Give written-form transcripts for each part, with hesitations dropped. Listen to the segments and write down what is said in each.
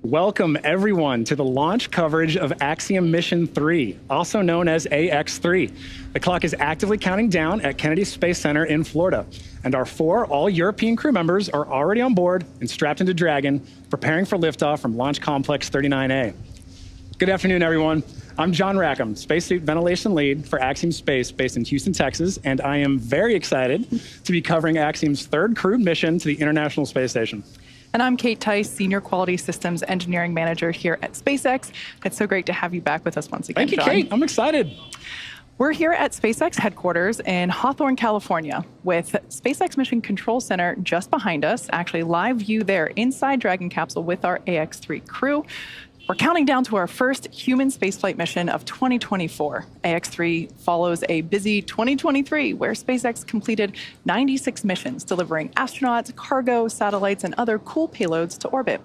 Welcome, everyone, to the launch coverage of Axiom Mission 3, also known as AX3. The clock is actively counting down at Kennedy Space Center in Florida, and our 4 all-European crew members are already on board and strapped into Dragon, preparing for liftoff from Launch Complex 39A. Good afternoon, everyone. I'm John Rackham, Spacesuit Ventilation Lead for Axiom Space based in Houston, Texas, and I am very excited to be covering Axiom's 3rd crewed mission to the International Space Station. And I'm Kate Tice, Senior Quality Systems Engineering Manager here at SpaceX. It's so great to have you back with us once again, Thank you, John. Kate. I'm excited. We're here at SpaceX headquarters in Hawthorne, California, with SpaceX Mission Control Center just behind us, actually live view there inside Dragon capsule with our AX3 crew. We're counting down to our first human spaceflight mission of 2024. AX3 follows a busy 2023 where SpaceX completed 96 missions, delivering astronauts, cargo, satellites, and other cool payloads to orbit.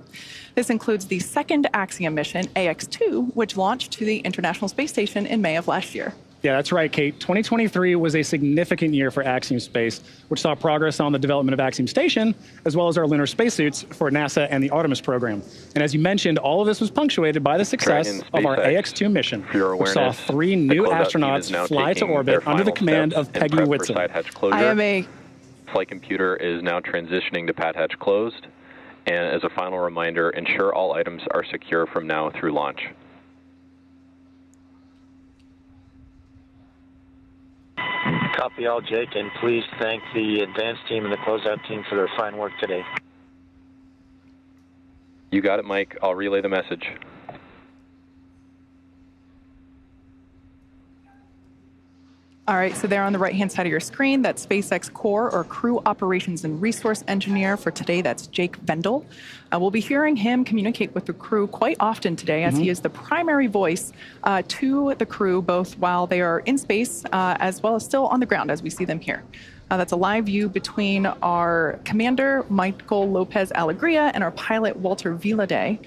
This includes the 2nd Axiom mission, AX2, which launched to the International Space Station in May of last year. Yeah, that's right, Kate. 2023 was a significant year for Axiom Space, which saw progress on the development of Axiom Station, as well as our lunar spacesuits for NASA and the Artemis program. And as you mentioned, all of this was punctuated by the success of our AX2 mission, which saw 3 new astronauts fly to orbit under the command of Peggy Whitson. Flight computer is now transitioning to pad hatch closed. And as a final reminder, ensure all items are secure from now through launch. Copy all, Jake, and please thank the advance team and the closeout team for their fine work today. You got it, Mike. I'll relay the message. All right, so there on the right-hand side of your screen, that's SpaceX Core or Crew Operations and Resource Engineer for today. That's Jake Vendel. We'll be hearing him communicate with the crew quite often today, as he is the primary voice to the crew, both while they are in space as well as still on the ground, as we see them here. That's a live view between our commander, Michael Lopez Alegria, and our pilot, Walter Villaday,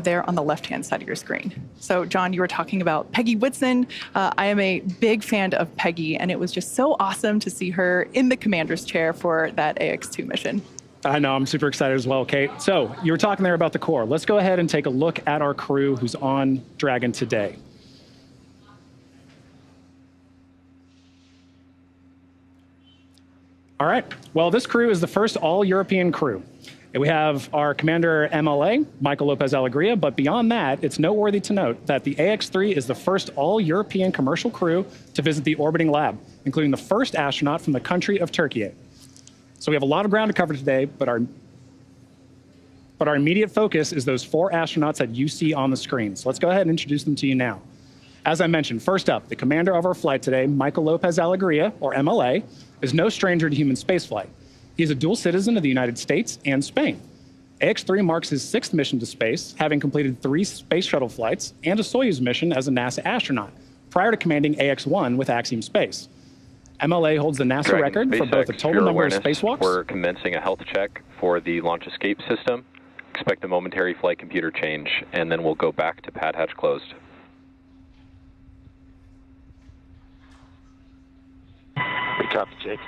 there on the left-hand side of your screen. So, John, you were talking about Peggy Whitson. I am a big fan of Peggy, and it was just so awesome to see her in the commander's chair for that AX2 mission. I know, I'm super excited as well, Kate. So, you were talking there about the core. Let's go ahead and take a look at our crew who's on Dragon today. All right, well, this crew is the first all-European crew. We have our commander MLA, Michael Lopez Alegria, but beyond that, it's noteworthy to note that the AX3 is the first all-European commercial crew to visit the orbiting lab, including the first astronaut from the country of Turkey. So we have a lot of ground to cover today, but our immediate focus is those 4 astronauts that you see on the screen. So let's go ahead and introduce them to you now. As I mentioned, first up, the commander of our flight today, Michael Lopez Alegria, or MLA, is no stranger to human spaceflight. He is a dual citizen of the United States and Spain. AX3 marks his 6th mission to space, having completed 3 space shuttle flights and a Soyuz mission as a NASA astronaut, prior to commanding AX1 with Axiom Space. MLA holds the NASA record for both the total number of spacewalks. We're commencing a health check for the launch escape system. Expect a momentary flight computer change, and then we'll go back to pad hatch closed. We copy, Jake.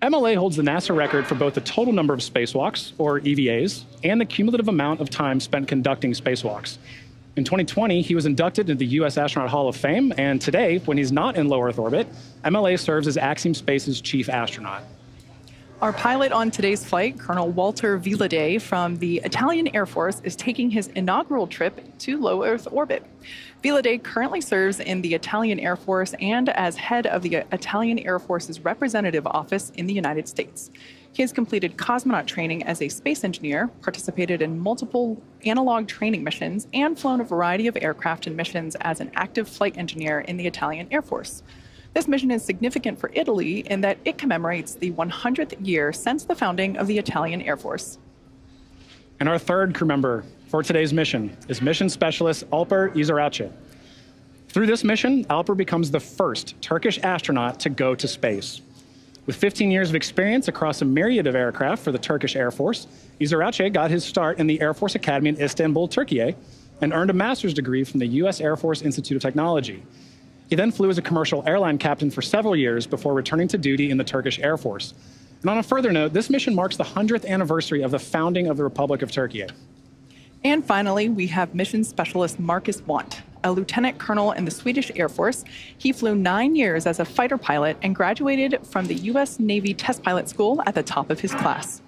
MLA holds the NASA record for both the total number of spacewalks, or EVAs, and the cumulative amount of time spent conducting spacewalks. In 2020, he was inducted into the U.S. Astronaut Hall of Fame, and today, when he's not in low Earth orbit, MLA serves as Axiom Space's chief astronaut. Our pilot on today's flight, Colonel Walter Villaday from the Italian Air Force, is taking his inaugural trip to low Earth orbit. Villaday currently serves in the Italian Air Force and as head of the Italian Air Force's representative office in the United States. He has completed cosmonaut training as a space engineer, participated in multiple analog training missions, and flown a variety of aircraft and missions as an active flight engineer in the Italian Air Force. This mission is significant for Italy in that it commemorates the 100th year since the founding of the Italian Air Force. And our 3rd crew member for today's mission is Mission Specialist Alper Izirace. Through this mission, Alper becomes the first Turkish astronaut to go to space. With 15 years of experience across a myriad of aircraft for the Turkish Air Force, Izirace got his start in the Air Force Academy in Istanbul, Turkey, and earned a master's degree from the U.S. Air Force Institute of Technology. He then flew as a commercial airline captain for several years before returning to duty in the Turkish Air Force. And on a further note, this mission marks the 100th anniversary of the founding of the Republic of Turkey. And finally, we have mission specialist Marcus Want, a lieutenant colonel in the Swedish Air Force. He flew 9 years as a fighter pilot and graduated from the U.S. Navy Test Pilot School at the top of his class.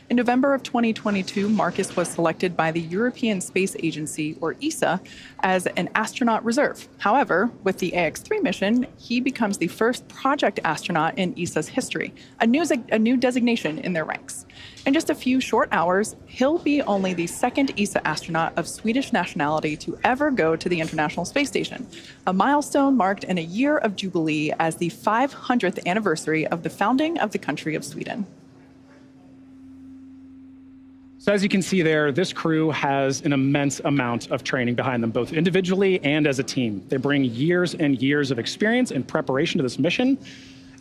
In November of 2022, Marcus was selected by the European Space Agency, or ESA, as an astronaut reserve. However, with the AX-3 mission, he becomes the first project astronaut in ESA's history, a new designation in their ranks. In just a few short hours, he'll be only the second ESA astronaut of Swedish nationality to ever go to the International Space Station, a milestone marked in a year of jubilee as the 500th anniversary of the founding of the country of Sweden. So as you can see there, this crew has an immense amount of training behind them, both individually and as a team. They bring years and years of experience and preparation to this mission,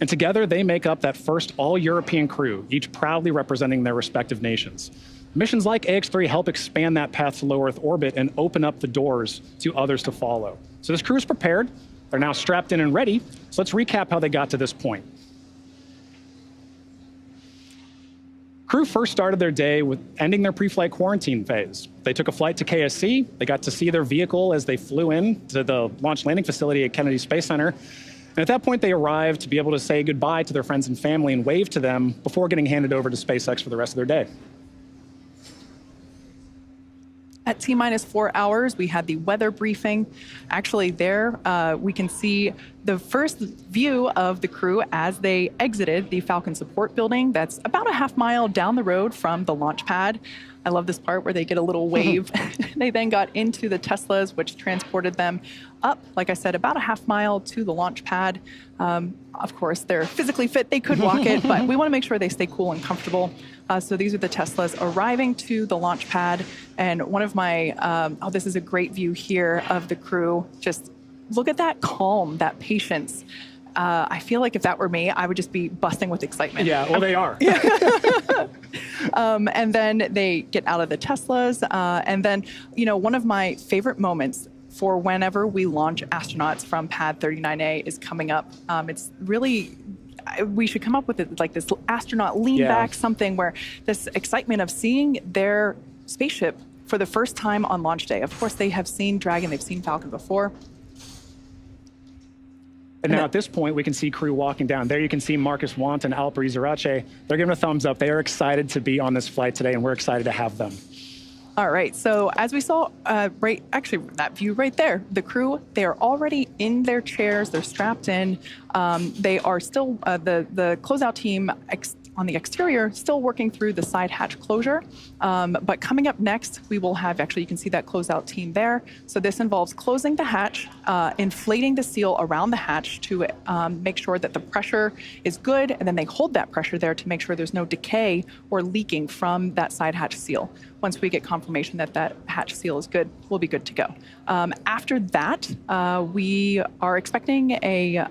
and together they make up that first all-European crew, each proudly representing their respective nations. Missions like AX-3 help expand that path to low Earth orbit and open up the doors to others to follow. So this crew is prepared, they're now strapped in and ready, so let's recap how they got to this point. Crew first started their day with ending their pre-flight quarantine phase. They took a flight to KSC. They got to see their vehicle as they flew in to the launch landing facility at Kennedy Space Center. And at that point, they arrived to be able to say goodbye to their friends and family and wave to them before getting handed over to SpaceX for the rest of their day. At T-minus 4 hours, we had the weather briefing. Actually, there we can see the first view of the crew as they exited the Falcon Support Building. That's about a half-mile down the road from the launch pad. I love this part where they get a little wave. They then got into the Teslas, which transported them up, like I said, about a half-mile to the launch pad. Of course, they're physically fit. They could walk it, but we want to make sure they stay cool and comfortable. So these are the Teslas arriving to the launch pad. And one of my, this is a great view here of the crew. Just look at that calm, that patience. I feel like if that were me, I would just be busting with excitement. Yeah, well, they are. And then they get out of the Teslas. And then, you know, one of my favorite moments for whenever we launch astronauts from Pad 39A is coming up. It's really, we should come up with it, like this astronaut lean back, something where this excitement of seeing their spaceship for the first time on launch day. Of course, they have seen Dragon, they've seen Falcon before. And now at this point, we can see crew walking down. There you can see Marcus Want and Alper Izarache. They're giving a thumbs up. They are excited to be on this flight today, and we're excited to have them. All right, so as we saw, actually that view right there, the crew, they are already in their chairs, they're strapped in. They are still, the closeout team on the exterior, still working through the side hatch closure. But coming up next, we will have, actually you can see that closeout team there. So this involves closing the hatch, inflating the seal around the hatch to make sure that the pressure is good, and then they hold that pressure there to make sure there's no decay or leaking from that side hatch seal. Once we get confirmation that that hatch seal is good, we'll be good to go. After that, we are expecting a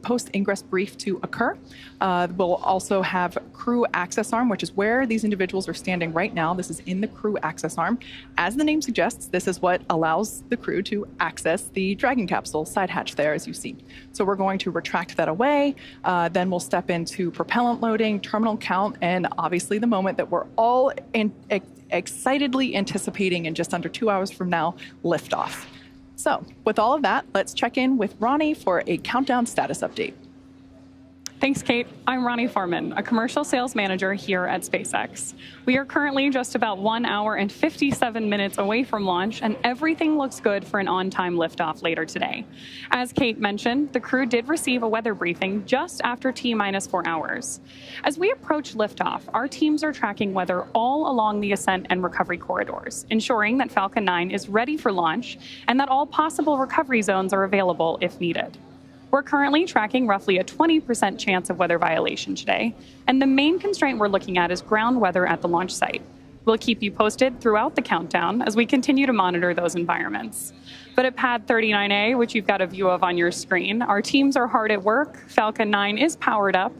post-ingress brief to occur. We'll also have crew access arm, which is where these individuals are standing right now. This is in the crew access arm. As the name suggests, this is what allows the crew to access the Dragon capsule side hatch there, as you see. So we're going to retract that away. Then we'll step into propellant loading, terminal count, and obviously the moment that we're all excitedly anticipating in just under 2 hours from now, liftoff. So with all of that, let's check in with Ronnie for a countdown status update. Thanks, Kate. I'm Ronnie Foreman, a commercial sales manager here at SpaceX. We are currently just about 1 hour and 57 minutes away from launch, and everything looks good for an on-time liftoff later today. As Kate mentioned, the crew did receive a weather briefing just after T-minus 4 hours. As we approach liftoff, our teams are tracking weather all along the ascent and recovery corridors, ensuring that Falcon 9 is ready for launch and that all possible recovery zones are available if needed. We're currently tracking roughly a 20% chance of weather violation today, and the main constraint we're looking at is ground weather at the launch site. We'll keep you posted throughout the countdown as we continue to monitor those environments. But at Pad 39A, which you've got a view of on your screen, our teams are hard at work, Falcon 9 is powered up,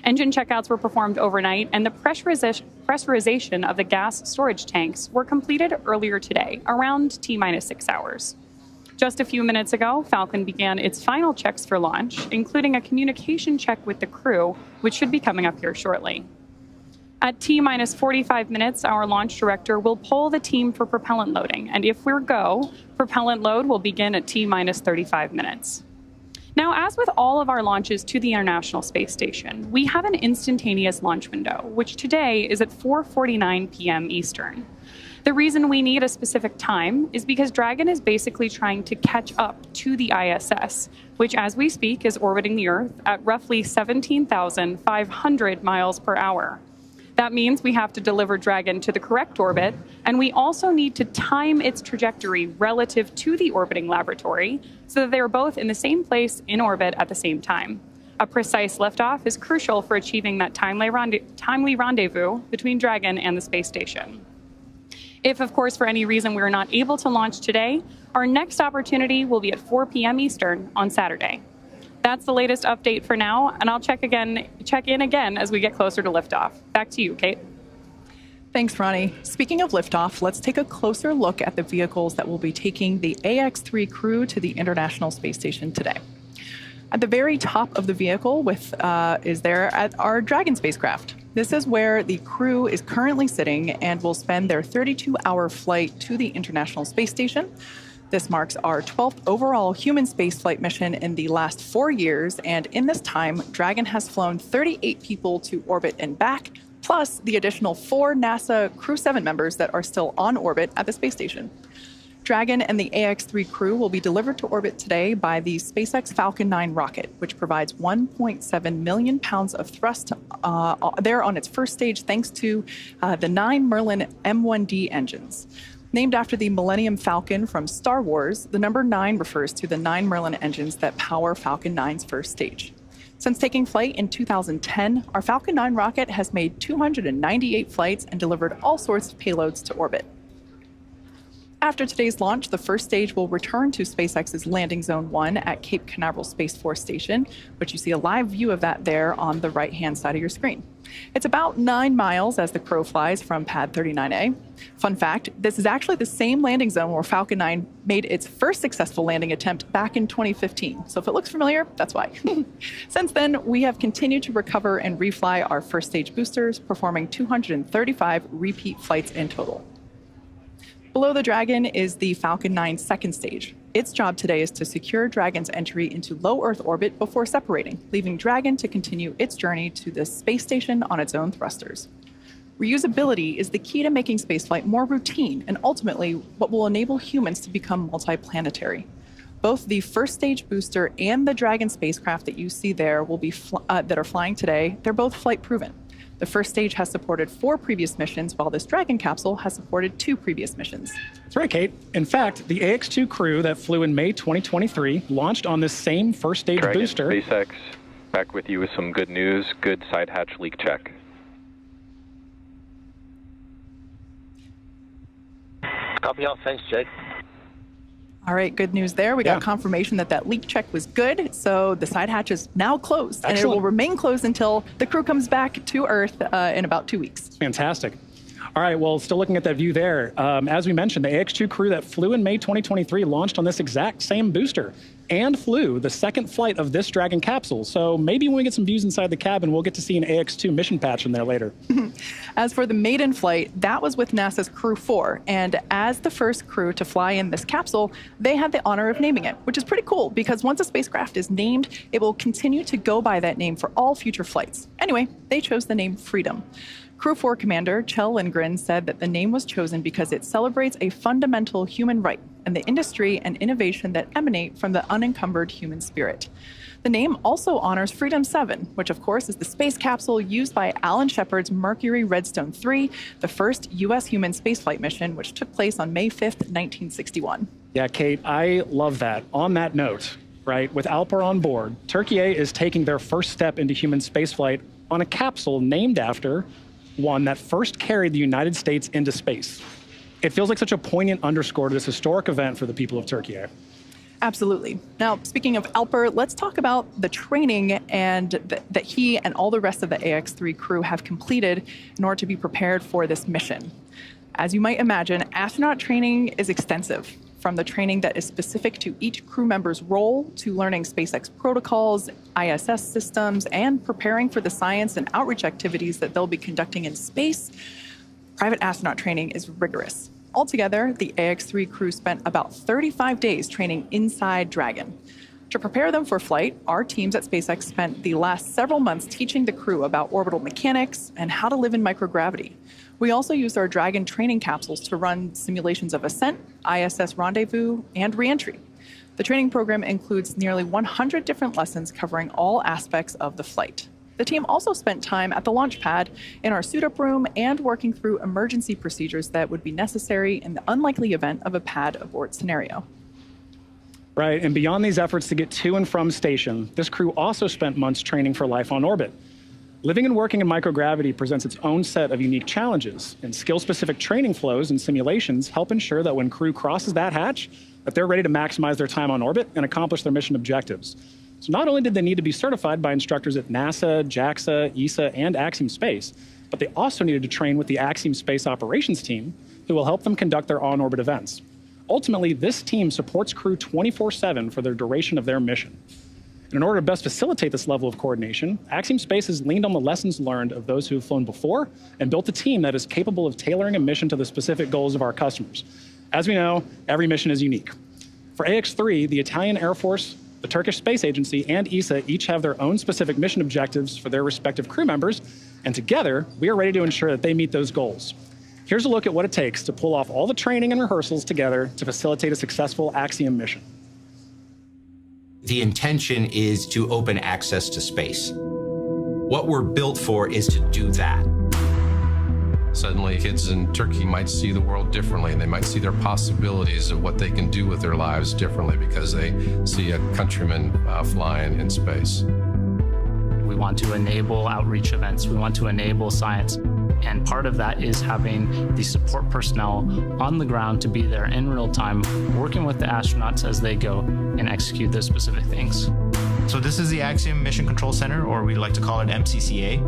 engine checkouts were performed overnight, and the pressurization of the gas storage tanks were completed earlier today, around T-minus 6 hours. Just a few minutes ago, Falcon began its final checks for launch, including a communication check with the crew, which should be coming up here shortly. At T-minus 45 minutes, our launch director will poll the team for propellant loading, and if we're go, propellant load will begin at T-minus 35 minutes. Now, as with all of our launches to the International Space Station, we have an instantaneous launch window, which today is at 4:49 p.m. Eastern. The reason we need a specific time is because Dragon is basically trying to catch up to the ISS, which as we speak is orbiting the Earth at roughly 17,500 miles per hour. That means we have to deliver Dragon to the correct orbit, and we also need to time its trajectory relative to the orbiting laboratory so that they are both in the same place in orbit at the same time. A precise liftoff is crucial for achieving that timely rendezvous between Dragon and the space station. If, of course, for any reason we're not able to launch today, our next opportunity will be at 4 p.m. Eastern on Saturday. That's the latest update for now, and I'll check in again as we get closer to liftoff. Back to you, Kate. Thanks, Ronnie. Speaking of liftoff, let's take a closer look at the vehicles that will be taking the AX-3 crew to the International Space Station today. At the very top of the vehicle is there at our Dragon spacecraft. This is where the crew is currently sitting and will spend their 32-hour flight to the International Space Station. This marks our 12th overall human spaceflight mission in the last 4 years, and in this time, Dragon has flown 38 people to orbit and back, plus the additional 4 NASA Crew 7 members that are still on orbit at the space station. Dragon and the AX-3 crew will be delivered to orbit today by the SpaceX Falcon 9 rocket, which provides 1.7 million pounds of thrust there on its first stage thanks to the 9 Merlin M1D engines. Named after the Millennium Falcon from Star Wars, the number 9 refers to the 9 Merlin engines that power Falcon 9's first stage. Since taking flight in 2010, our Falcon 9 rocket has made 298 flights and delivered all sorts of payloads to orbit. After today's launch, the first stage will return to SpaceX's Landing Zone 1 at Cape Canaveral Space Force Station, which you see a live view of that there on the right-hand side of your screen. It's about 9 miles as the crow flies from Pad 39A. Fun fact, this is actually the same landing zone where Falcon 9 made its first successful landing attempt back in 2015. So if it looks familiar, that's why. Since then, we have continued to recover and refly our first stage boosters, performing 235 repeat flights in total. Below the Dragon is the Falcon 9 second stage. Its job today is to secure Dragon's entry into low Earth orbit before separating, leaving Dragon to continue its journey to the space station on its own thrusters. Reusability is the key to making spaceflight more routine and ultimately what will enable humans to become multiplanetary. Both the first stage booster and the Dragon spacecraft that you see there will be that are flying today, they're both flight proven. The first stage has supported 4 previous missions, while this Dragon capsule has supported 2 previous missions. That's right, Kate. In fact, the AX-2 crew that flew in May 2023 launched on this same first stage Dragon, booster. SpaceX, back with you with some good news. Good side hatch leak check. Copy all. Thanks, Jake. All right, good news there. We got confirmation that that leak check was good, so the side hatch is now closed, and it will remain closed until the crew comes back to Earth in about 2 weeks. Fantastic. All right, well, still looking at that view there. As we mentioned, the AX-2 crew that flew in May 2023 launched on this exact same booster and flew the second flight of this Dragon capsule. So maybe when we get some views inside the cabin, we'll get to see an AX-2 mission patch in there later. As for the maiden flight, that was with NASA's Crew 4. And as the first crew to fly in this capsule, they had the honor of naming it, which is pretty cool because once a spacecraft is named, it will continue to go by that name for all future flights. Anyway, they chose the name Freedom. Crew 4 Commander Kjell Lindgren said that the name was chosen because it celebrates a fundamental human right and the industry and innovation that emanate from the unencumbered human spirit. The name also honors Freedom 7, which of course is the space capsule used by Alan Shepard's Mercury Redstone 3, the first U.S. human spaceflight mission, which took place on May 5th, 1961. Yeah, Kate, I love that. On that note, right, with Alper on board, Turkiye is taking their first step into human spaceflight on a capsule named after one that first carried the United States into space. It feels like such a poignant underscore to this historic event for the people of Turkey. Absolutely. Now, speaking of Alper, let's talk about the training and that he and all the rest of the AX-3 crew have completed in order to be prepared for this mission. As you might imagine, astronaut training is extensive. from the training that is specific to each crew member's role to learning SpaceX protocols, ISS systems, and preparing for the science and outreach activities that they'll be conducting in space. Private astronaut training is rigorous. Altogether, the AX-3 crew spent about 35 days training inside Dragon. To prepare them for flight, our teams at SpaceX spent the last several months teaching the crew about orbital mechanics and how to live in microgravity. We also used our Dragon training capsules to run simulations of ascent, ISS rendezvous, and reentry. The training program includes nearly 100 different lessons covering all aspects of the flight. The team also spent time at the launch pad, in our suit-up room, and working through emergency procedures that would be necessary in the unlikely event of a pad abort scenario. Right, and beyond these efforts to get to and from station, this crew also spent months training for life on orbit. Living and working in microgravity presents its own set of unique challenges, and skill-specific training flows and simulations help ensure that when crew crosses that hatch, that they're ready to maximize their time on orbit and accomplish their mission objectives. So not only did they need to be certified by instructors at NASA, JAXA, ESA, and Axiom Space, but they also needed to train with the Axiom Space operations team, who will help them conduct their on-orbit events. Ultimately, this team supports crew 24/7 for the duration of their mission. And in order to best facilitate this level of coordination, Axiom Space has leaned on the lessons learned of those who have flown before and built a team that is capable of tailoring a mission to the specific goals of our customers. As we know, every mission is unique. For AX-3, the Italian Air Force, the Turkish Space Agency, and ESA each have their own specific mission objectives for their respective crew members, and together, we are ready to ensure that they meet those goals. Here's a look at what it takes to pull off all the training and rehearsals together to facilitate a successful Axiom mission. The intention is to open access to space. What we're built for is to do that. Suddenly, kids in Turkey might see the world differently, and they might see their possibilities of what they can do with their lives differently because they see a countryman flying in space. We want to enable outreach events. We want to enable science. And part of that is having the support personnel on the ground to be there in real time, working with the astronauts as they go and execute those specific things. So this is the Axiom Mission Control Center, or we like to call it MCCA.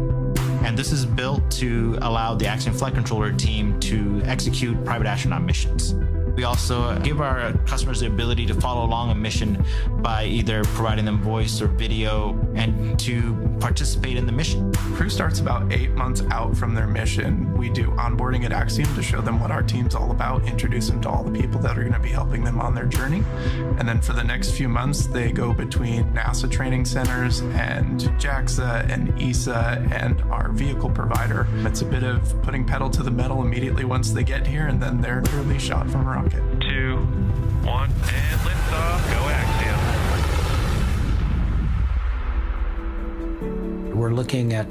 And this is built to allow the Axiom Flight Controller team to execute private astronaut missions. We also give our customers the ability to follow along a mission by either providing them voice or video and to participate in the mission. Crew starts about 8 months out from their mission. We do onboarding at Axiom to show them what our team's all about, introduce them to all the people that are going to be helping them on their journey. And then for the next few months, they go between NASA training centers and JAXA and ESA and our vehicle provider. It's a bit of putting pedal to the metal immediately once they get here, and then they're literally shot from a rocket. 2, 1, and liftoff. Go Axiom. We're looking at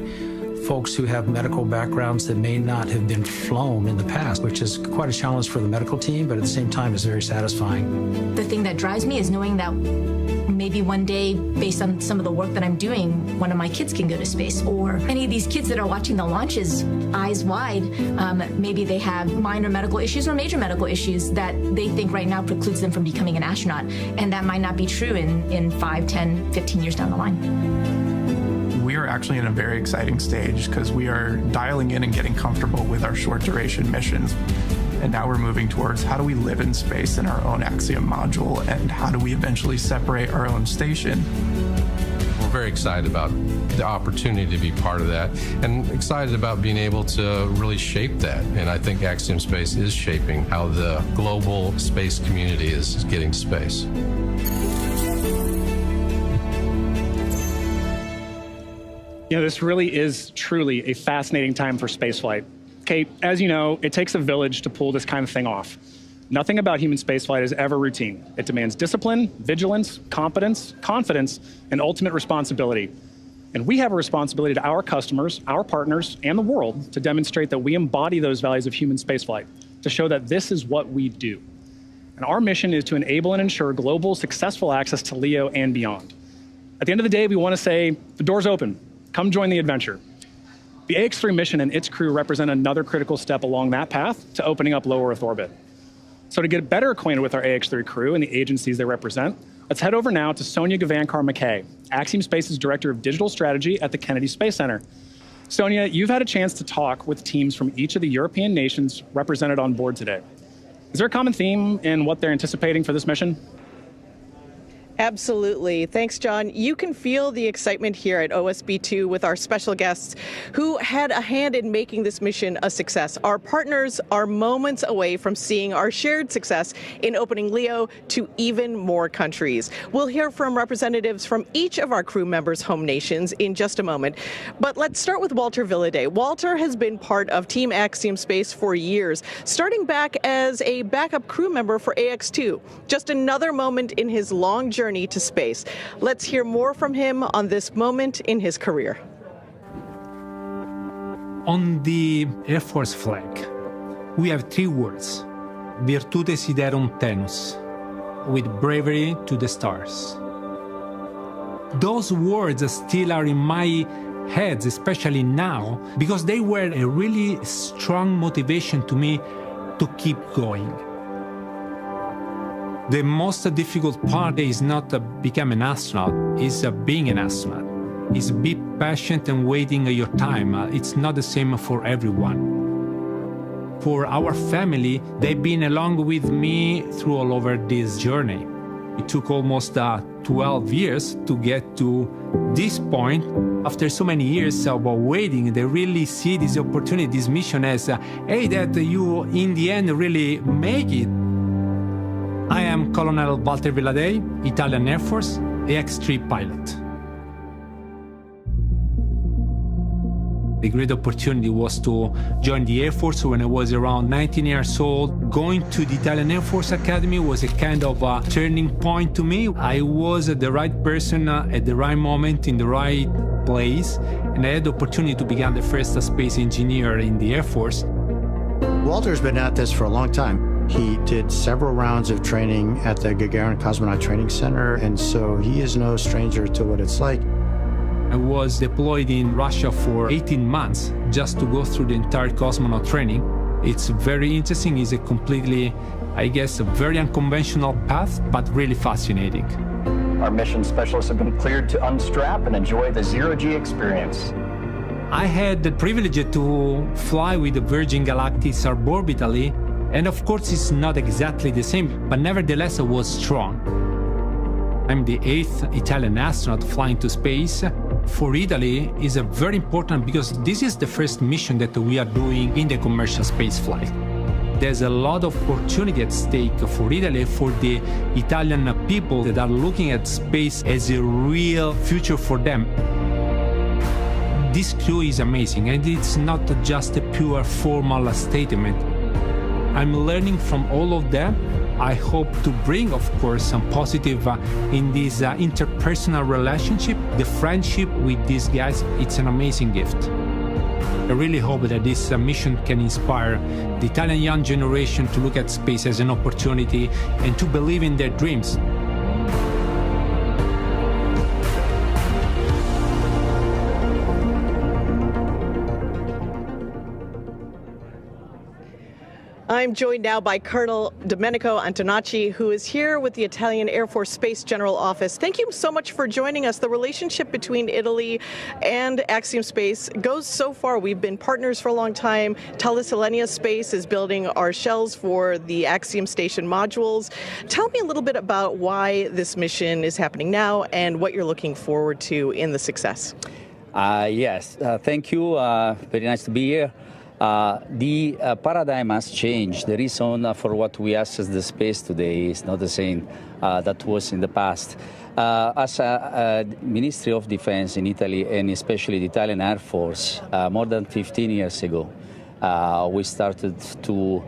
folks who have medical backgrounds that may not have been flown in the past, which is quite a challenge for the medical team, but at the same time is very satisfying. The thing that drives me is knowing that maybe one day, based on some of the work that I'm doing, one of my kids can go to space, or any of these kids that are watching the launches eyes wide, maybe they have minor medical issues or major medical issues that they think right now precludes them from becoming an astronaut, and that might not be true in 5, 10, 15 years down the line. We are actually in a very exciting stage because we are dialing in and getting comfortable with our short duration missions. And now we're moving towards how do we live in space in our own Axiom module, and how do we eventually separate our own station. We're very excited about the opportunity to be part of that and excited about being able to really shape that. And I think Axiom Space is shaping how the global space community is getting to space. You know, this really is truly a fascinating time for spaceflight. Kate, as you know, it takes a village to pull this kind of thing off. Nothing about human spaceflight is ever routine. It demands discipline, vigilance, competence, confidence, and ultimate responsibility. And we have a responsibility to our customers, our partners, and the world to demonstrate that we embody those values of human spaceflight, to show that this is what we do. And our mission is to enable and ensure global successful access to LEO and beyond. At the end of the day, we want to say, the door's open. Come join the adventure. The AX-3 mission and its crew represent another critical step along that path to opening up low Earth orbit. So to get better acquainted with our AX-3 crew and the agencies they represent, let's head over now to Sonia Gavankar-McKay, Axiom Space's Director of Digital Strategy at the Kennedy Space Center. Sonia, you've had a chance to talk with teams from each of the European nations represented on board today. Is there a common theme in what they're anticipating for this mission? Absolutely. Thanks, John. You can feel the excitement here at OSB2 with our special guests who had a hand in making this mission a success. Our partners are moments away from seeing our shared success in opening LEO to even more countries. We'll hear from representatives from each of our crew members' home nations in just a moment. But let's start with Walter Villaday. Walter has been part of Team Axiom Space for years, starting back as a backup crew member for AX2. Just another moment in his long journey to space. Let's hear more from him on this moment in his career. On the Air Force flag, we have 3 words: Virtute Siderum Tenus, with bravery to the stars. Those words still are in my head, especially now, because they were a really strong motivation to me to keep going. The most difficult part is not become an astronaut, it's being an astronaut. It's be patient and waiting your time. It's not the same for everyone. For our family, they've been along with me through all over this journey. It took almost 12 years to get to this point. After so many years of waiting, they really see this opportunity, this mission as, hey, that you in the end really make it. I am Colonel Walter Villaday, Italian Air Force, AX3 pilot. The great opportunity was to join the Air Force when I was around 19 years old. Going to the Italian Air Force Academy was a kind of a turning point to me. I was the right person at the right moment in the right place, and I had the opportunity to become the first space engineer in the Air Force. Walter's been at this for a long time. He did several rounds of training at the Gagarin Cosmonaut Training Center, and so he is no stranger to what it's like. I was deployed in Russia for 18 months just to go through the entire cosmonaut training. It's very interesting. It's a completely, I guess, a very unconventional path, but really fascinating. Our mission specialists have been cleared to unstrap and enjoy the zero-G experience. I had the privilege to fly with the Virgin Galactic suborbitally, and of course it's not exactly the same, but nevertheless I was strong. I'm the 8th Italian astronaut flying to space. For Italy is very important because this is the first mission that we are doing in the commercial space flight. There's a lot of opportunity at stake for Italy, for the Italian people that are looking at space as a real future for them. This crew is amazing, and it's not just a pure formal statement. I'm learning from all of them. I hope to bring, of course, some positive in this interpersonal relationship. The friendship with these guys, it's an amazing gift. I really hope that this mission can inspire the Italian young generation to look at space as an opportunity and to believe in their dreams. I'm joined now by Colonel Domenico Antonacci, who is here with the Italian Air Force Space General Office. Thank you so much for joining us. The relationship between Italy and Axiom Space goes so far. We've been partners for a long time. Thales Alenia Space is building our shells for the Axiom Station modules. Tell me a little bit about why this mission is happening now and what you're looking forward to in the success. Yes, thank you. Very nice to be here. The paradigm has changed. The reason for what we access the space today is not the same that was in the past. As a Ministry of Defense in Italy, and especially the Italian Air Force, more than 15 years ago, we started to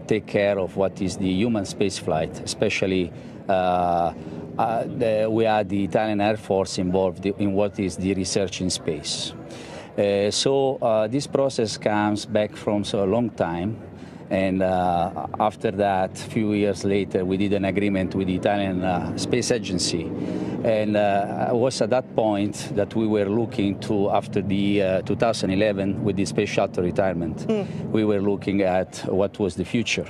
take care of what is the human space flight, especially we had the Italian Air Force involved in what is the research in space. So this process comes back from so a long time, and after that, a few years later, we did an agreement with the Italian Space Agency, and it was at that point that we were looking to, after the 2011 with the Space Shuttle retirement, we were looking at what was the future.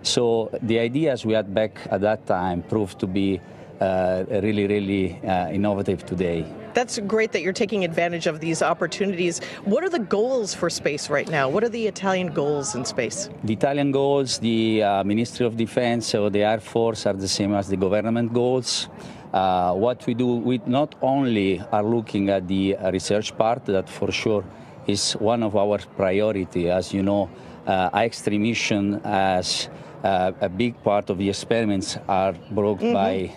So the ideas we had back at that time proved to be really innovative today. That's great that you're taking advantage of these opportunities. What are the goals for space right now? What are the Italian goals in space? The Italian goals, the Ministry of Defense or the Air Force are the same as the government goals. What we do, we not only are looking at the research part, that for sure is one of our priority. As you know, IX-3 mission as a big part of the experiments are brought by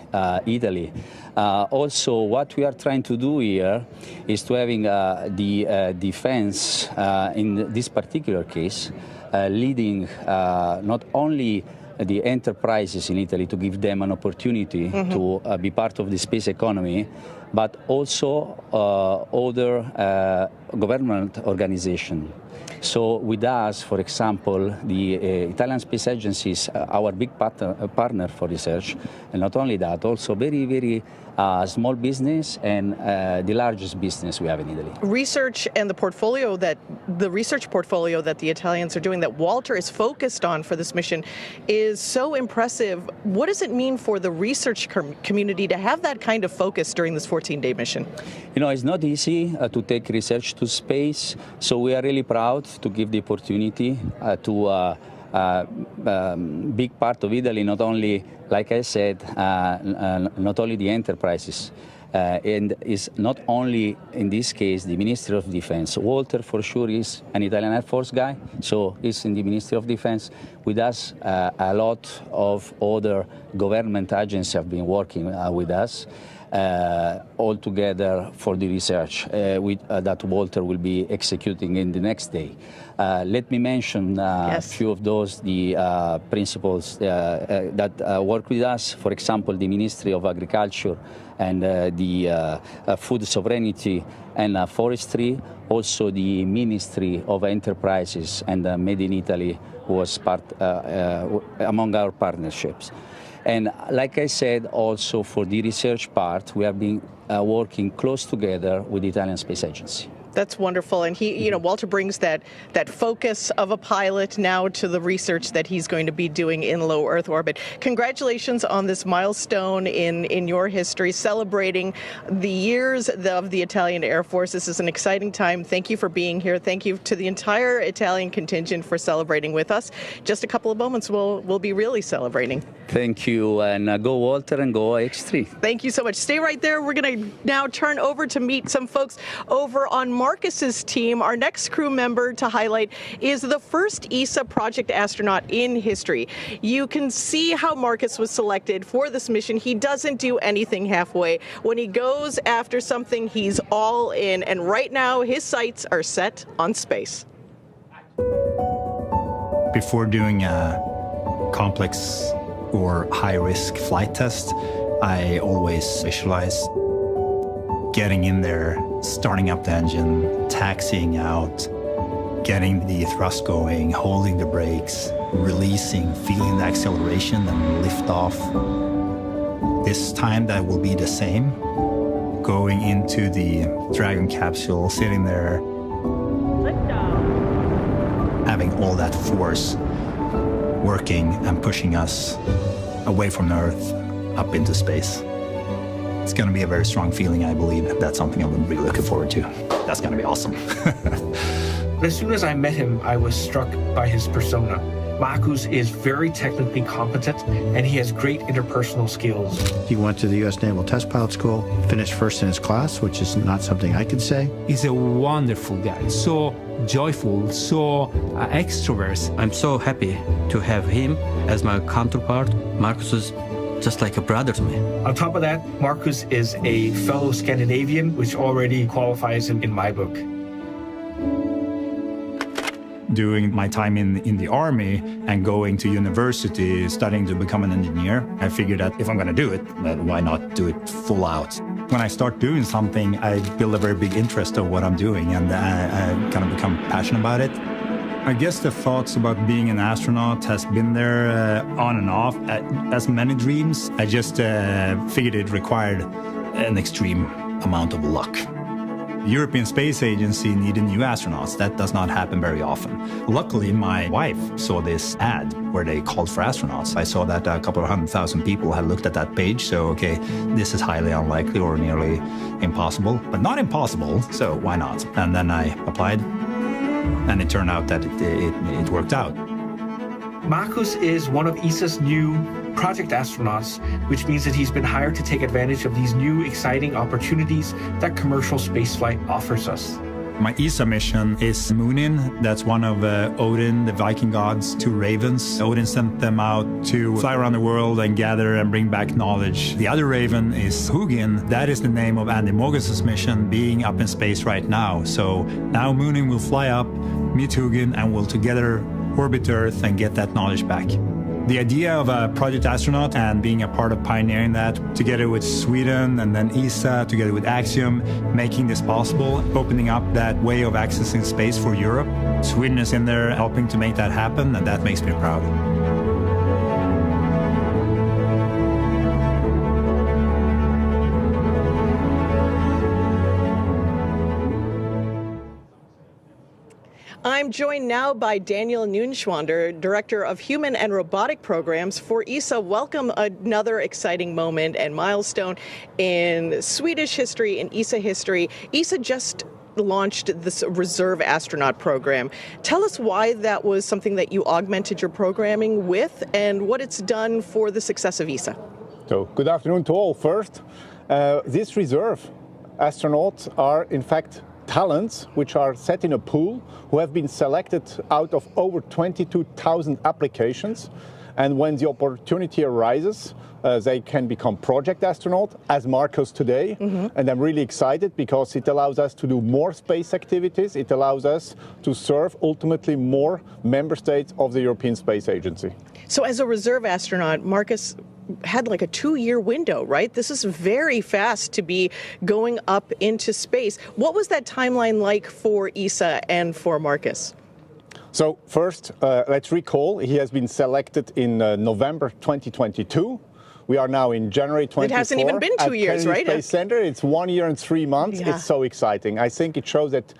Italy. Also, what we are trying to do here is to having the defense, in this particular case, leading not only the enterprises in Italy to give them an opportunity to be part of the space economy, but also other government organizations. So with us, for example, the Italian Space Agency is our big partner for research, and not only that, also very small business and the largest business we have in Italy. Research and the research portfolio that the Italians are doing, that Walter is focused on for this mission, is so impressive. What does it mean for the research community to have that kind of focus during this 14-day mission? You know, it's not easy to take research to space, so we are really proud to give the opportunity to big part of Italy, not only, like I said, not only the enterprises, and is not only, in this case, the Ministry of Defense. Walter, for sure, is an Italian Air Force guy, so he's in the Ministry of Defense. With us, a lot of other government agencies have been working with us. All together for the research that Walter will be executing in the next day. Let me mention a few of those, the principals that work with us. For example, the Ministry of Agriculture and the Food Sovereignty and Forestry. Also the Ministry of Enterprises and Made in Italy was part among our partnerships. And like I said, also for the research part, we have been working close together with the Italian Space Agency. That's wonderful. And he, Walter brings that focus of a pilot now to the research that he's going to be doing in low Earth orbit. Congratulations on this milestone in your history, celebrating the years of the Italian Air Force. This is an exciting time. Thank you for being here. Thank you to the entire Italian contingent for celebrating with us. Just a couple of moments, we'll be really celebrating. Thank you, and go Walter and go IX-3. Thank you so much. Stay right there. We're going to now turn over to meet some folks over on Marcus's team. Our next crew member to highlight is the first ESA project astronaut in history. You can see how Marcus was selected for this mission. He doesn't do anything halfway. When he goes after something, he's all in. And right now, his sights are set on space. Before doing a complex or high-risk flight test, I always visualize getting in there, starting up the engine, taxiing out, getting the thrust going, holding the brakes, releasing, feeling the acceleration, and lift off. This time that will be the same. Going into the Dragon capsule, sitting there, having all that force working and pushing us away from Earth up into space. It's going to be a very strong feeling, I believe. That's something I'm really looking forward to. That's going to be awesome. As soon as I met him, I was struck by his persona. Marcus is very technically competent, and he has great interpersonal skills. He went to the U.S. Naval Test Pilot School, finished first in his class, which is not something I could say. He's a wonderful guy, so joyful, so extrovert. I'm so happy to have him as my counterpart. Marcus is just like a brother to me. On top of that, Marcus is a fellow Scandinavian, which already qualifies him in my book. Doing my time in the Army and going to university, studying to become an engineer, I figured that if I'm going to do it, then why not do it full out? When I start doing something, I build a very big interest of what I'm doing, and I kind of become passionate about it. I guess the thoughts about being an astronaut has been there on and off, as many dreams. I just figured it required an extreme amount of luck. The European Space Agency needed new astronauts. That does not happen very often. Luckily, my wife saw this ad where they called for astronauts. I saw that a couple of 100,000 people had looked at that page, so okay, this is highly unlikely or nearly impossible, but not impossible, so why not? And then I applied, and it turned out that it worked out. Marcus is one of ESA's new project astronauts, which means that he's been hired to take advantage of these new exciting opportunities that commercial spaceflight offers us. My ESA mission is Moonin. That's one of Odin, the Viking gods, two ravens. Odin sent them out to fly around the world and gather and bring back knowledge. The other raven is Hugin. That is the name of Andy Mogus's mission, being up in space right now. So now Moonin will fly up, meet Hugin, and will together orbit Earth and get that knowledge back. The idea of a project astronaut and being a part of pioneering that, together with Sweden and then ESA, together with Axiom, making this possible, opening up that way of accessing space for Europe. Sweden is in there helping to make that happen, and that makes me proud. I'm joined now by Daniel Neunschwander, Director of Human and Robotic Programs for ESA. Welcome, another exciting moment and milestone in Swedish history and ESA history. ESA just launched this reserve astronaut program. Tell us why that was something that you augmented your programming with and what it's done for the success of ESA. So, good afternoon to all. First, these reserve astronauts are in fact talents which are set in a pool who have been selected out of over 22,000 applications. And when the opportunity arises, they can become project astronaut, as Marcus today. And I'm really excited because it allows us to do more space activities. It allows us to serve ultimately more member states of the European Space Agency. So as a reserve astronaut, Marcus had like a 2-year window, right? This is very fast to be going up into space. What was that timeline like for ESA and for Marcus? So first, let's recall, he has been selected in November 2022. We are now in January 24. It hasn't even been 2 years, right? Space Center. It's 1 year and 3 months. Yeah. It's so exciting. I think it shows that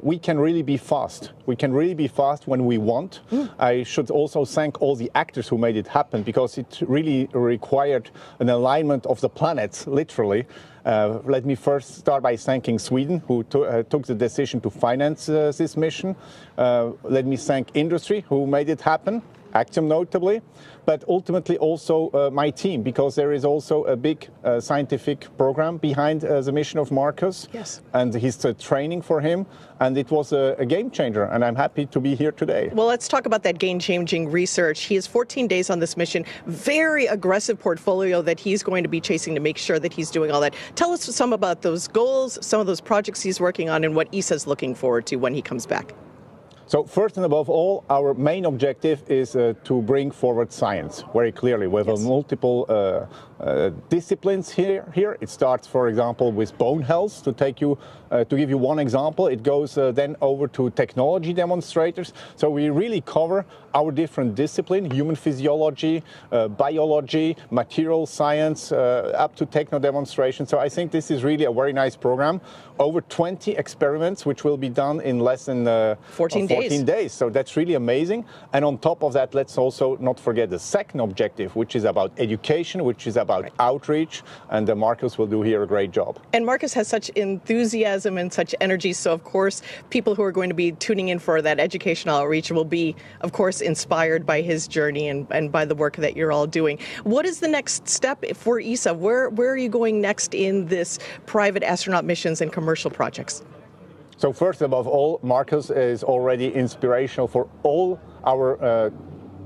we can really be fast. We can really be fast when we want. I should also thank all the actors who made it happen, because it really required an alignment of the planets, literally. Let me first start by thanking Sweden, who took the decision to finance this mission. Let me thank industry, who made it happen, Axiom notably, but ultimately also my team, because there is also a big scientific program behind the mission of Marcus. Yes. And his training for him, and it was a game changer, and I'm happy to be here today. Well, let's talk about that game-changing research. He has 14 days on this mission, very aggressive portfolio that he's going to be chasing to make sure that he's doing all that. Tell us some about those goals, some of those projects he's working on, and what ESA's looking forward to when he comes back. So first and above all, our main objective is to bring forward science very clearly. We have multiple disciplines here. It starts, for example, with bone health. To give you one example, it goes then over to technology demonstrators. So we really cover our different disciplines: human physiology, biology, material science, up to techno demonstration. So I think this is really a very nice program. Over 20 experiments, which will be done in less than 14 days. So that's really amazing. And on top of that, let's also not forget the second objective, which is about education, which is about outreach. And Marcus will do here a great job. And Marcus has such enthusiasm and such energy. So, of course, people who are going to be tuning in for that educational outreach will be, of course, inspired by his journey and by the work that you're all doing. What is the next step for ESA? Where are you going next in this private astronaut missions and commercial projects? So first above all, Marcus is already inspirational for all our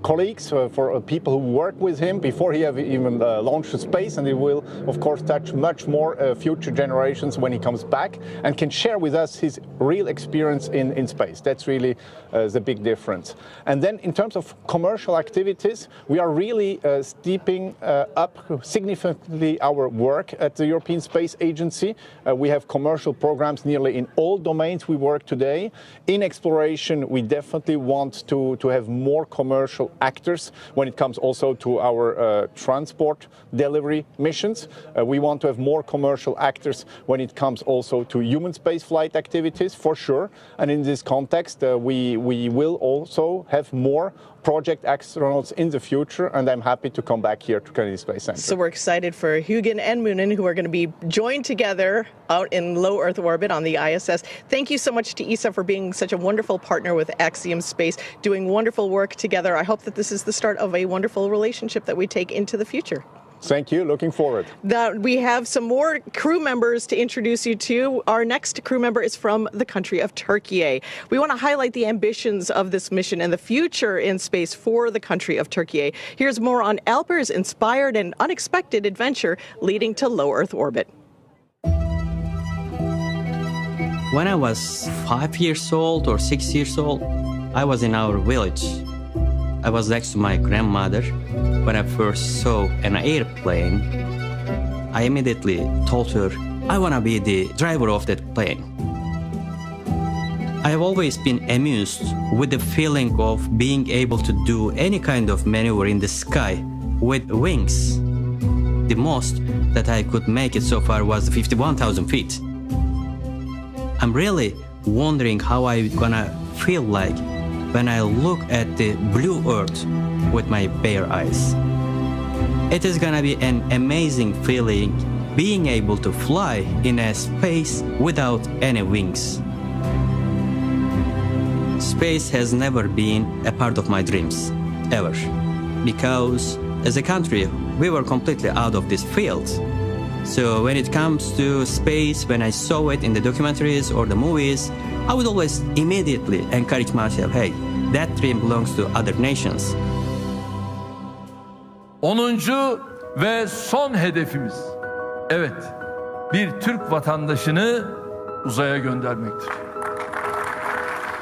colleagues, for people who work with him before he have even launched to space, and he will of course touch much more future generations when he comes back and can share with us his real experience in space. That's really the big difference. And then in terms of commercial activities, we are really stepping up significantly our work at the European Space Agency. We have commercial programs nearly in all domains we work today. In exploration, we definitely want to have more commercial commercial actors when it comes also to our transport delivery missions. We want to have more commercial actors when it comes also to human spaceflight activities, for sure. And in this context, we will also have more project astronauts in the future, and I'm happy to come back here to Kennedy Space Center. So we're excited for Hugin and Moonen, who are going to be joined together out in low Earth orbit on the ISS. Thank you so much to ESA for being such a wonderful partner with Axiom Space, doing wonderful work together. I hope that this is the start of a wonderful relationship that we take into the future. Thank you. Looking forward. We have some more crew members to introduce you to. Our next crew member is from the country of Turkey. We want to highlight the ambitions of this mission and the future in space for the country of Turkey. Here's more on Alper's inspired and unexpected adventure leading to low Earth orbit. When I was 5 years old or 6 years old, I was in our village. I was next to my grandmother. When I first saw an airplane, I immediately told her, I want to be the driver of that plane. I have always been amused with the feeling of being able to do any kind of maneuver in the sky with wings. The most that I could make it so far was 51,000 feet. I'm really wondering how I'm gonna feel like when I look at the blue Earth with my bare eyes. It is gonna be an amazing feeling being able to fly in a space without any wings. Space has never been a part of my dreams, ever. Because as a country, we were completely out of this field. So when it comes to space, when I saw it in the documentaries or the movies, I would always immediately encourage myself, hey, that dream belongs to other nations. 10. ve son hedefimiz, evet, bir Türk vatandaşını uzaya göndermektir.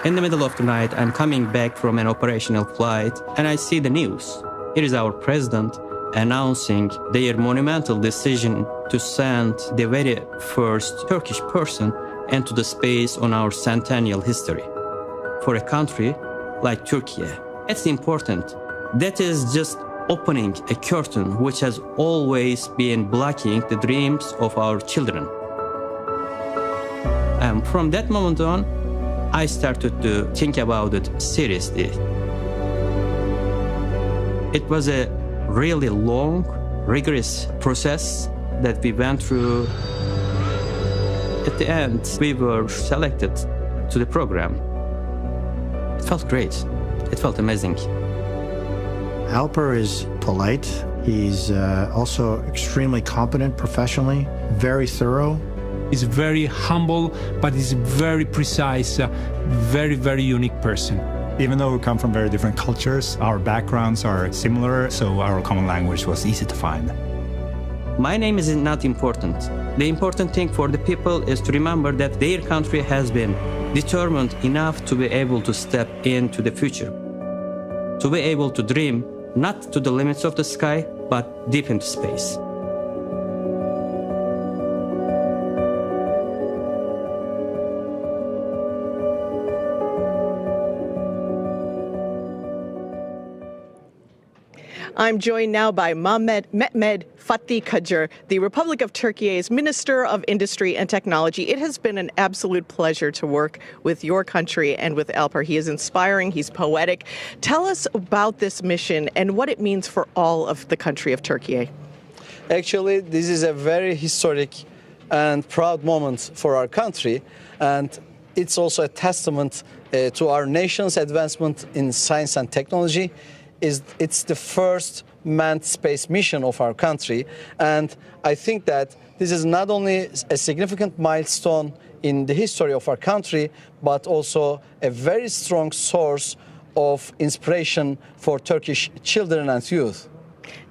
In the middle of the night, I'm coming back from an operational flight and I see the news. It is our president announcing their monumental decision to send the very first Turkish person into the space on our centennial history. For a country like Turkey, it's important. That is just opening a curtain which has always been blocking the dreams of our children. And from that moment on, I started to think about it seriously. It was a really long, rigorous process that we went through. At the end, we were selected to the program. It felt great. It felt amazing. Alper is polite. He's also extremely competent professionally, very thorough. He's very humble, but he's a very precise, very, very unique person. Even though we come from very different cultures, our backgrounds are similar, so our common language was easy to find. My name is not important. The important thing for the people is to remember that their country has been determined enough to be able to step into the future, to be able to dream not to the limits of the sky, but deep into space. I'm joined now by Mehmet Fatih Kacar, the Republic of Turkey's Minister of Industry and Technology. It has been an absolute pleasure to work with your country and with Alper. He is inspiring, he's poetic. Tell us about this mission and what it means for all of the country of Turkey. Actually, this is a very historic and proud moment for our country, and it's also a testament to our nation's advancement in science and technology. It's the first manned space mission of our country, and I think that this is not only a significant milestone in the history of our country, but also a very strong source of inspiration for Turkish children and youth.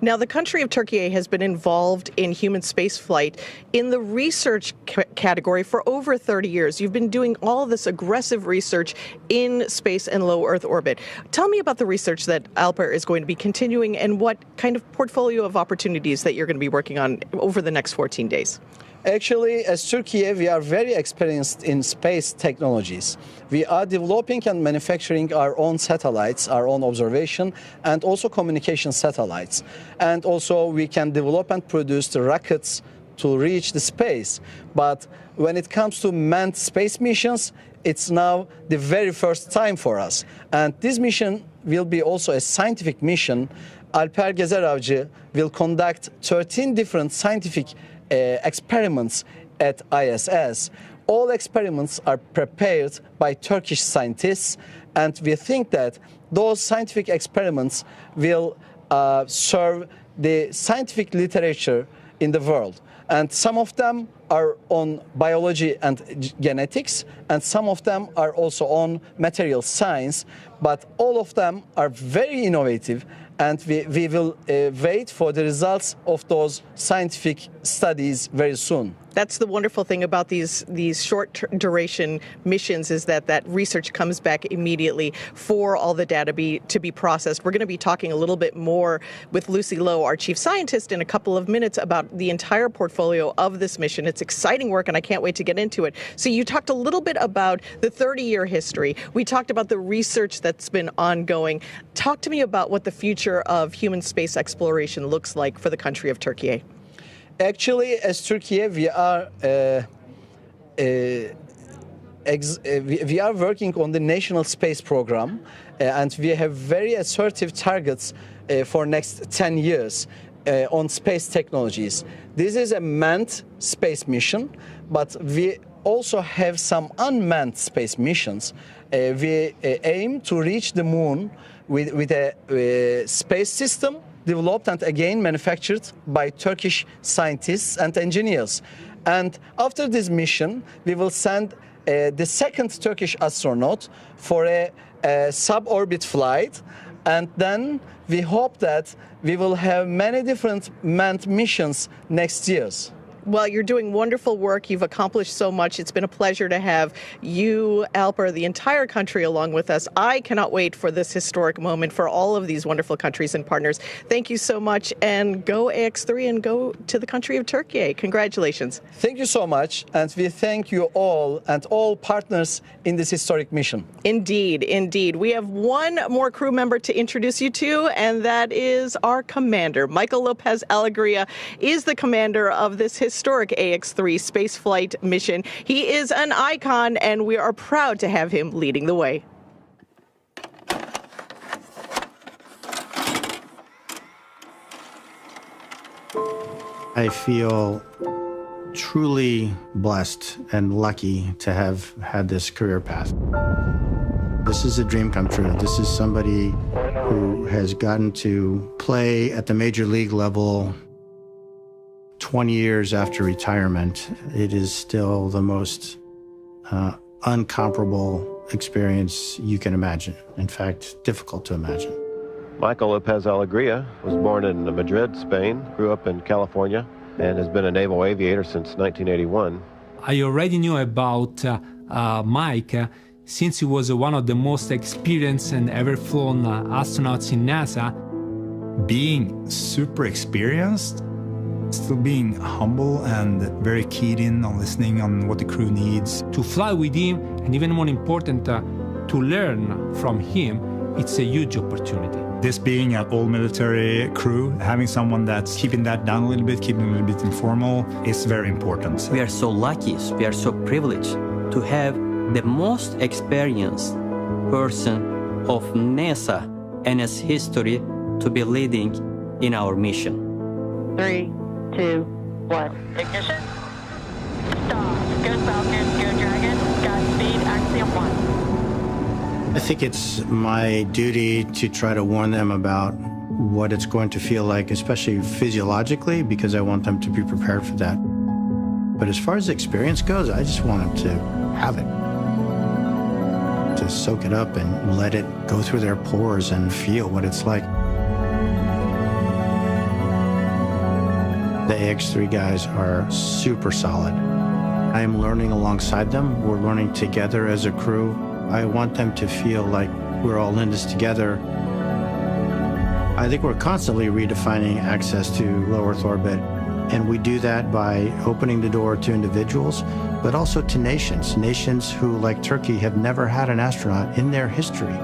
Now, the country of Turkey has been involved in human spaceflight in the research category for over 30 years. You've been doing all this aggressive research in space and low Earth orbit. Tell me about the research that Alper is going to be continuing and what kind of portfolio of opportunities that you're going to be working on over the next 14 days. Actually, as Turkey, we are very experienced in space technologies. We are developing and manufacturing our own satellites, our own observation, and also communication satellites. And also we can develop and produce the rockets to reach the space. But when it comes to manned space missions, it's now the very first time for us. And this mission will be also a scientific mission. Alper Gezer Avcı will conduct 13 different scientific experiments at ISS. All experiments are prepared by Turkish scientists, and we think that those scientific experiments will serve the scientific literature in the world. And some of them are on biology and genetics, and some of them are also on material science, but all of them are very innovative, and we will wait for the results of those scientific studies very soon. That's the wonderful thing about these short duration missions, is that research comes back immediately for all the data to be processed. We're going to be talking a little bit more with Lucy Lowe, our chief scientist, in a couple of minutes about the entire portfolio of this mission. It's exciting work, and I can't wait to get into it. So you talked a little bit about the 30-year history. We talked about the research that's been ongoing. Talk to me about what the future of human space exploration looks like for the country of Turkey. Actually, as Turkey, we are working on the national space program, and we have very assertive targets for next 10 years on space technologies. This is a manned space mission, but we also have some unmanned space missions. We aim to reach the moon with a space system developed and again manufactured by Turkish scientists and engineers. And after this mission, we will send the second Turkish astronaut for a suborbit flight. And then we hope that we will have many different manned missions next year. Well, you're doing wonderful work. You've accomplished so much. It's been a pleasure to have you, Alper, the entire country along with us. I cannot wait for this historic moment for all of these wonderful countries and partners. Thank you so much, and go AX3 and go to the country of Turkey. Congratulations. Thank you so much, and we thank you all and all partners in this historic mission. Indeed, indeed. We have one more crew member to introduce you to, and that is our commander. Michael Lopez Alegria is the commander of this historic AX3 spaceflight mission. He is an icon, and we are proud to have him leading the way. I feel truly blessed and lucky to have had this career path. This is a dream come true. This is somebody who has gotten to play at the major league level 20 years after retirement. It is still the most uncomparable experience you can imagine. In fact, difficult to imagine. Michael Lopez Alegria was born in Madrid, Spain, grew up in California, and has been a naval aviator since 1981. I already knew about Mike since he was one of the most experienced and ever flown astronauts in NASA. Being super experienced, still being humble and very keyed in on listening on what the crew needs. To fly with him, and even more important, to learn from him, it's a huge opportunity. This being an all-military crew, having someone that's keeping that down a little bit, keeping it a little bit informal, is very important. We are so lucky, we are so privileged to have the most experienced person of NASA and its history to be leading in our mission. 3, 2, 1. Ignition. Stop. Go Falcon, go Dragon. Godspeed, Axiom 1. I think it's my duty to try to warn them about what it's going to feel like, especially physiologically, because I want them to be prepared for that. But as far as the experience goes, I just want them to have it. To soak it up and let it go through their pores and feel what it's like. The AX3 guys are super solid. I am learning alongside them. We're learning together as a crew. I want them to feel like we're all in this together. I think we're constantly redefining access to low Earth orbit. And we do that by opening the door to individuals, but also to nations. Nations who, like Turkey, have never had an astronaut in their history.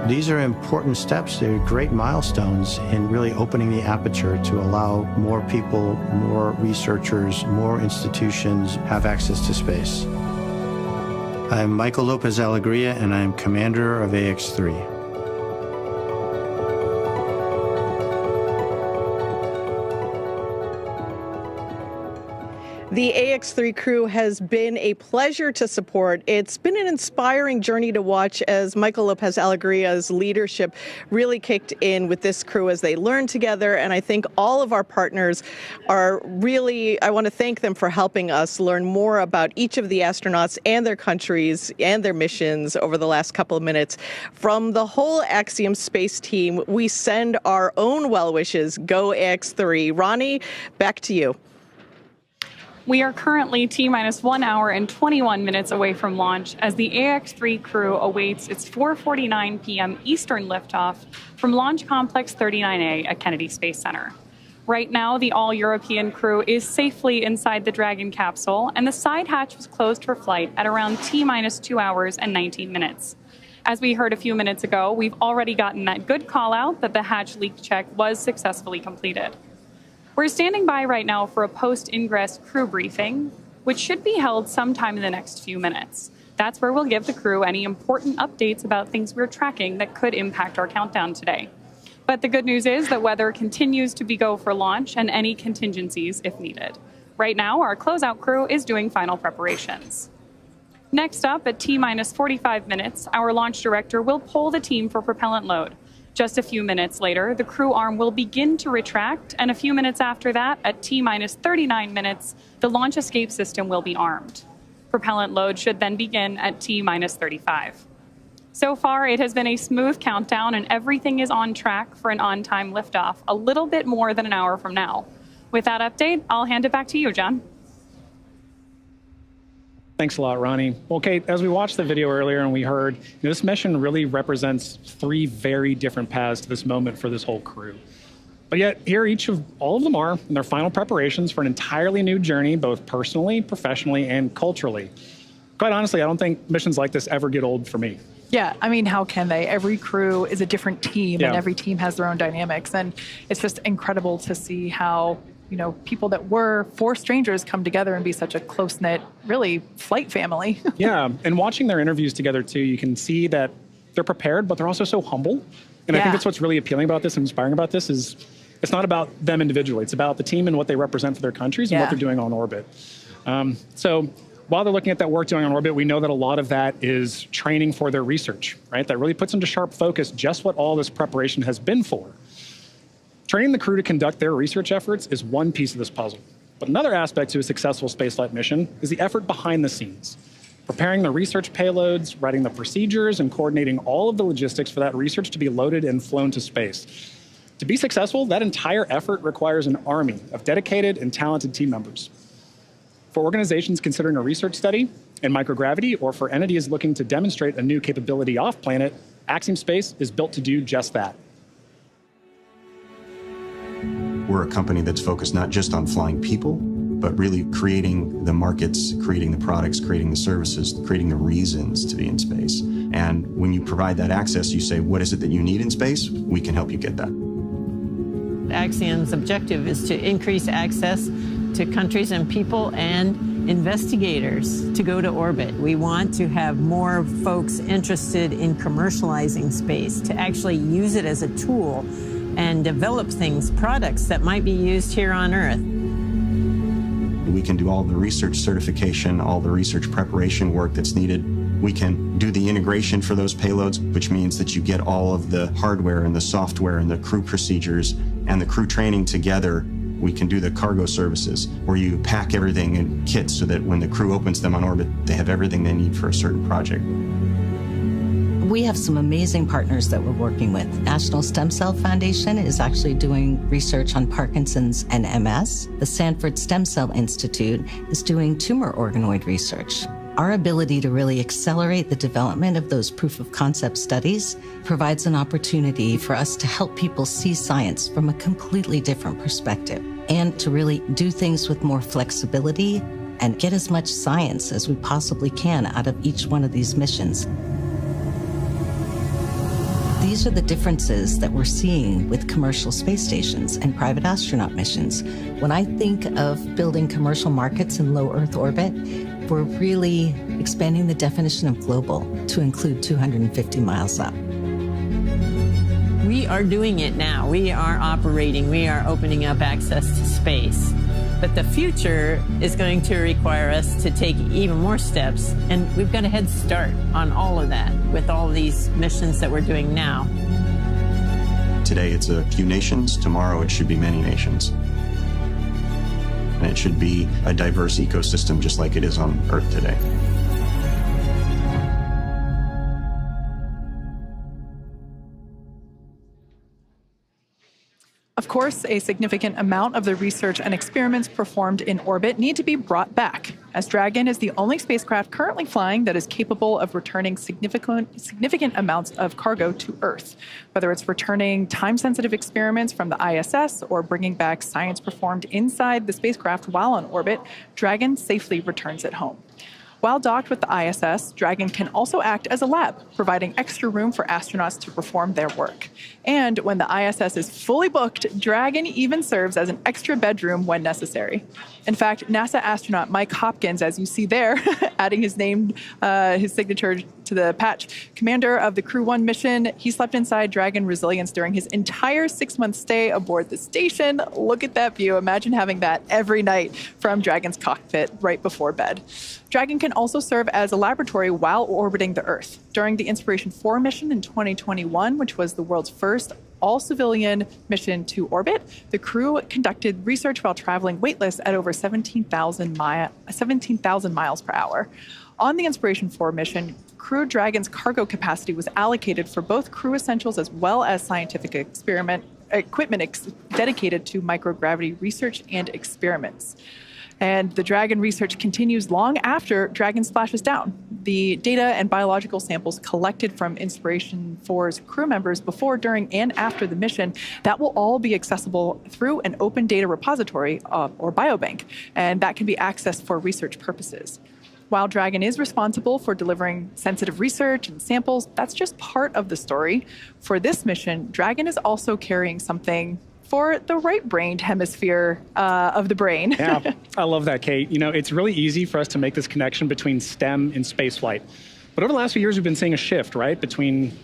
These are important steps. They're great milestones in really opening the aperture to allow more people, more researchers, more institutions have access to space. I'm Michael Lopez Alegria, and I'm commander of AX-3. The AX-3 crew has been a pleasure to support. It's been an inspiring journey to watch as Michael Lopez Alegria's leadership really kicked in with this crew as they learned together. And I think all of our partners are really, I want to thank them for helping us learn more about each of the astronauts and their countries and their missions over the last couple of minutes. From the whole Axiom Space team, we send our own well wishes. Go AX-3. Ronnie, back to you. We are currently T-minus 1 hour and 21 minutes away from launch as the AX-3 crew awaits its 4:49 p.m. Eastern liftoff from Launch Complex 39A at Kennedy Space Center. Right now, the all-European crew is safely inside the Dragon capsule, and the side hatch was closed for flight at around T-minus 2 hours and 19 minutes. As we heard a few minutes ago, we've already gotten that good call-out that the hatch leak check was successfully completed. We're standing by right now for a post-ingress crew briefing, which should be held sometime in the next few minutes. That's where we'll give the crew any important updates about things we're tracking that could impact our countdown today. But the good news is that weather continues to be go for launch and any contingencies if needed. Right now, our closeout crew is doing final preparations. Next up, at T-minus 45 minutes, our launch director will poll the team for propellant load. Just a few minutes later, the crew arm will begin to retract, and a few minutes after that, at T-minus 39 minutes, the launch escape system will be armed. Propellant load should then begin at T-minus 35. So far, it has been a smooth countdown, and everything is on track for an on-time liftoff a little bit more than an hour from now. With that update, I'll hand it back to you, John. Thanks a lot, Ronnie. Well, Kate, as we watched the video earlier and we heard, this mission really represents three very different paths to this moment for this whole crew. But yet, here all of them are in their final preparations for an entirely new journey, both personally, professionally, and culturally. Quite honestly, I don't think missions like this ever get old for me. Yeah, I mean, how can they? Every crew is a different team, and every team has their own dynamics. And it's just incredible to see how, you know, people that were four strangers come together and be such a close-knit, really, flight family. Yeah, and watching their interviews together, too, you can see that they're prepared, but they're also so humble. And I think that's what's really appealing about this and inspiring about this is it's not about them individually. It's about the team and what they represent for their countries and what they're doing on orbit. So while they're looking at that work doing on orbit, we know that a lot of that is training for their research, right? That really puts into sharp focus just what all this preparation has been for. Training the crew to conduct their research efforts is one piece of this puzzle. But another aspect to a successful spaceflight mission is the effort behind the scenes. Preparing the research payloads, writing the procedures, and coordinating all of the logistics for that research to be loaded and flown to space. To be successful, that entire effort requires an army of dedicated and talented team members. For organizations considering a research study in microgravity, or for entities looking to demonstrate a new capability off-planet, Axiom Space is built to do just that. We're a company that's focused not just on flying people, but really creating the markets, creating the products, creating the services, creating the reasons to be in space. And when you provide that access, you say, what is it that you need in space? We can help you get that. Axiom's objective is to increase access to countries and people and investigators to go to orbit. We want to have more folks interested in commercializing space, to actually use it as a tool and develop things, products that might be used here on Earth. We can do all the research certification, all the research preparation work that's needed. We can do the integration for those payloads, which means that you get all of the hardware and the software and the crew procedures and the crew training together. We can do the cargo services, where you pack everything in kits so that when the crew opens them on orbit, they have everything they need for a certain project. We have some amazing partners that we're working with. National Stem Cell Foundation is actually doing research on Parkinson's and MS. The Sanford Stem Cell Institute is doing tumor organoid research. Our ability to really accelerate the development of those proof of concept studies provides an opportunity for us to help people see science from a completely different perspective and to really do things with more flexibility and get as much science as we possibly can out of each one of these missions. These are the differences that we're seeing with commercial space stations and private astronaut missions. When I think of building commercial markets in low Earth orbit, we're really expanding the definition of global to include 250 miles up. We are doing it now. We are operating. We are opening up access to space. But the future is going to require us to take even more steps, and we've got a head start on all of that with all these missions that we're doing now. Today it's a few nations, tomorrow it should be many nations. And it should be a diverse ecosystem just like it is on Earth today. Of course, a significant amount of the research and experiments performed in orbit need to be brought back, as Dragon is the only spacecraft currently flying that is capable of returning significant amounts of cargo to Earth, whether it's returning time-sensitive experiments from the ISS or bringing back science performed inside the spacecraft while on orbit. Dragon safely returns it home. While docked with the ISS, Dragon can also act as a lab, providing extra room for astronauts to perform their work. And when the ISS is fully booked, Dragon even serves as an extra bedroom when necessary. In fact, NASA astronaut Mike Hopkins, as you see there, adding his name, his signature to the patch, commander of the Crew 1 mission, he slept inside Dragon Resilience during his entire 6-month stay aboard the station. Look at that view. Imagine having that every night from Dragon's cockpit right before bed. Dragon can also serve as a laboratory while orbiting the Earth. During the Inspiration 4 mission in 2021, which was the world's first all-civilian mission to orbit, the crew conducted research while traveling weightless at over 17,000 miles per hour. On the Inspiration 4 mission, Crew Dragon's cargo capacity was allocated for both crew essentials as well as scientific equipment dedicated to microgravity research and experiments. And the Dragon research continues long after Dragon splashes down. The data and biological samples collected from Inspiration 4's crew members before, during, and after the mission, that will all be accessible through an open data repository or biobank, and that can be accessed for research purposes. While Dragon is responsible for delivering sensitive research and samples, that's just part of the story. For this mission, Dragon is also carrying something for the right-brained hemisphere of the brain. Yeah, I love that, Kate. You know, it's really easy for us to make this connection between STEM and spaceflight. But over the last few years, we've been seeing a shift, right,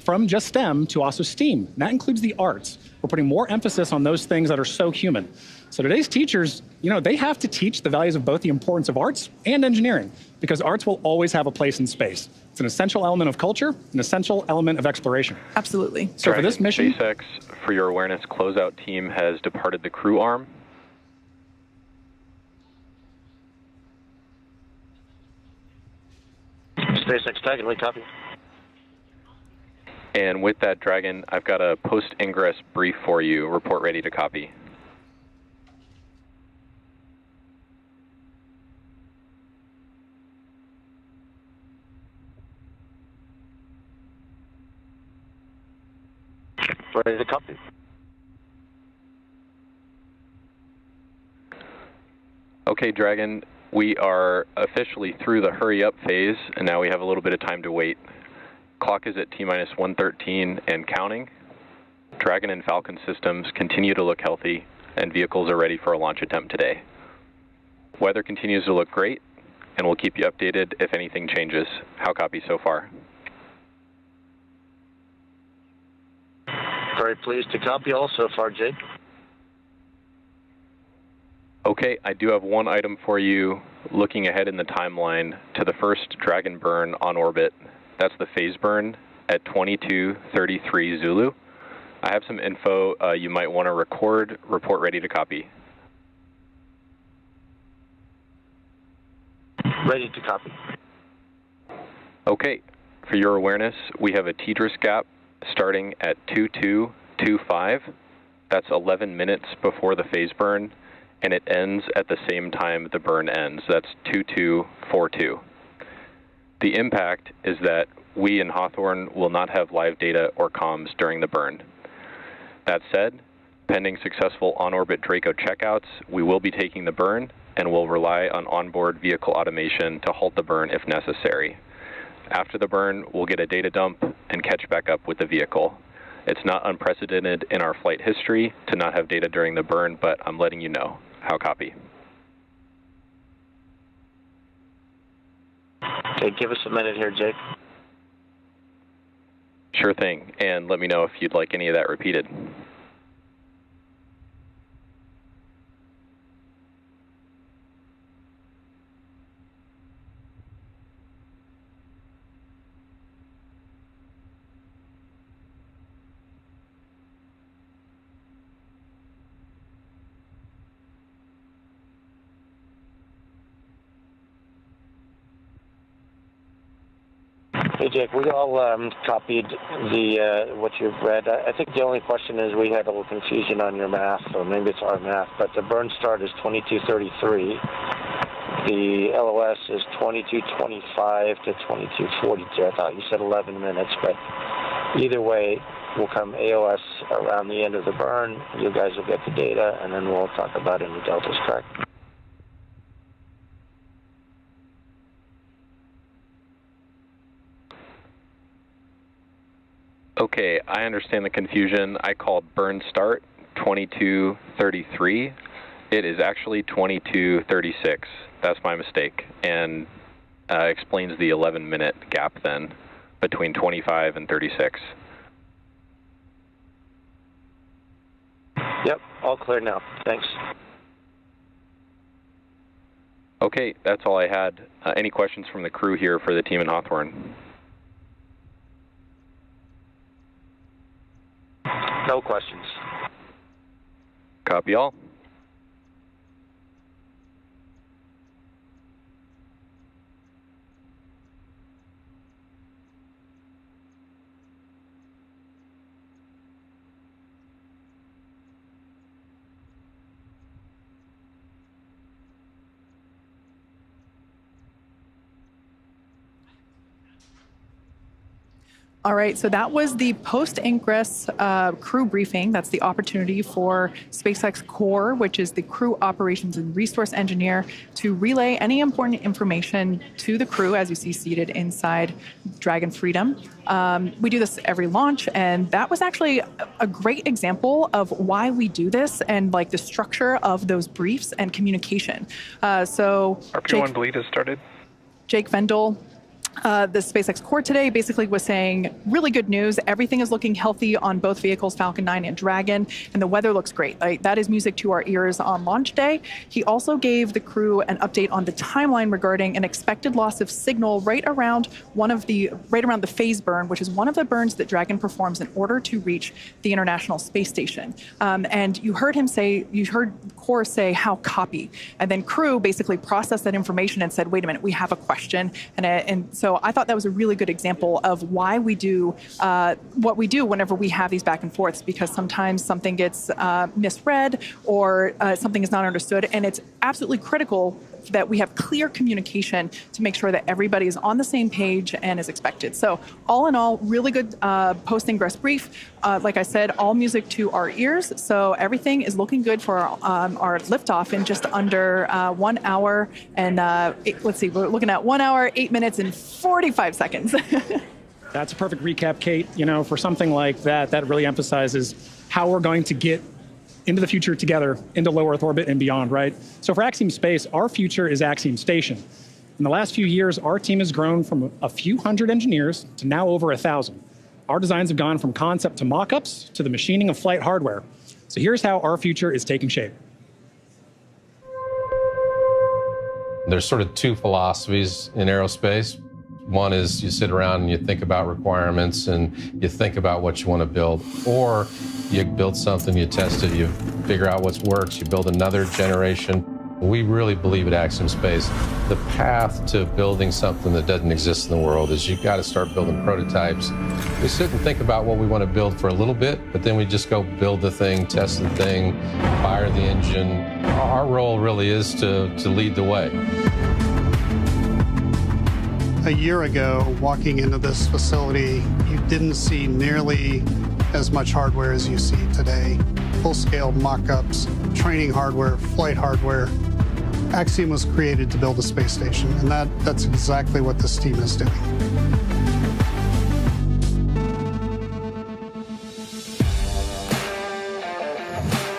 from just STEM to also STEAM. And that includes the arts. We're putting more emphasis on those things that are so human. So today's teachers, you know, they have to teach the values of both the importance of arts and engineering, because arts will always have a place in space. It's an essential element of culture, an essential element of exploration. Absolutely. So for this mission, SpaceX, for your awareness, closeout team has departed the crew arm. SpaceX Dragon, we copy. And with that, Dragon, I've got a post-ingress brief for you. Report ready to copy. Ready to copy. Okay, Dragon, we are officially through the hurry up phase, and now we have a little bit of time to wait. Clock is at T-minus 113 and counting. Dragon and Falcon systems continue to look healthy, and vehicles are ready for a launch attempt today. Weather continues to look great, and we'll keep you updated if anything changes. How copy so far? Very pleased to copy all so far, Jake. Okay, I do have one item for you looking ahead in the timeline to the first Dragon burn on orbit. That's the phase burn at 22:33 Zulu. I have some info you might want to record. Report ready to copy. Ready to copy. Okay, for your awareness, we have a TDRS gap starting at 2225. That's 11 minutes before the phase burn, and it ends at the same time the burn ends. That's 2242. The impact is that we in Hawthorne will not have live data or comms during the burn. That said, pending successful on-orbit Draco checkouts, we will be taking the burn and will rely on onboard vehicle automation to halt the burn if necessary. After the burn, we'll get a data dump and catch back up with the vehicle. It's not unprecedented in our flight history to not have data during the burn, but I'm letting you know. How copy? Okay, give us a minute here, Jake. Sure thing, and let me know if you'd like any of that repeated. Hey, Jake, we all copied the what you've read. I think the only question is we had a little confusion on your math, or maybe it's our math, but the burn start is 22:33. The LOS is 22:25 to 22:42. I thought you said 11 minutes, but either way, we'll come AOS around the end of the burn. You guys will get the data, and then we'll talk about any deltas, correct? Okay, I understand the confusion. I called burn start 22:33. It is actually 22:36. That's my mistake, and explains the 11-minute gap then between 25 and 36. Yep, all clear now. Thanks. Okay, that's all I had. Any questions from the crew here for the team in Hawthorne? No questions. Copy all. All right, so that was the post-ingress crew briefing. That's the opportunity for SpaceX Core, which is the crew operations and resource engineer, to relay any important information to the crew, as you see seated inside Dragon Freedom. We do this every launch, and that was actually a great example of why we do this and like the structure of those briefs and communication. So RP1 bleed has started. Jake Vendel, the SpaceX Core today basically was saying really good news. Everything is looking healthy on both vehicles, Falcon 9 and Dragon, and the weather looks great. Like, that is music to our ears on launch day. He also gave the crew an update on the timeline regarding an expected loss of signal right around the phase burn, which is one of the burns that Dragon performs in order to reach the International Space Station. And you heard Core say how copy, and then crew basically processed that information and said, wait a minute, we have a question, and so I thought that was a really good example of why we do what we do whenever we have these back and forths, because sometimes something gets misread or something is not understood, and it's absolutely critical that we have clear communication to make sure that everybody is on the same page and is expected. So all in all, really good post-ingress brief. Like I said, all music to our ears. So everything is looking good for our liftoff in just under 1 hour. And let's see, we're looking at 1 hour, 8 minutes, and 45 seconds. That's a perfect recap, Kate. You know, for something like that, that really emphasizes how we're going to get into the future together, into low Earth orbit and beyond, right? So for Axiom Space, our future is Axiom Station. In the last few years, our team has grown from a few hundred engineers to now over 1,000. Our designs have gone from concept to mock-ups to the machining of flight hardware. So here's how our future is taking shape. There's sort of two philosophies in aerospace. One is you sit around and you think about requirements and you think about what you want to build. Or you build something, you test it, you figure out what works, you build another generation. We really believe at Axiom Space, the path to building something that doesn't exist in the world is you've got to start building prototypes. We sit and think about what we want to build for a little bit, but then we just go build the thing, test the thing, fire the engine. Our role really is to lead the way. A year ago, walking into this facility, you didn't see nearly as much hardware as you see today. Full-scale mock-ups, training hardware, flight hardware. Axiom was created to build a space station, and that's exactly what this team is doing.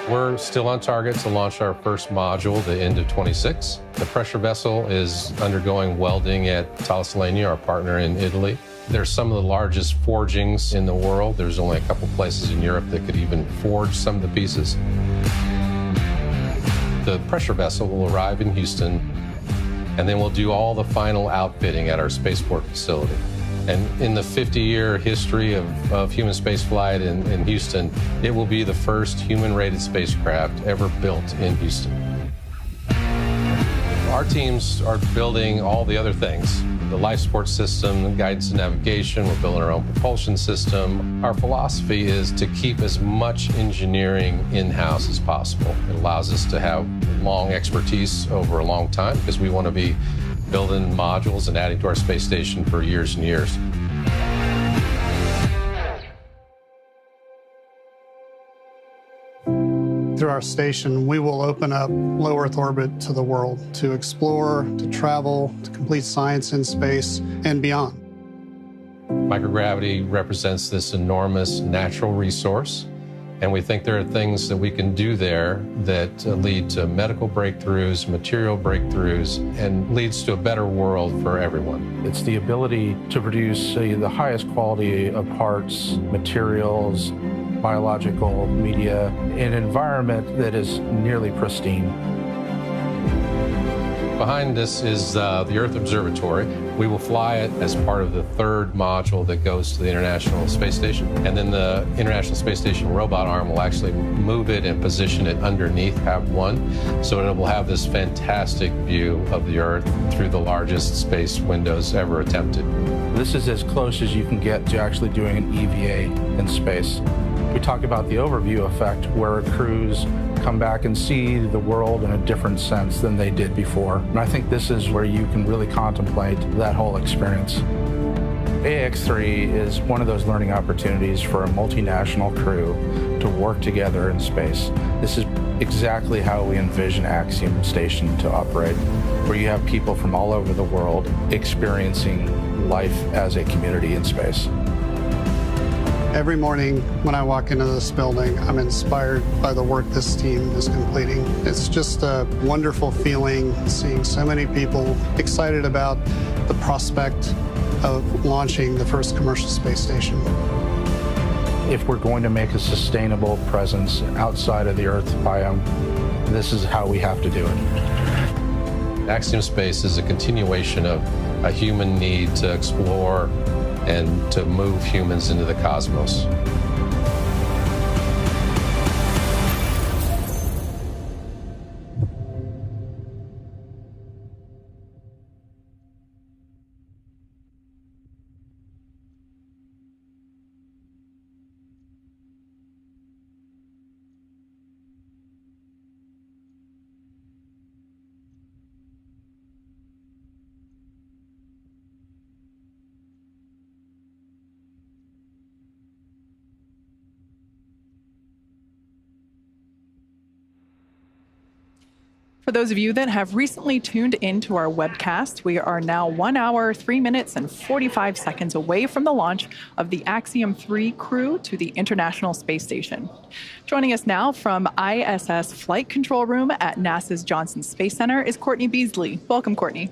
We're still on target to launch our first module the end of 26. The pressure vessel is undergoing welding at Thales Alenia, our partner in Italy. There's some of the largest forgings in the world. There's only a couple places in Europe that could even forge some of the pieces. The pressure vessel will arrive in Houston, and then we'll do all the final outfitting at our spaceport facility. And in the 50-year history of human spaceflight in Houston, it will be the first human-rated spacecraft ever built in Houston. Our teams are building all the other things. The life support system, the guidance and navigation, we're building our own propulsion system. Our philosophy is to keep as much engineering in-house as possible. It allows us to have long expertise over a long time because we want to be building modules and adding to our space station for years and years. Through our station, we will open up low Earth orbit to the world to explore, to travel, to complete science in space and beyond. Microgravity represents this enormous natural resource, and we think there are things that we can do there that lead to medical breakthroughs, material breakthroughs, and leads to a better world for everyone. It's the ability to produce the highest quality of parts, materials, biological media, in an environment that is nearly pristine. Behind this is the Earth Observatory. We will fly it as part of the third module that goes to the International Space Station. And then the International Space Station robot arm will actually move it and position it underneath PAB-1, so it will have this fantastic view of the Earth through the largest space windows ever attempted. This is as close as you can get to actually doing an EVA in space. We talk about the overview effect, where crews come back and see the world in a different sense than they did before. And I think this is where you can really contemplate that whole experience. AX-3 is one of those learning opportunities for a multinational crew to work together in space. This is exactly how we envision Axiom Station to operate, where you have people from all over the world experiencing life as a community in space. Every morning when I walk into this building, I'm inspired by the work this team is completing. It's just a wonderful feeling seeing so many people excited about the prospect of launching the first commercial space station. If we're going to make a sustainable presence outside of the Earth biome, this is how we have to do it. Axiom Space is a continuation of a human need to explore and to move humans into the cosmos. For those of you that have recently tuned into our webcast, we are now 1 hour, 3 minutes, and 45 seconds away from the launch of the Axiom 3 crew to the International Space Station. Joining us now from ISS Flight Control Room at NASA's Johnson Space Center is Courtney Beasley. Welcome, Courtney.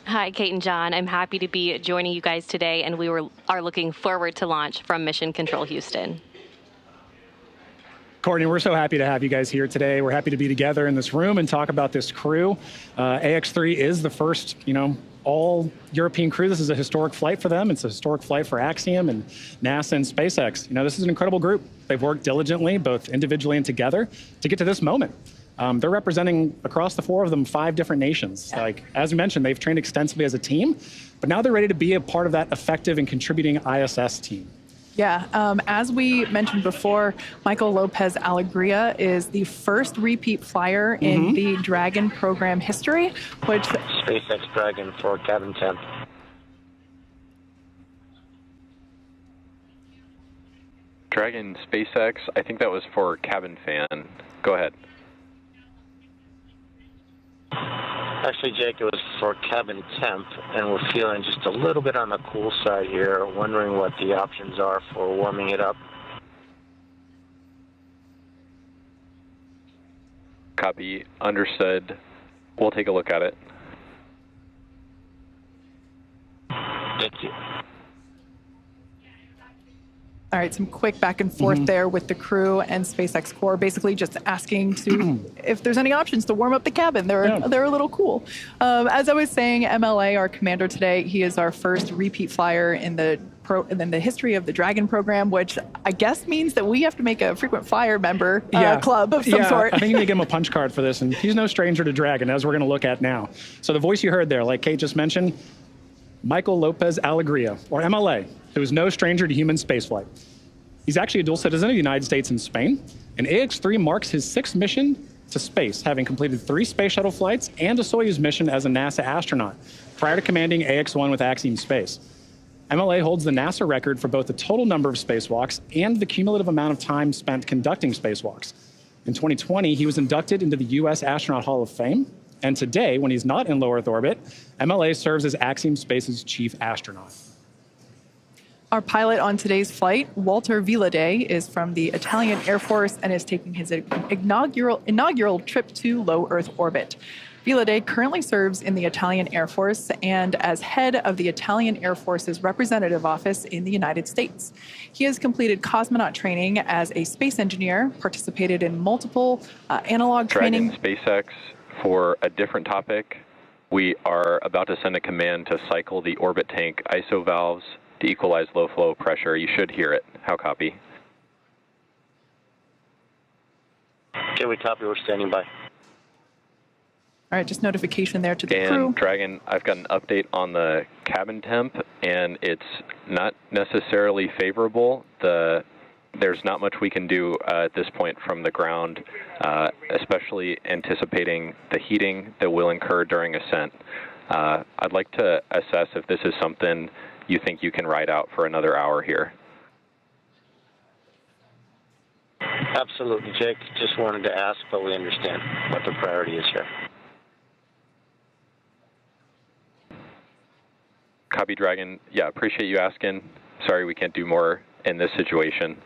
Hi, Kate and John. I'm happy to be joining you guys today, and we are looking forward to launch from Mission Control Houston. Courtney, we're so happy to have you guys here today. We're happy to be together in this room and talk about this crew. AX-3 is the first, all European crew. This is a historic flight for them. It's a historic flight for Axiom and NASA and SpaceX. This is an incredible group. They've worked diligently, both individually and together, to get to this moment. They're representing, across the four of them, 5 different nations. As you mentioned, they've trained extensively as a team, but now they're ready to be a part of that effective and contributing ISS team. Yeah, as we mentioned before, Michael Lopez Alegria is the first repeat flyer in the Dragon program history, which... SpaceX Dragon for cabin temp. Dragon SpaceX, I think that was for cabin fan. Go ahead. Actually, Jake, it was for cabin temp, and we're feeling just a little bit on the cool side here, wondering what the options are for warming it up. Copy. Understood. We'll take a look at it. Thank you. All right, some quick back and forth there with the crew and SpaceX Core, basically just asking to if there's any options to warm up the cabin. They're a little cool. As I was saying, MLA, our commander today, he is our first repeat flyer in the history of the Dragon program, which I guess means that we have to make a frequent flyer member club of some sort. I think you need to give him a punch card for this, and he's no stranger to Dragon, as we're going to look at now. So the voice you heard there, like Kate just mentioned, Michael Lopez Alegria, or MLA, who is no stranger to human spaceflight. He's actually a dual citizen of the United States and Spain, and AX-3 marks his 6th mission to space, having completed 3 space shuttle flights and a Soyuz mission as a NASA astronaut, prior to commanding AX-1 with Axiom Space. MLA holds the NASA record for both the total number of spacewalks and the cumulative amount of time spent conducting spacewalks. In 2020, he was inducted into the U.S. Astronaut Hall of Fame, and today, when he's not in low Earth orbit, MLA serves as Axiom Space's chief astronaut. Our pilot on today's flight, Walter Vilade, is from the Italian Air Force and is taking his inaugural trip to low Earth orbit. Vilade currently serves in the Italian Air Force and as head of the Italian Air Force's representative office in the United States. He has completed cosmonaut training as a space engineer, participated in multiple analog training. Dragon SpaceX, for a different topic, we are about to send a command to cycle the orbit tank ISO valves to equalize low flow pressure. You should hear it. How copy? Okay, we copy. We're standing by. All right, just notification there to the and crew. Dragon, I've got an update on the cabin temp, and it's not necessarily favorable. There's not much we can do at this point from the ground, especially anticipating the heating that will incur during ascent. I'd like to assess if this is something you think you can ride out for another hour here. Absolutely, Jake. Just wanted to ask, but we understand what the priority is here. Copy, Dragon. Yeah, appreciate you asking. Sorry we can't do more in this situation.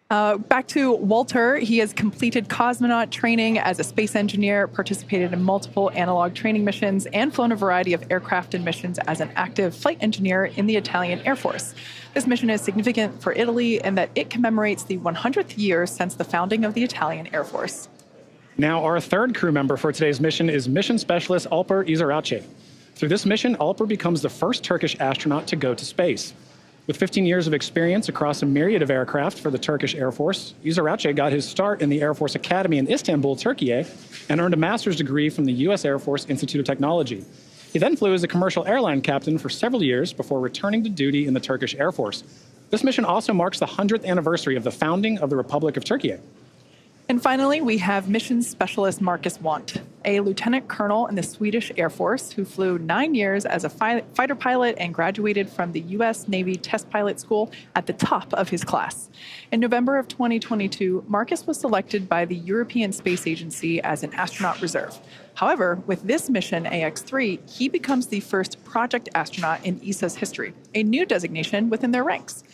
Back to Walter. He has completed cosmonaut training as a space engineer, participated in multiple analog training missions, and flown a variety of aircraft and missions as an active flight engineer in the Italian Air Force. This mission is significant for Italy in that it commemorates the 100th year since the founding of the Italian Air Force. Now, our third crew member for today's mission is Mission Specialist Alper İziraçi. Through this mission, Alper becomes the first Turkish astronaut to go to space. With 15 years of experience across a myriad of aircraft for the Turkish Air Force, İziraçi got his start in the Air Force Academy in Istanbul, Turkey, and earned a master's degree from the U.S. Air Force Institute of Technology. He then flew as a commercial airline captain for several years before returning to duty in the Turkish Air Force. This mission also marks the 100th anniversary of the founding of the Republic of Turkey. And finally, we have Mission Specialist Marcus Want, a lieutenant colonel in the Swedish Air Force who flew 9 years as a fighter pilot and graduated from the U.S. Navy Test Pilot School at the top of his class. In November of 2022, Marcus was selected by the European Space Agency as an astronaut reserve. However, with this mission, AX-3, he becomes the first project astronaut in ESA's history, a new designation within their ranks.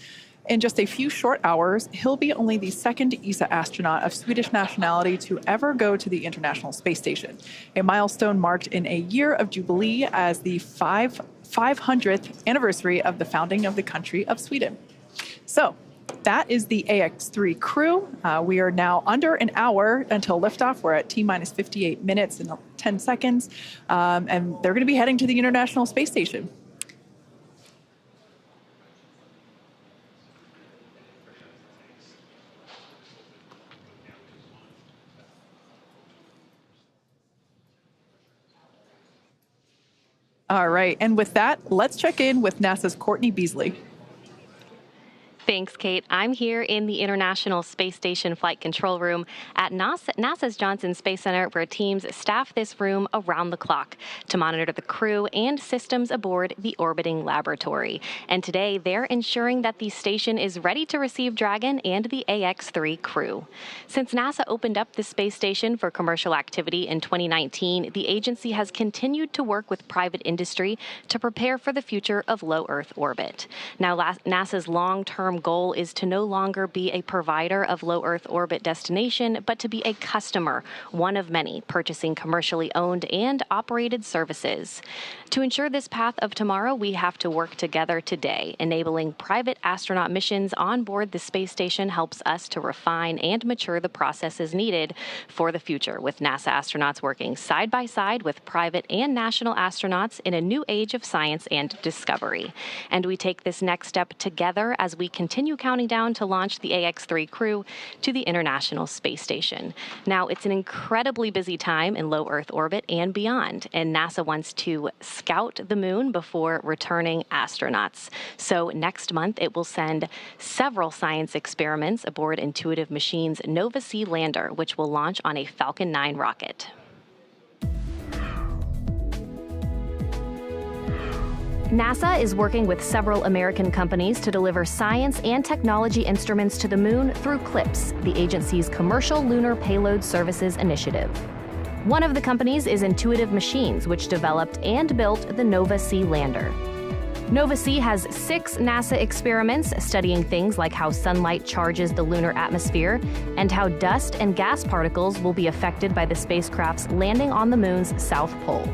In just a few short hours, he'll be only the second ESA astronaut of Swedish nationality to ever go to the International Space Station, a milestone marked in a year of jubilee as the 500th anniversary of the founding of the country of Sweden. So that is the AX-3 crew. We are now under an hour until liftoff. We're at T-minus 58 minutes and 10 seconds, and they're going to be heading to the International Space Station. All right. And with that, let's check in with NASA's Courtney Beasley. Thanks, Kate. I'm here in the International Space Station Flight Control Room at NASA's Johnson Space Center, where teams staff this room around the clock to monitor the crew and systems aboard the orbiting laboratory. And today, they're ensuring that the station is ready to receive Dragon and the AX-3 crew. Since NASA opened up the space station for commercial activity in 2019, the agency has continued to work with private industry to prepare for the future of low Earth orbit. Now, NASA's long-term goal is to no longer be a provider of low Earth orbit destination, but to be a customer, one of many, purchasing commercially owned and operated services. To ensure this path of tomorrow, we have to work together today. Enabling private astronaut missions on board the space station helps us to refine and mature the processes needed for the future, with NASA astronauts working side by side with private and national astronauts in a new age of science and discovery. And we take this next step together as we continue counting down to launch the AX-3 crew to the International Space Station. Now, it's an incredibly busy time in low Earth orbit and beyond, and NASA wants to scout the moon before returning astronauts. So next month, it will send several science experiments aboard Intuitive Machines' Nova-C lander, which will launch on a Falcon 9 rocket. NASA is working with several American companies to deliver science and technology instruments to the moon through CLPS, the agency's Commercial Lunar Payload Services initiative. One of the companies is Intuitive Machines, which developed and built the Nova-C lander. Nova-C has 6 NASA experiments studying things like how sunlight charges the lunar atmosphere and how dust and gas particles will be affected by the spacecraft's landing on the moon's south pole.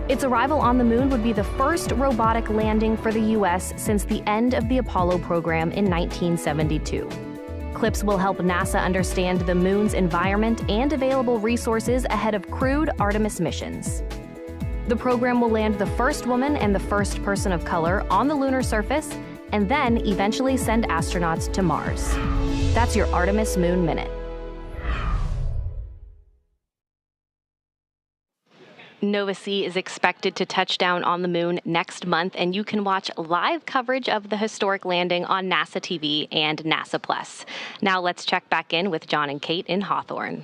Its arrival on the moon would be the first robotic landing for the U.S. since the end of the Apollo program in 1972. CLPS will help NASA understand the moon's environment and available resources ahead of crewed Artemis missions. The program will land the first woman and the first person of color on the lunar surface, and then eventually send astronauts to Mars. That's your Artemis Moon Minute. Nova-C is expected to touch down on the moon next month, and you can watch live coverage of the historic landing on NASA TV and NASA Plus. Now let's check back in with John and Kate in Hawthorne.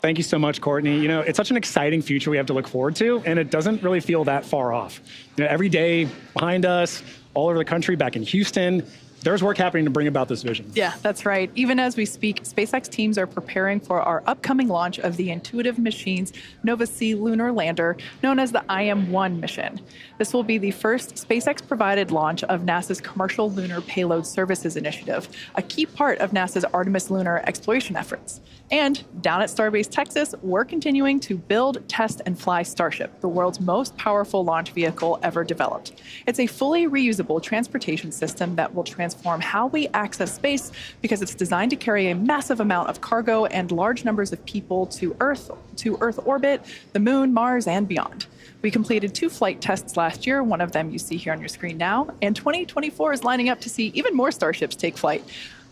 Thank you so much, Courtney. You know, it's such an exciting future we have to look forward to, and it doesn't really feel that far off. You know, every day behind us, all over the country, back in Houston, there's work happening to bring about this vision. Yeah, that's right. Even as we speak, SpaceX teams are preparing for our upcoming launch of the Intuitive Machines Nova-C lunar lander, known as the IM-1 mission. This will be the first SpaceX-provided launch of NASA's Commercial Lunar Payload Services initiative, a key part of NASA's Artemis lunar exploration efforts. And down at Starbase Texas, we're continuing to build, test, and fly Starship, the world's most powerful launch vehicle ever developed. It's a fully reusable transportation system that will transform how we access space because it's designed to carry a massive amount of cargo and large numbers of people to Earth orbit, the moon, Mars, and beyond. We completed 2 flight tests last year, one of them you see here on your screen now, and 2024 is lining up to see even more Starships take flight.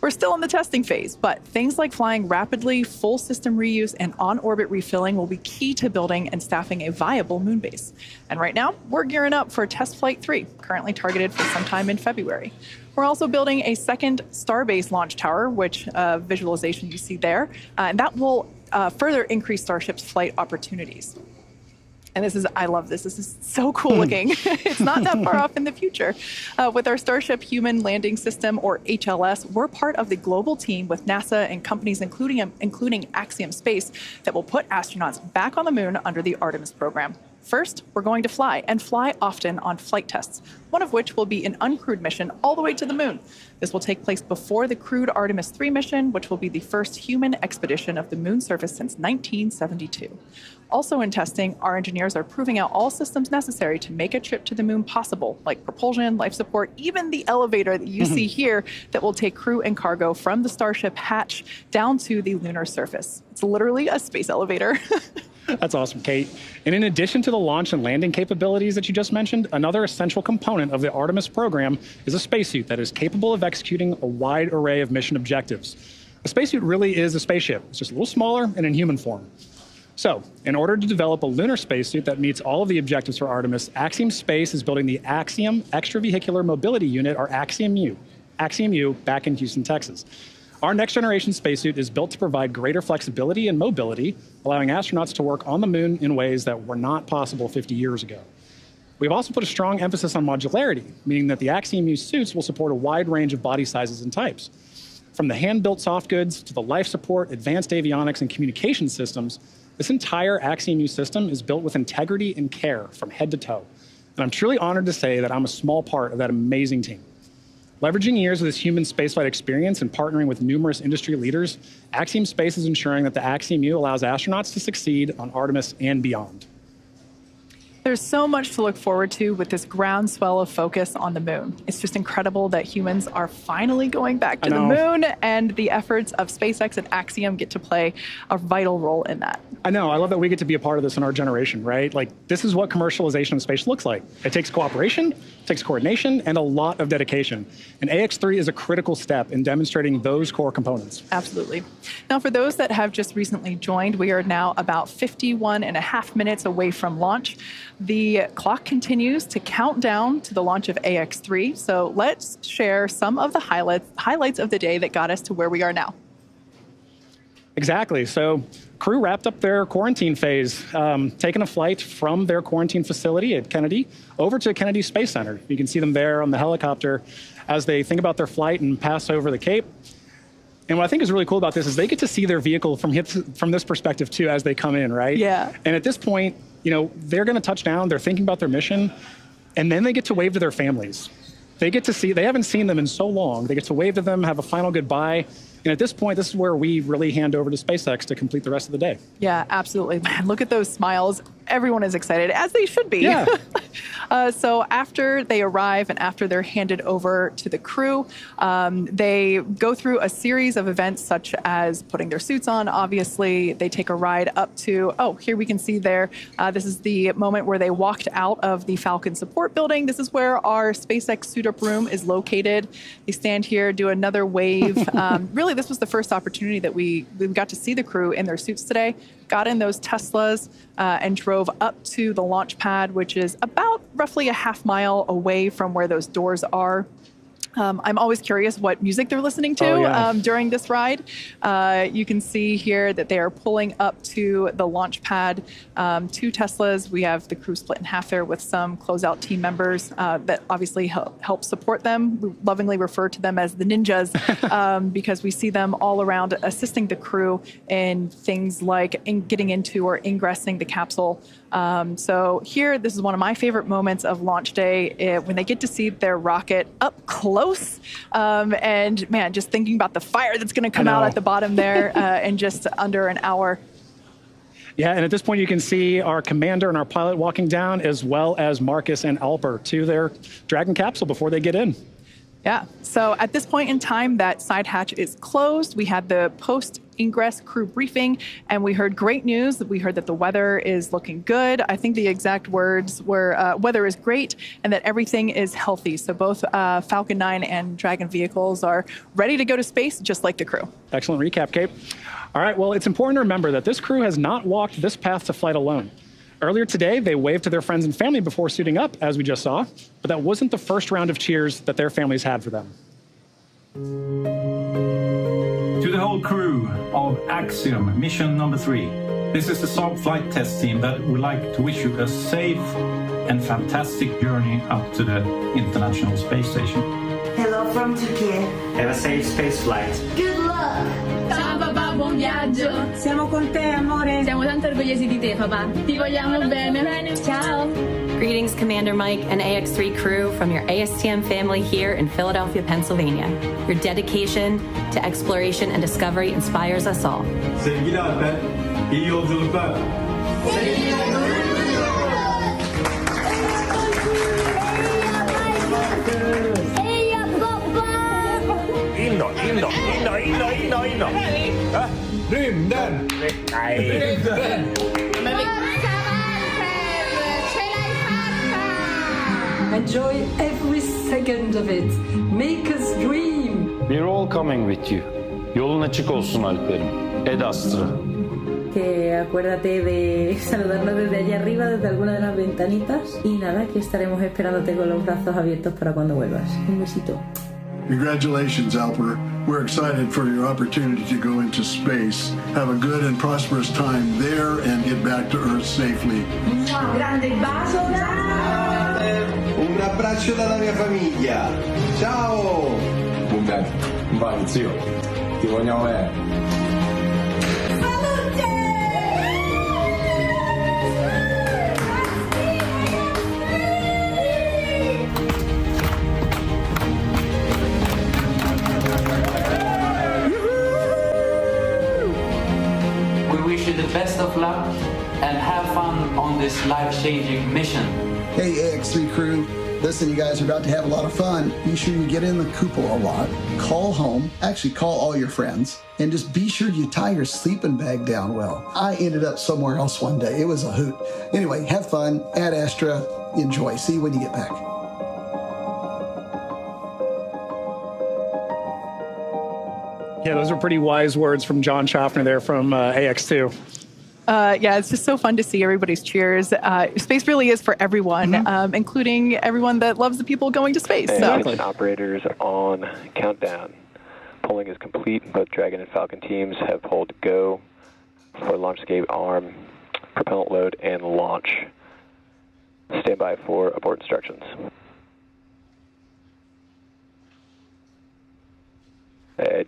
We're still in the testing phase, but things like flying rapidly, full system reuse, and on-orbit refilling will be key to building and staffing a viable moon base. And right now, we're gearing up for Test Flight 3, currently targeted for sometime in February. We're also building a second Starbase launch tower, which visualization you see there, and that will further increase Starship's flight opportunities. And I love this. This is so cool looking. It's not that far off in the future. With our Starship Human Landing System, or HLS, we're part of the global team with NASA and companies, including Axiom Space, that will put astronauts back on the moon under the Artemis program. First, we're going to fly, and fly often on flight tests, one of which will be an uncrewed mission all the way to the moon. This will take place before the crewed Artemis 3 mission, which will be the first human expedition of the moon's surface since 1972. Also in testing, our engineers are proving out all systems necessary to make a trip to the moon possible, like propulsion, life support, even the elevator that you see here that will take crew and cargo from the Starship hatch down to the lunar surface. It's literally a space elevator. That's awesome, Kate. And in addition to the launch and landing capabilities that you just mentioned, another essential component of the Artemis program is a spacesuit that is capable of executing a wide array of mission objectives. A spacesuit really is a spaceship. It's just a little smaller and in human form. So, in order to develop a lunar spacesuit that meets all of the objectives for Artemis, Axiom Space is building the Axiom Extravehicular Mobility Unit, or Axiom U, back in Houston, Texas. Our next generation spacesuit is built to provide greater flexibility and mobility, allowing astronauts to work on the moon in ways that were not possible 50 years ago. We've also put a strong emphasis on modularity, meaning that the Axiom U suits will support a wide range of body sizes and types. From the hand-built soft goods to the life support, advanced avionics, and communication systems, this entire Axiom U system is built with integrity and care from head to toe. And I'm truly honored to say that I'm a small part of that amazing team. Leveraging years of this human spaceflight experience and partnering with numerous industry leaders, Axiom Space is ensuring that the Axiom U allows astronauts to succeed on Artemis and beyond. There's so much to look forward to with this groundswell of focus on the moon. It's just incredible that humans are finally going back to the moon, and the efforts of SpaceX and Axiom get to play a vital role in that. I know. I love that we get to be a part of this in our generation, right? Like, this is what commercialization of space looks like. It takes cooperation, it takes coordination, and a lot of dedication. And AX3 is a critical step in demonstrating those core components. Absolutely. Now, for those that have just recently joined, we are now about 51.5 minutes away from launch. The clock continues to count down to the launch of AX3. So let's share some of the highlights of the day that got us to where we are now. Exactly. So crew wrapped up their quarantine phase, taking a flight from their quarantine facility at Kennedy over to Kennedy Space Center. You can see them there on the helicopter as they think about their flight and pass over the Cape. And what I think is really cool about this is they get to see their vehicle from this perspective too as they come in, right? Yeah. And at this point, you know, they're going to touch down, they're thinking about their mission, and then they get to wave to their families. They get to see, they haven't seen them in so long. They get to wave to them, have a final goodbye. And at this point, this is where we really hand over to SpaceX to complete the rest of the day. Yeah, absolutely. Man, look at those smiles. Everyone is excited, as they should be. Yeah. So after they arrive and after they're handed over to the crew, they go through a series of events such as putting their suits on. Obviously, they take a ride up to, here we can see there. This is the moment where they walked out of the Falcon support building. This is where our SpaceX suit-up room is located. They stand here, do another wave. Really, this was the first opportunity that we got to see the crew in their suits today. Got in those Teslas and drove up to the launch pad, which is about roughly a half mile away from where those doors are. I'm always curious what music they're listening to during this ride. You can see here that they are pulling up to the launch pad, 2 Teslas. We have the crew split in half there with some closeout team members that obviously help support them. We lovingly refer to them as the ninjas because we see them all around assisting the crew in things like getting into or ingressing the capsule. So here, this is one of my favorite moments of launch day when they get to see their rocket up close. And man, just thinking about the fire that's going to come out at the bottom there in just under an hour. Yeah, and at this point you can see our commander and our pilot walking down, as well as Marcus and Alper to their Dragon capsule before they get in. Yeah, so at this point in time, that side hatch is closed. We had the post-ingress crew briefing, and we heard great news. We heard that the weather is looking good. I think the exact words were, weather is great, and that everything is healthy. So both Falcon 9 and Dragon vehicles are ready to go to space, just like the crew. Excellent recap, Kate. All right, well, it's important to remember that this crew has not walked this path to flight alone. Earlier today, they waved to their friends and family before suiting up, as we just saw, but that wasn't the first round of cheers that their families had for them. To the whole crew of Axiom Mission Number 3, this is the Saab flight test team that would like to wish you a safe and fantastic journey up to the International Space Station. Hello from Turkey. Have a safe space flight. Good luck! Ciao papà, buon viaggio! Siamo con te, amore. Siamo tanto orgogliosi di te, papà. Ti vogliamo bene. Ciao! Greetings, Commander Mike and AX3 crew from your ASTM family here in Philadelphia, Pennsylvania. Your dedication to exploration and discovery inspires us all. Sevgili Alper, iyi yolculuklar. Inno. Rymden! Enjoy every second of it. Make us dream. We're all coming with you. Yolun açık olsun Alper'im. Ed Astra. que acuérdate de saludarnos desde allá arriba, desde alguna de las ventanitas. Y nada, aquí estaremos esperándote con los brazos abiertos para cuando vuelvas. Un besito. Congratulations, Alper. We're excited for your opportunity to go into space. Have a good and prosperous time there and get back to Earth safely. Grande bacio, un abbraccio dalla mia famiglia. Ciao! Vai, zio. Ti vogliamo bene. The best of luck and have fun on this life-changing mission. Hey AX3 crew, listen, you guys are about to have a lot of fun. Be sure you get in the cupola a lot, call home, actually call all your friends, and just be sure you tie your sleeping bag down well. I ended up somewhere else one day. It was a hoot. Anyway, have fun, Ad Astra, enjoy. See you when you get back. Yeah, those are pretty wise words from John Schaffner there from AX2. Yeah, it's just so fun to see everybody's cheers. Space really is for everyone, including everyone that loves the people going to space. And operators on countdown. Polling is complete. Both Dragon and Falcon teams have pulled go for LaunchScape arm, propellant load, and launch. Stand by for abort instructions.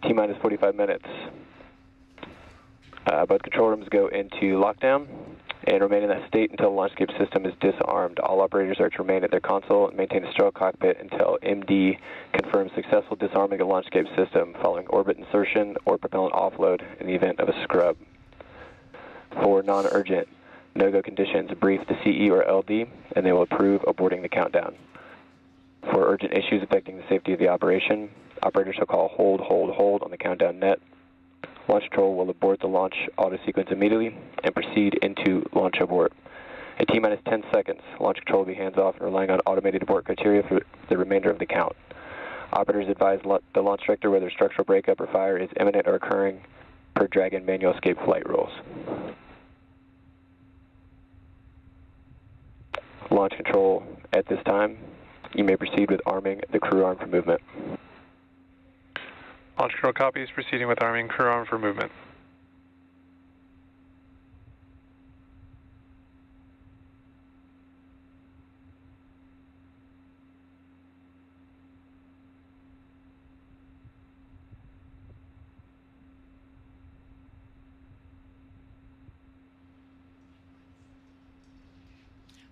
T-minus 45 minutes. Both control rooms go into lockdown and remain in that state until the LaunchScape system is disarmed. All operators are to remain at their console and maintain a sterile cockpit until MD confirms successful disarming of the LaunchScape system following orbit insertion or propellant offload in the event of a scrub. For non-urgent no-go conditions, brief the CE or LD and they will approve aborting the countdown. For urgent issues affecting the safety of the operation, operators shall call hold, hold, hold on the countdown net. Launch control will abort the launch auto sequence immediately and proceed into launch abort. At T-minus 10 seconds, launch control will be hands-off and relying on automated abort criteria for the remainder of the count. Operators advise the launch director whether structural breakup or fire is imminent or occurring per Dragon manual escape flight rules. Launch control at this time. You may proceed with arming the crew arm for movement. Launch control copies, proceeding with arming crew arm for movement.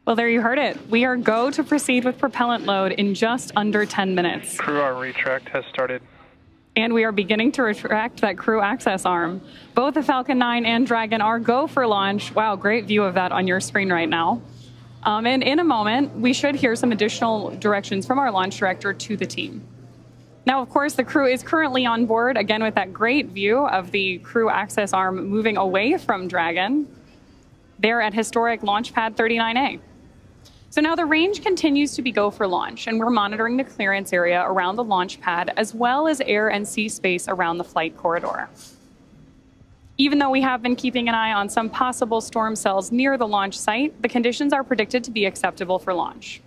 Well, there you heard it. We are go to proceed with propellant load in just under 10 minutes. Crew arm retract has started. And we are beginning to retract that crew access arm. Both the Falcon 9 and Dragon are go for launch. Wow, great view of that on your screen right now. And in a moment, we should hear some additional directions from our launch director to the team. Now, of course, the crew is currently on board, again, with that great view of the crew access arm moving away from Dragon. They're at historic Launch Pad 39A. So now the range continues to be go for launch, and we're monitoring the clearance area around the launch pad, as well as air and sea space around the flight corridor. Even though we have been keeping an eye on some possible storm cells near the launch site, the conditions are predicted to be acceptable for launch.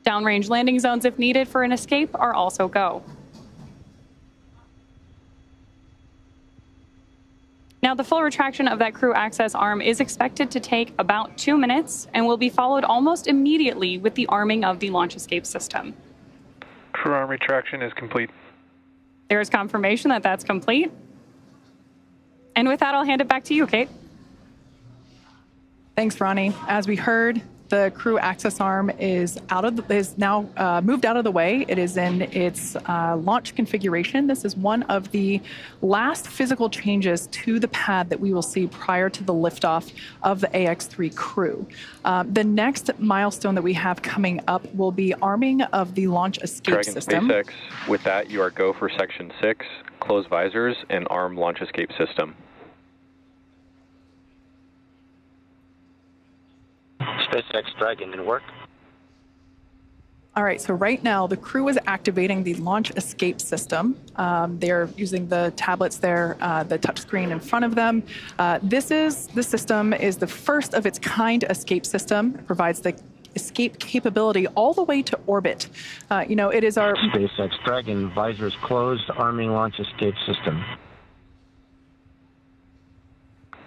Downrange landing zones, if needed for an escape, are also go. Now, the full retraction of that crew access arm is expected to take about 2 minutes and will be followed almost immediately with the arming of the launch escape system. Crew arm retraction is complete. There is confirmation that that's complete. And with that, I'll hand it back to you, Kate. Thanks, Ronnie. As we heard, the crew access arm is now moved out of the way. It is in its launch configuration. This is one of the last physical changes to the pad that we will see prior to the liftoff of the AX3 crew. The next milestone that we have coming up will be arming of the launch escape Dragon system. SpaceX, with that, you are go for Section 6, close visors, and arm launch escape system. SpaceX Dragon in work. All right, so right now the crew is activating the launch escape system. They're using the tablets there, the touchscreen in front of them. This system is the first of its kind escape system. It provides the escape capability all the way to orbit. It is our SpaceX Dragon visors closed, arming launch escape system.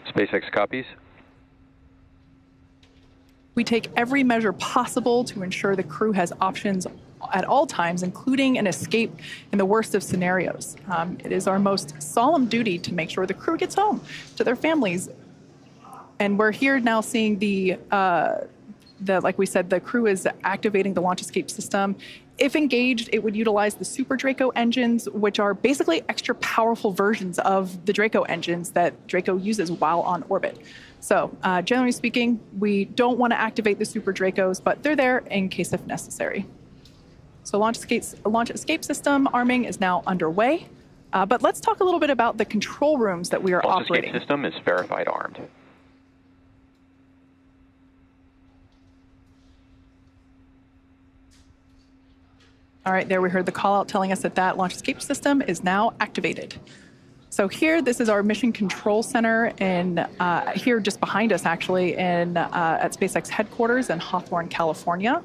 SpaceX copies. We take every measure possible to ensure the crew has options at all times, including an escape in the worst of scenarios. It is our most solemn duty to make sure the crew gets home to their families. And we're here now seeing like we said, the crew is activating the launch escape system. If engaged, it would utilize the Super Draco engines, which are basically extra powerful versions of the Draco engines that Draco uses while on orbit. So generally speaking, we don't want to activate the Super Dracos, but they're there in case if necessary. So launch escape system arming is now underway. But let's talk a little bit about the control rooms that we are operating. Launch escape system is verified armed. All right, there we heard the call out telling us that launch escape system is now activated. So here, this is our mission control center, and here just behind us, actually, at SpaceX headquarters in Hawthorne, California.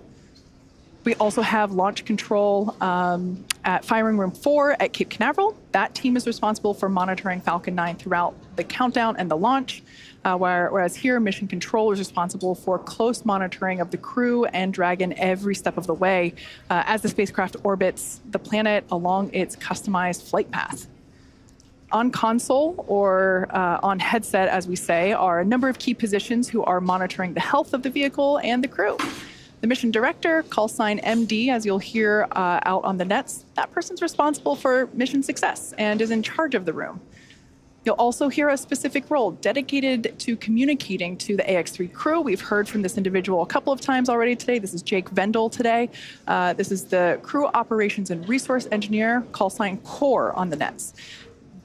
We also have launch control at Firing Room 4 at Cape Canaveral. That team is responsible for monitoring Falcon 9 throughout the countdown and the launch, whereas here, mission control is responsible for close monitoring of the crew and Dragon every step of the way as the spacecraft orbits the planet along its customized flight path. On console, or on headset, as we say, are a number of key positions who are monitoring the health of the vehicle and the crew. The mission director, call sign MD, as you'll hear out on the nets, that person's responsible for mission success and is in charge of the room. You'll also hear a specific role dedicated to communicating to the AX3 crew. We've heard from this individual a couple of times already today. This is Jake Vendel today. This is the crew operations and resource engineer, call sign CORE on the nets.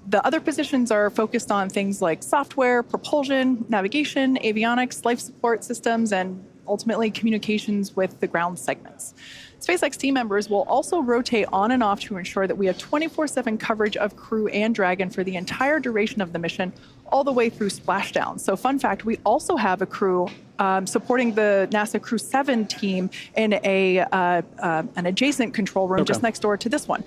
The other positions are focused on things like software, propulsion, navigation, avionics, life support systems, and ultimately communications with the ground segments. SpaceX team members will also rotate on and off to ensure that we have 24/7 coverage of crew and Dragon for the entire duration of the mission, all the way through splashdown. So fun fact, we also have a crew supporting the NASA Crew 7 team in an adjacent control room just next door to this one.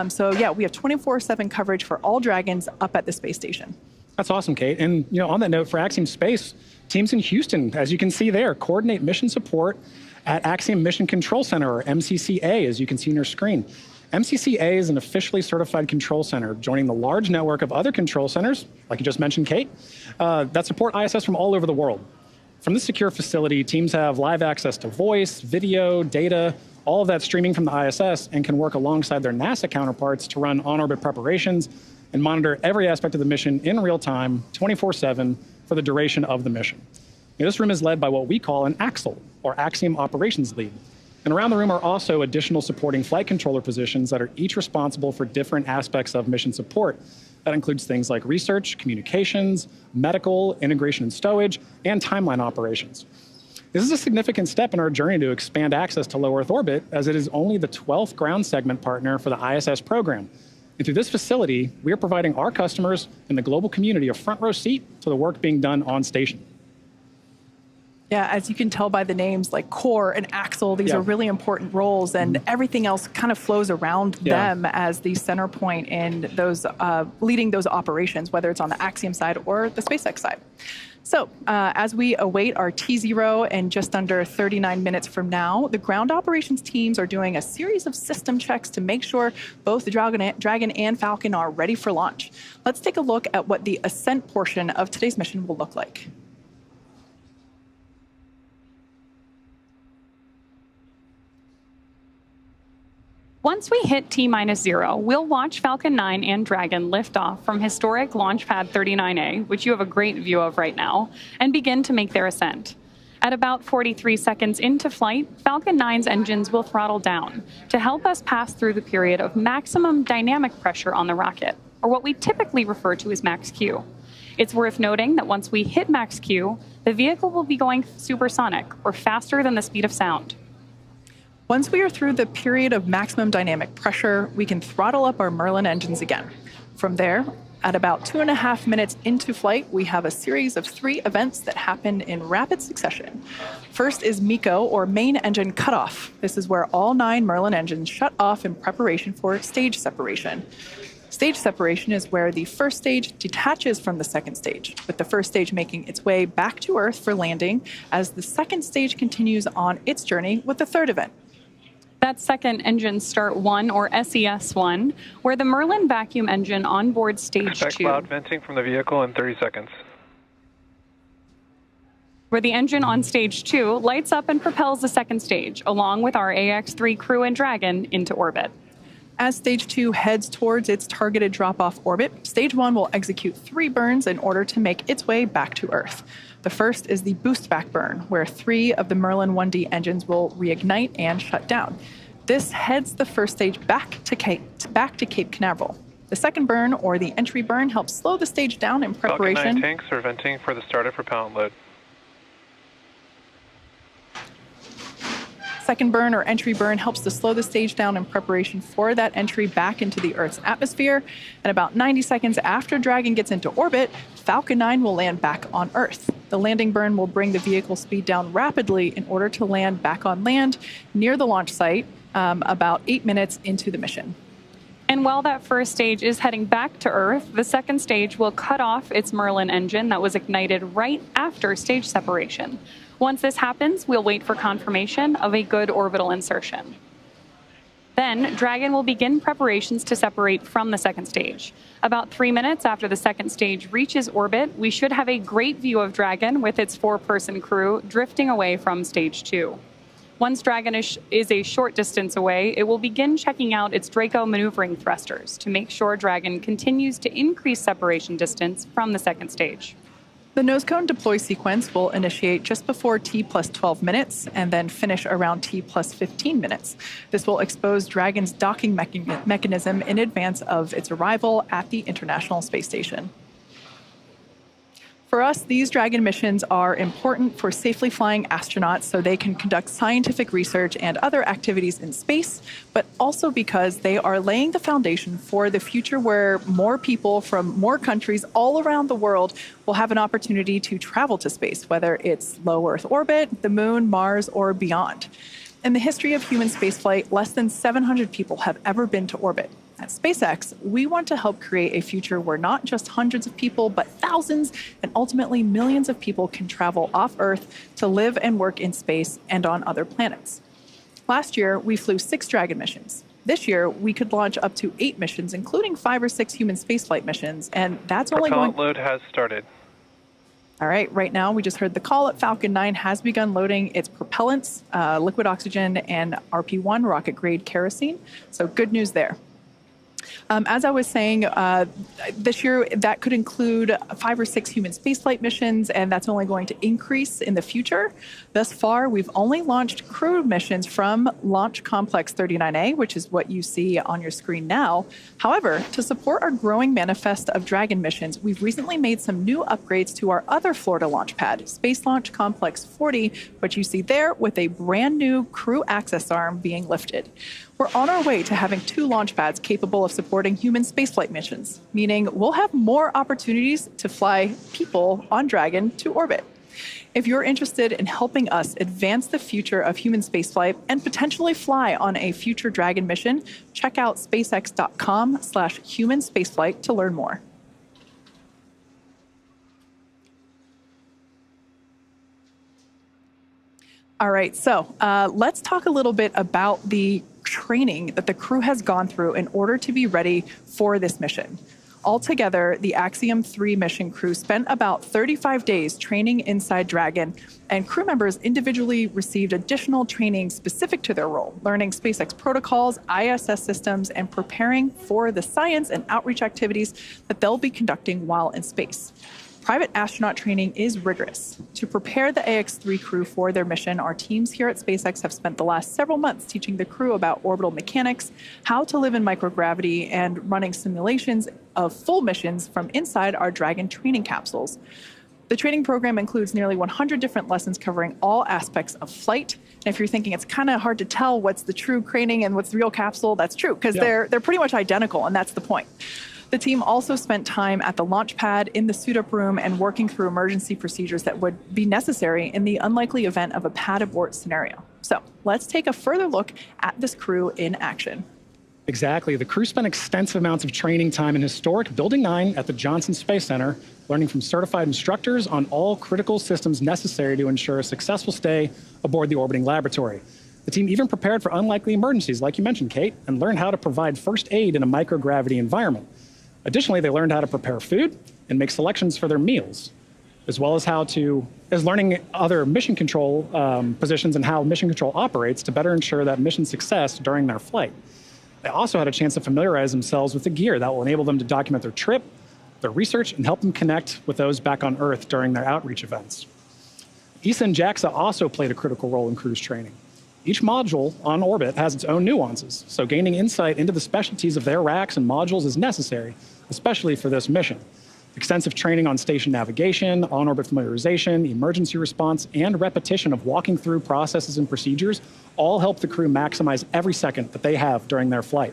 So yeah, we have 24/7 coverage for all Dragons up at the space station. That's awesome, Kate. And on that note, for Axiom Space, teams in Houston, as you can see there, coordinate mission support at Axiom Mission Control Center, or MCCA, as you can see on your screen. MCCA is an officially certified control center, joining the large network of other control centers, like you just mentioned, Kate, that support ISS from all over the world. From this secure facility, teams have live access to voice, video, data, all of that streaming from the ISS, and can work alongside their NASA counterparts to run on-orbit preparations and monitor every aspect of the mission in real time, 24/7, for the duration of the mission. This room is led by what we call an AXL, or Axiom Operations Lead. And around the room are also additional supporting flight controller positions that are each responsible for different aspects of mission support. That includes things like research, communications, medical, integration and stowage, and timeline operations. This is a significant step in our journey to expand access to low Earth orbit, as it is only the 12th ground segment partner for the ISS program. And through this facility, we are providing our customers and the global community a front row seat to the work being done on station. Yeah, as you can tell by the names like CORE and AXL, these are really important roles, and everything else kind of flows around them as the center point in those leading those operations, whether it's on the Axiom side or the SpaceX side. So as we await our T0 in just under 39 minutes from now, the ground operations teams are doing a series of system checks to make sure both the Dragon and Falcon are ready for launch. Let's take a look at what the ascent portion of today's mission will look like. Once we hit T-0, we'll watch Falcon 9 and Dragon lift off from historic Launch Pad 39A, which you have a great view of right now, and begin to make their ascent. At about 43 seconds into flight, Falcon 9's engines will throttle down to help us pass through the period of maximum dynamic pressure on the rocket, or what we typically refer to as max Q. It's worth noting that once we hit max Q, the vehicle will be going supersonic, or faster than the speed of sound. Once we are through the period of maximum dynamic pressure, we can throttle up our Merlin engines again. From there, at about 2.5 minutes into flight, we have a series of 3 events that happen in rapid succession. First is MECO, or main engine cutoff. This is where all 9 Merlin engines shut off in preparation for stage separation. Stage separation is where the first stage detaches from the second stage, with the first stage making its way back to Earth for landing as the second stage continues on its journey with the third event. That's second engine start 1, or SES1, where the Merlin vacuum engine on board stage Expect 2. loud venting from the vehicle in 30 seconds. Where the engine on stage 2 lights up and propels the second stage, along with our AX3 crew and Dragon, into orbit. As stage 2 heads towards its targeted drop-off orbit, stage 1 will execute 3 burns in order to make its way back to Earth. The first is the boost back burn, where 3 of the Merlin 1D engines will reignite and shut down. This heads the first stage back to Cape Canaveral. The second burn, or the entry burn, helps slow the stage down in preparation. Falcon 9 tanks are venting for the start of propellant load. Second burn, or entry burn, helps to slow the stage down in preparation for that entry back into the Earth's atmosphere. And about 90 seconds after Dragon gets into orbit, Falcon 9 will land back on Earth. The landing burn will bring the vehicle speed down rapidly in order to land back on land near the launch site about 8 minutes into the mission. And while that first stage is heading back to Earth, the second stage will cut off its Merlin engine that was ignited right after stage separation. Once this happens, we'll wait for confirmation of a good orbital insertion. Then, Dragon will begin preparations to separate from the second stage. About 3 minutes after the second stage reaches orbit, we should have a great view of Dragon with its 4-person crew drifting away from stage 2. Once Dragon is a short distance away, it will begin checking out its Draco maneuvering thrusters to make sure Dragon continues to increase separation distance from the second stage. The nose cone deploy sequence will initiate just before T plus 12 minutes and then finish around T plus 15 minutes. This will expose Dragon's docking mechanism in advance of its arrival at the International Space Station. For us, these Dragon missions are important for safely flying astronauts so they can conduct scientific research and other activities in space, but also because they are laying the foundation for the future where more people from more countries all around the world will have an opportunity to travel to space, whether it's low Earth orbit, the moon, Mars, or beyond. In the history of human spaceflight, less than 700 people have ever been to orbit. At SpaceX, we want to help create a future where not just hundreds of people, but thousands and ultimately millions of people can travel off Earth to live and work in space and on other planets. Last year, we flew 6 Dragon missions. This year, we could launch up to 8 missions, including 5 or 6 human spaceflight missions, and that's only going... Propellant load has started. All right, right now we just heard the call at Falcon 9 has begun loading its propellants, liquid oxygen, and RP-1 rocket-grade kerosene, so good news there. As I was saying, this year that could include 5 or 6 human spaceflight missions, and that's only going to increase in the future. Thus far, we've only launched crew missions from Launch Complex 39A, which is what you see on your screen now. However, to support our growing manifest of Dragon missions, we've recently made some new upgrades to our other Florida launch pad, Space Launch Complex 40, which you see there with a brand new crew access arm being lifted. We're on our way to having 2 launch pads capable of supporting human spaceflight missions, meaning we'll have more opportunities to fly people on Dragon to orbit. If you're interested in helping us advance the future of human spaceflight and potentially fly on a future Dragon mission, check out spacex.com/human spaceflight to learn more. All right, so let's talk a little bit about the training that the crew has gone through in order to be ready for this mission. Altogether, the Axiom 3 mission crew spent about 35 days training inside Dragon, and crew members individually received additional training specific to their role, learning SpaceX protocols, ISS systems, and preparing for the science and outreach activities that they'll be conducting while in space. Private astronaut training is rigorous. To prepare the AX3 crew for their mission, our teams here at SpaceX have spent the last several months teaching the crew about orbital mechanics, how to live in microgravity, and running simulations of full missions from inside our Dragon training capsules. The training program includes nearly 100 different lessons covering all aspects of flight. And if you're thinking it's kind of hard to tell what's the true craning and what's the real capsule, that's true, because they're pretty much identical, and that's the point. The team also spent time at the launch pad, in the suit-up room, and working through emergency procedures that would be necessary in the unlikely event of a pad abort scenario. So let's take a further look at this crew in action. Exactly. The crew spent extensive amounts of training time in historic Building 9 at the Johnson Space Center, learning from certified instructors on all critical systems necessary to ensure a successful stay aboard the orbiting laboratory. The team even prepared for unlikely emergencies, like you mentioned, Kate, and learned how to provide first aid in a microgravity environment. Additionally, they learned how to prepare food and make selections for their meals, as well as learning other mission control positions and how mission control operates to better ensure that mission success during their flight. They also had a chance to familiarize themselves with the gear that will enable them to document their trip, their research, and help them connect with those back on Earth during their outreach events. ESA and JAXA also played a critical role in cruise training. Each module on orbit has its own nuances, so gaining insight into the specialties of their racks and modules is necessary, especially for this mission. Extensive training on station navigation, on-orbit familiarization, emergency response, and repetition of walking through processes and procedures all help the crew maximize every second that they have during their flight.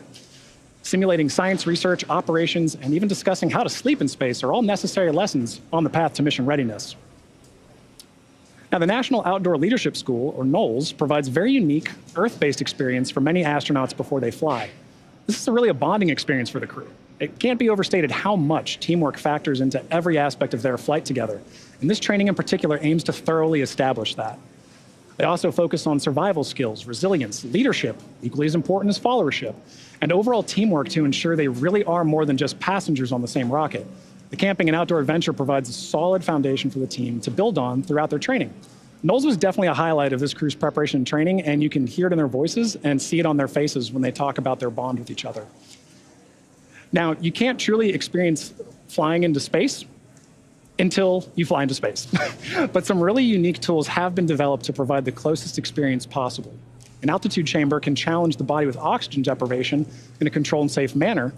Simulating science research, operations, and even discussing how to sleep in space are all necessary lessons on the path to mission readiness. Now, the National Outdoor Leadership School, or NOLS, provides very unique Earth-based experience for many astronauts before they fly. This is really a bonding experience for the crew. It can't be overstated how much teamwork factors into every aspect of their flight together, and this training in particular aims to thoroughly establish that. They also focus on survival skills, resilience, leadership, equally as important as followership, and overall teamwork to ensure they really are more than just passengers on the same rocket. The camping and outdoor adventure provides a solid foundation for the team to build on throughout their training. NOLS was definitely a highlight of this crew's preparation and training, and you can hear it in their voices and see it on their faces when they talk about their bond with each other. Now, you can't truly experience flying into space until you fly into space. But some really unique tools have been developed to provide the closest experience possible. An altitude chamber can challenge the body with oxygen deprivation in a controlled and safe manner,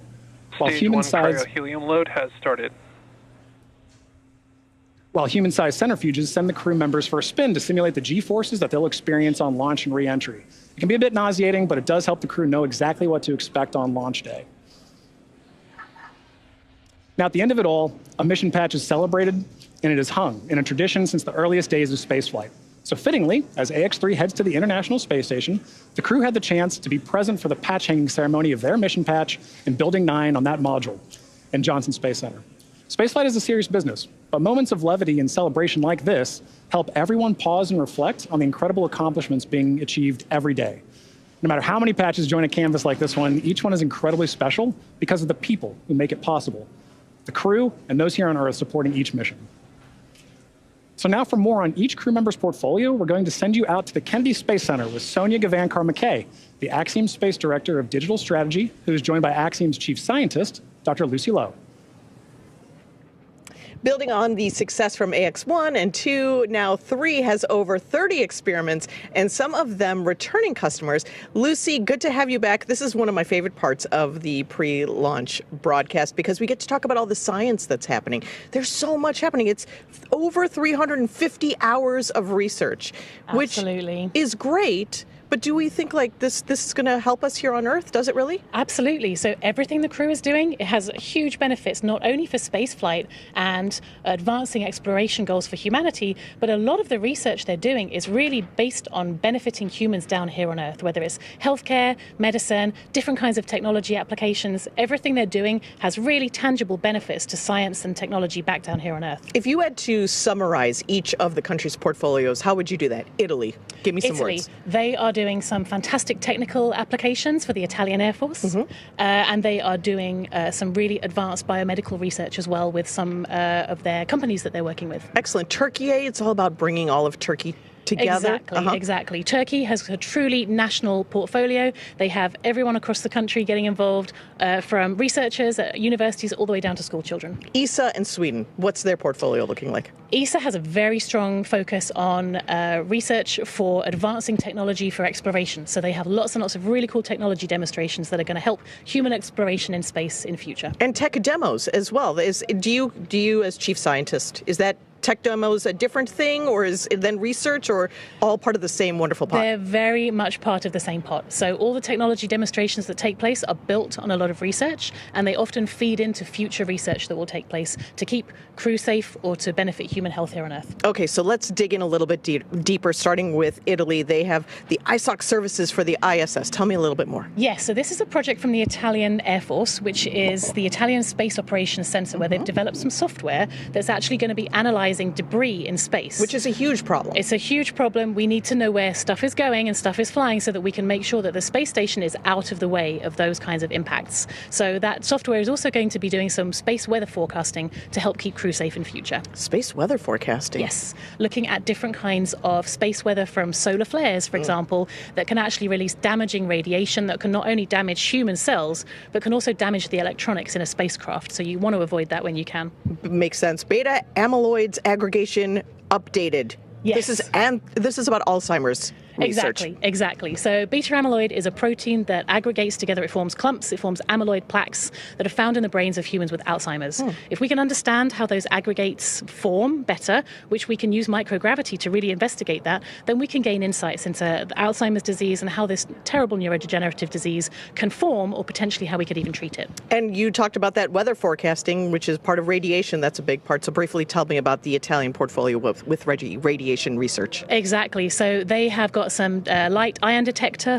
while Stage 1 cryo-helium load has started. While human-sized centrifuges send the crew members for a spin to simulate the G-forces that they'll experience on launch and re-entry. It can be a bit nauseating, but it does help the crew know exactly what to expect on launch day. Now, at the end of it all, a mission patch is celebrated and it is hung in a tradition since the earliest days of spaceflight. So fittingly, as AX-3 heads to the International Space Station, the crew had the chance to be present for the patch hanging ceremony of their mission patch in Building 9 on that module in Johnson Space Center. Spaceflight is a serious business, but moments of levity and celebration like this help everyone pause and reflect on the incredible accomplishments being achieved every day. No matter how many patches join a canvas like this one, each one is incredibly special because of the people who make it possible. The crew and those here on Earth supporting each mission. So now for more on each crew member's portfolio, we're going to send you out to the Kennedy Space Center with Sonia Gavankar-McKay, the Axiom Space Director of Digital Strategy, who is joined by Axiom's Chief Scientist, Dr. Lucy Lowe. Building on the success from AX1 and 2, now 3 has over 30 experiments, and some of them returning customers. Lucy, good to have you back. This is one of my favorite parts of the pre-launch broadcast because we get to talk about all the science that's happening. There's so much happening. It's over 350 hours of research, which is great. But do we think like this is going to help us here on Earth? Does it really? Absolutely. So everything the crew is doing, it has huge benefits, not only for spaceflight and advancing exploration goals for humanity, but a lot of the research they're doing is really based on benefiting humans down here on Earth, whether it's healthcare, medicine, different kinds of technology applications. Everything they're doing has really tangible benefits to science and technology back down here on Earth. If you had to summarize each of the country's portfolios, how would you do that? Italy, give me some words. They are doing some fantastic technical applications for the Italian Air Force, and they are doing some really advanced biomedical research as well with some of their companies that they're working with. Excellent. Turkey, it's all about bringing all of Turkey together. Exactly. Turkey has a truly national portfolio. They have everyone across the country getting involved, from researchers at universities all the way down to school children. ESA and Sweden, what's their portfolio looking like? ESA has a very strong focus on research for advancing technology for exploration. So they have lots and lots of really cool technology demonstrations that are going to help human exploration in space in future. And tech demos as well. Do you as chief scientist, is that tech demos a different thing, or is it then research, or all part of the same wonderful pot? They're very much part of the same pot. So all the technology demonstrations that take place are built on a lot of research, and they often feed into future research that will take place to keep crew safe or to benefit human health here on Earth. Okay, so let's dig in a little bit deeper, starting with Italy. They have the ISOC services for the ISS. Tell me a little bit more. Yes, so this is a project from the Italian Air Force, which is the Italian Space Operations Center, where they've developed some software that's actually going to be analyzing debris in space. Which is a huge problem. It's a huge problem. We need to know where stuff is going and stuff is flying so that we can make sure that the space station is out of the way of those kinds of impacts. So that software is also going to be doing some space weather forecasting to help keep crew safe in future. Space weather forecasting? Yes. Looking at different kinds of space weather from solar flares, for example, that can actually release damaging radiation that can not only damage human cells, but can also damage the electronics in a spacecraft. So you want to avoid that when you can. Makes sense. Beta amyloids aggregation updated. Yes. This is about Alzheimer's research. Exactly. So beta amyloid is a protein that aggregates together. It forms clumps. It forms amyloid plaques that are found in the brains of humans with Alzheimer's. If we can understand how those aggregates form better, which we can use microgravity to really investigate that, then we can gain insights into Alzheimer's disease and how this terrible neurodegenerative disease can form, or potentially how we could even treat it. And you talked about that weather forecasting, which is part of radiation. That's a big part. So briefly tell me about the Italian portfolio with radiation research. Exactly. So they have got some light ion detector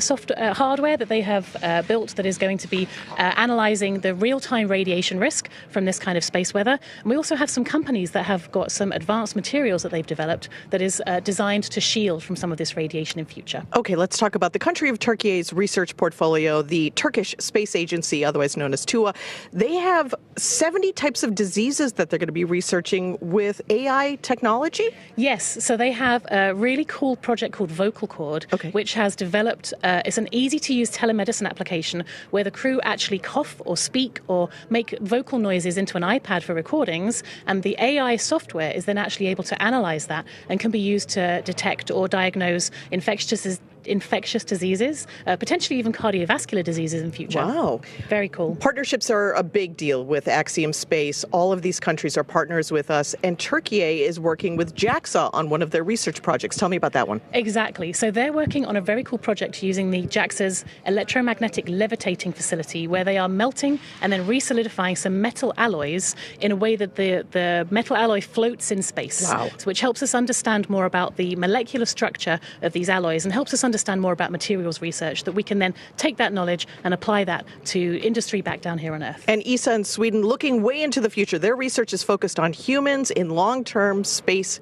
hardware that they have built that is going to be analyzing the real-time radiation risk from this kind of space weather. And we also have some companies that have got some advanced materials that they've developed that is designed to shield from some of this radiation in future. Okay, let's talk about the country of Turkey's research portfolio, the Turkish Space Agency, otherwise known as TUA. They have 70 types of diseases that they're going to be researching with AI technology? Yes, so they have a really cool project called Vocal Cord, which has developed, it's an easy-to-use telemedicine application where the crew actually cough or speak or make vocal noises into an iPad for recordings, and the AI software is then actually able to analyze that and can be used to detect or diagnose infectious diseases, potentially even cardiovascular diseases in future. Wow. Very cool. Partnerships are a big deal with Axiom Space. All of these countries are partners with us, and Turkey is working with JAXA on one of their research projects. Tell me about that one. Exactly. So they're working on a very cool project using the JAXA's electromagnetic levitating facility, where they are melting and then re-solidifying some metal alloys in a way that the metal alloy floats in space. Wow. So which helps us understand more about the molecular structure of these alloys and helps us understand more about materials research that we can then take that knowledge and apply that to industry back down here on Earth. And ESA in Sweden, looking way into the future, their research is focused on humans in long-term space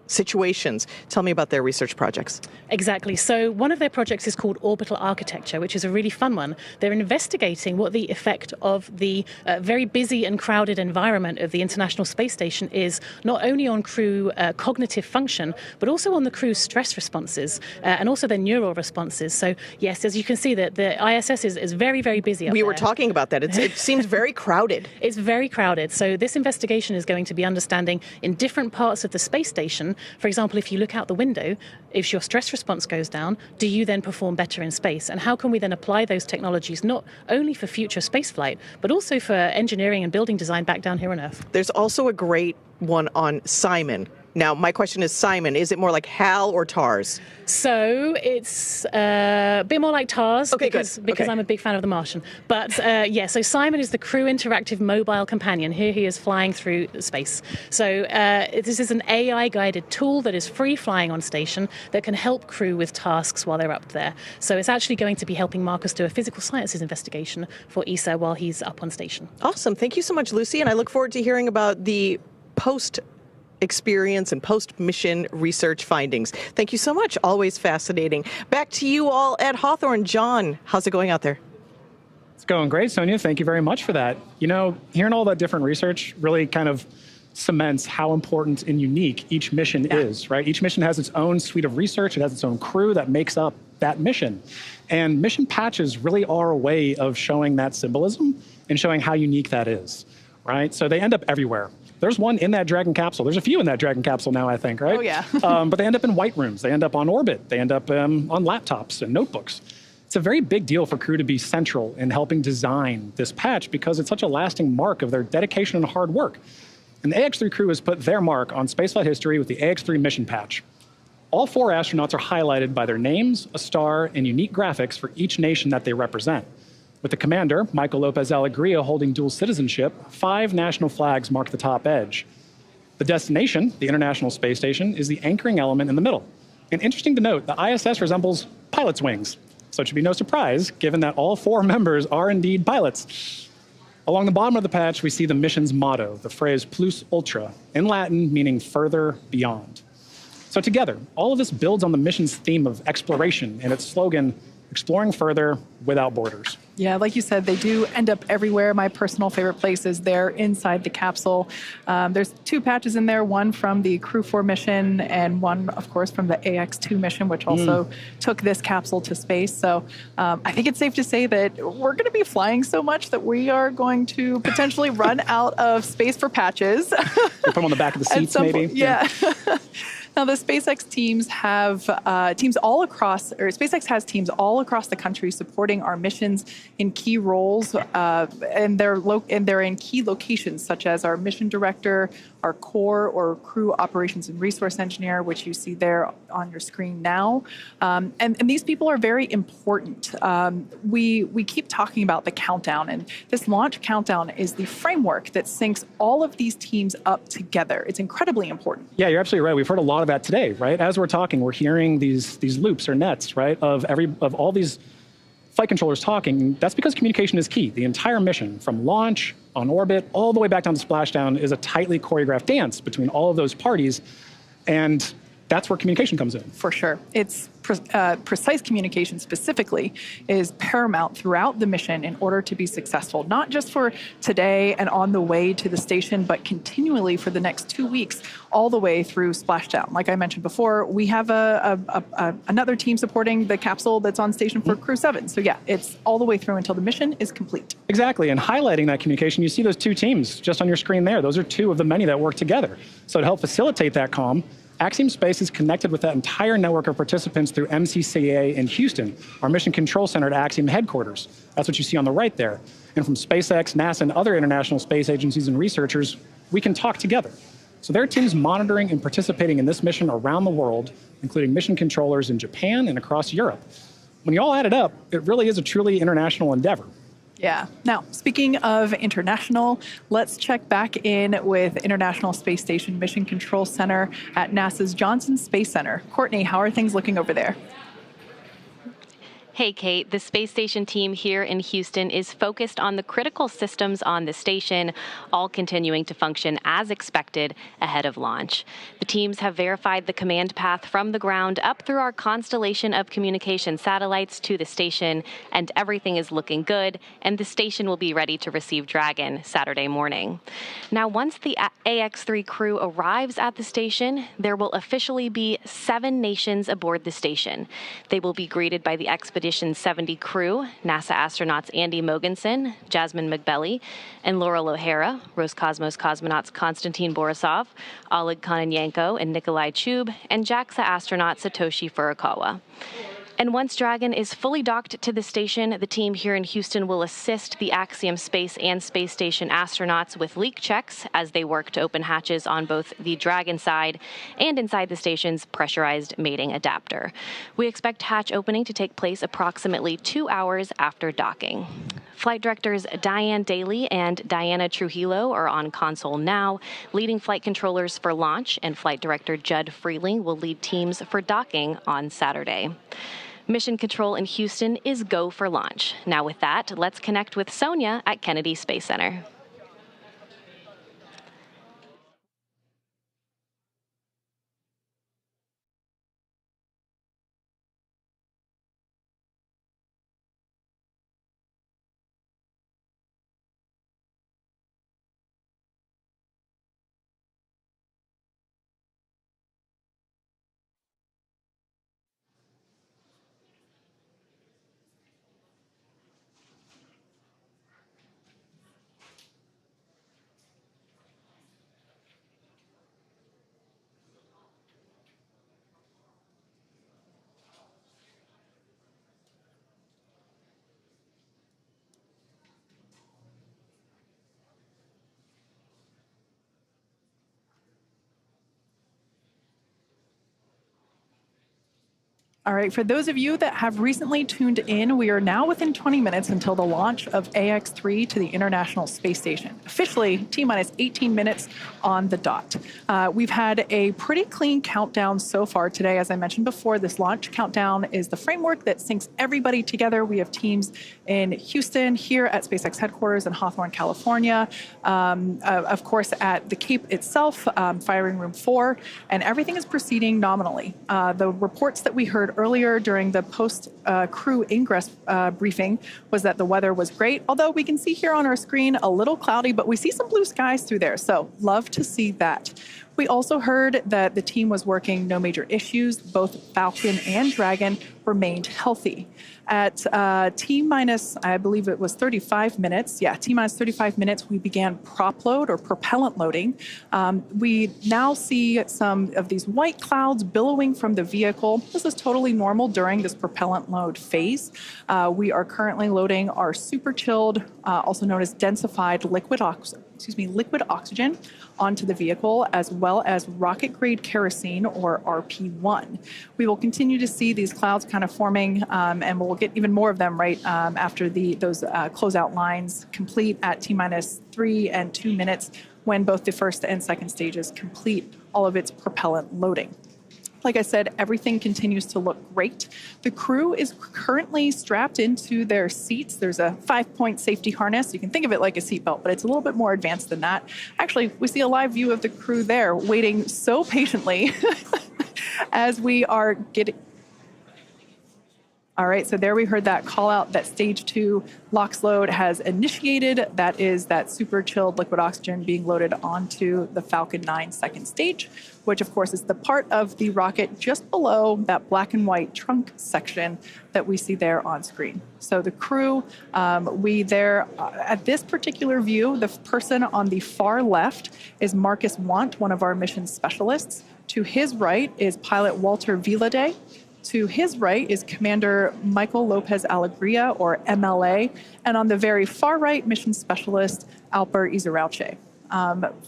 situations. Tell me about their research projects. Exactly. So one of their projects is called Orbital Architecture, which is a really fun one. They're investigating what the effect of the very busy and crowded environment of the International Space Station is, not only on crew cognitive function, but also on the crew's stress responses and also their neural responses. So yes, as you can see, that the ISS is very, very busy up We there. were talking about that. It seems very crowded. It's very crowded. So this investigation is going to be understanding in different parts of the space station. For example, if you look out the window, if your stress response goes down, do you then perform better in space? And how can we then apply those technologies not only for future spaceflight, but also for engineering and building design back down here on Earth? There's also a great one on Simon. Now, my question is, Simon, is it more like HAL or TARS? So it's a bit more like TARS because I'm a big fan of The Martian. But so Simon is the crew interactive mobile companion. Here he is flying through space. So this is an AI-guided tool that is free flying on station that can help crew with tasks while they're up there. So it's actually going to be helping Marcus do a physical sciences investigation for ESA while he's up on station. Awesome. Thank you so much, Lucy. And I look forward to hearing about the post-experience and post-mission research findings. Thank you so much. Always fascinating. Back to you all at Hawthorne. John, how's it going out there? It's going great, Sonia. Thank you very much for that. You know, hearing all that different research really kind of cements how important and unique each mission is, right? Each mission has its own suite of research. It has its own crew that makes up that mission. And mission patches really are a way of showing that symbolism and showing how unique that is, right? So they end up everywhere. There's one in that Dragon capsule. There's a few in that Dragon capsule now, I think, right? Oh, yeah. But they end up in white rooms. They end up on orbit. They end up on laptops and notebooks. It's a very big deal for crew to be central in helping design this patch because it's such a lasting mark of their dedication and hard work. And the AX-3 crew has put their mark on spaceflight history with the AX-3 mission patch. All 4 astronauts are highlighted by their names, a star, and unique graphics for each nation that they represent. With the commander, Michael Lopez Alegria, holding dual citizenship, 5 national flags mark the top edge. The destination, the International Space Station, is the anchoring element in the middle. And interesting to note, the ISS resembles pilot's wings. So it should be no surprise, given that all 4 members are indeed pilots. Along the bottom of the patch, we see the mission's motto, the phrase plus ultra, in Latin meaning further, beyond. So together, all of this builds on the mission's theme of exploration and its slogan, exploring further without borders. Yeah, like you said, they do end up everywhere. My personal favorite place is there inside the capsule. There's 2 patches in there, one from the Crew 4 mission and one, of course, from the AX-2 mission, which also took this capsule to space. So I think it's safe to say that we're going to be flying so much that we are going to potentially run out of space for patches. You put them on the back of the seats, maybe? Yeah. Now, the SpaceX teams have teams all across, or SpaceX has teams all across the country supporting our missions in key roles, and they're in key locations such as our mission director, our core or crew operations and resource engineer, which you see there on your screen now. And these people are very important. We keep talking about the countdown, and this launch countdown is the framework that syncs all of these teams up together. It's incredibly important. Yeah, you're absolutely right. We've heard a lot of that today, right? As we're talking, we're hearing these loops or nets, right, of all these flight controllers talking. That's because communication is key. The entire mission, from launch, on orbit, all the way back down to splashdown, is a tightly choreographed dance between all of those parties, and that's where communication comes in. For sure. It's precise communication specifically is paramount throughout the mission in order to be successful, not just for today and on the way to the station, but continually for the next 2 weeks, all the way through splashdown. Like I mentioned before, we have another team supporting the capsule that's on station for Crew 7. So yeah, it's all the way through until the mission is complete. Exactly, and highlighting that communication, you see those 2 teams just on your screen there. Those are 2 of the many that work together. So to help facilitate that comm, Axiom Space is connected with that entire network of participants through MCCA in Houston, our mission control center at Axiom headquarters. That's what you see on the right there. And from SpaceX, NASA, and other international space agencies and researchers, we can talk together. So there are teams monitoring and participating in this mission around the world, including mission controllers in Japan and across Europe. When you all add it up, it really is a truly international endeavor. Yeah. Now, speaking of international, let's check back in with International Space Station Mission Control Center at NASA's Johnson Space Center. Courtney, how are things looking over there? Hey, Kate. The space station team here in Houston is focused on the critical systems on the station, all continuing to function as expected ahead of launch. The teams have verified the command path from the ground up through our constellation of communication satellites to the station, and everything is looking good, and the station will be ready to receive Dragon Saturday morning. Now, once the AX-3 crew arrives at the station, there will officially be 7 nations aboard the station. They will be greeted by the Expedition 70 crew, NASA astronauts Andy Mogensen, Jasmine McBelly, and Laurel O'Hara, Roscosmos cosmonauts Konstantin Borisov, Oleg Kononenko, and Nikolai Chub, and JAXA astronaut Satoshi Furukawa. And once Dragon is fully docked to the station, the team here in Houston will assist the Axiom Space and Space Station astronauts with leak checks as they work to open hatches on both the Dragon side and inside the station's pressurized mating adapter. We expect hatch opening to take place approximately 2 hours after docking. Flight directors Diane Daly and Diana Trujillo are on console now, leading flight controllers for launch, and flight director Judd Freeling will lead teams for docking on Saturday. Mission control in Houston is go for launch. Now with that, let's connect with Sonia at Kennedy Space Center. All right, for those of you that have recently tuned in, we are now within 20 minutes until the launch of AX-3 to the International Space Station. Officially, T-minus 18 minutes on the dot. We've had a pretty clean countdown so far today. As I mentioned before, this launch countdown is the framework that syncs everybody together. We have teams in Houston, here at SpaceX headquarters in Hawthorne, California, of course at the Cape itself, Firing Room 4, and everything is proceeding nominally. The reports that we heard earlier during the post-crew ingress briefing was that the weather was great, although we can see here on our screen a little cloudy, but we see some blue skies through there, so love to see that. We also heard that the team was working no major issues. Both Falcon and Dragon remained healthy. At T-minus, I believe it was 35 minutes. Yeah, T-minus 35 minutes, we began prop load or propellant loading. We now see some of these white clouds billowing from the vehicle. This is totally normal during this propellant load phase. We are currently loading our super chilled, also known as densified liquid oxygen onto the vehicle, as well as rocket-grade kerosene, or RP1. We will continue to see these clouds kind of forming, and we'll get even more of them right after those closeout lines complete at T-minus 3 and 2 minutes, when both the first and second stages complete all of its propellant loading. Like I said, everything continues to look great. The crew is currently strapped into their seats. There's a 5-point safety harness. You can think of it like a seatbelt, but it's a little bit more advanced than that. Actually, we see a live view of the crew there waiting so patiently as we are getting... All right, so there we heard that call out that stage 2 LOX load has initiated. That is that super chilled liquid oxygen being loaded onto the Falcon 9 second stage, which of course is the part of the rocket just below that black and white trunk section that we see there on screen. So the crew, at this particular view, the person on the far left is Marcus Want, one of our mission specialists. To his right is pilot Walter Vilade. To his right is Commander Michael Lopez Alegria, or MLA, and on the very far right, mission specialist Alper Izarauche.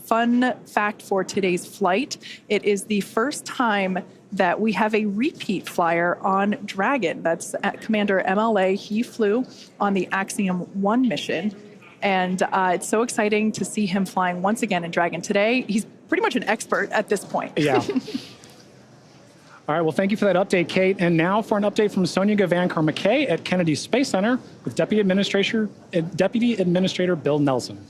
Fun fact for today's flight, it is the first time that we have a repeat flyer on Dragon. That's Commander MLA. He flew on the Axiom 1 mission, and it's so exciting to see him flying once again in Dragon today. He's pretty much an expert at this point. Yeah. All right, well, thank you for that update, Kate. And now for an update from Sonia Gavankar-McKay at Kennedy Space Center with Deputy Administrator Bill Nelson.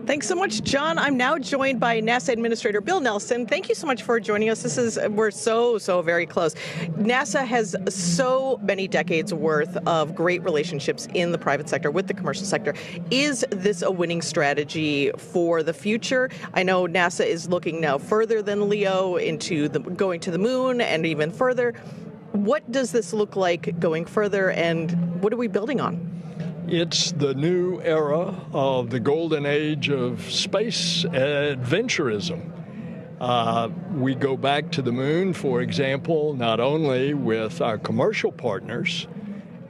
Thanks so much, John. I'm now joined by NASA Administrator Bill Nelson. Thank you so much for joining us. We're so very close. NASA has so many decades worth of great relationships in the private sector with the commercial sector. Is this a winning strategy for the future? I know NASA is looking now further than LEO into going to the moon and even further. What does this look like going further, and what are we building on? It's the new era of the golden age of space adventurism. We go back to the moon, for example, not only with our commercial partners,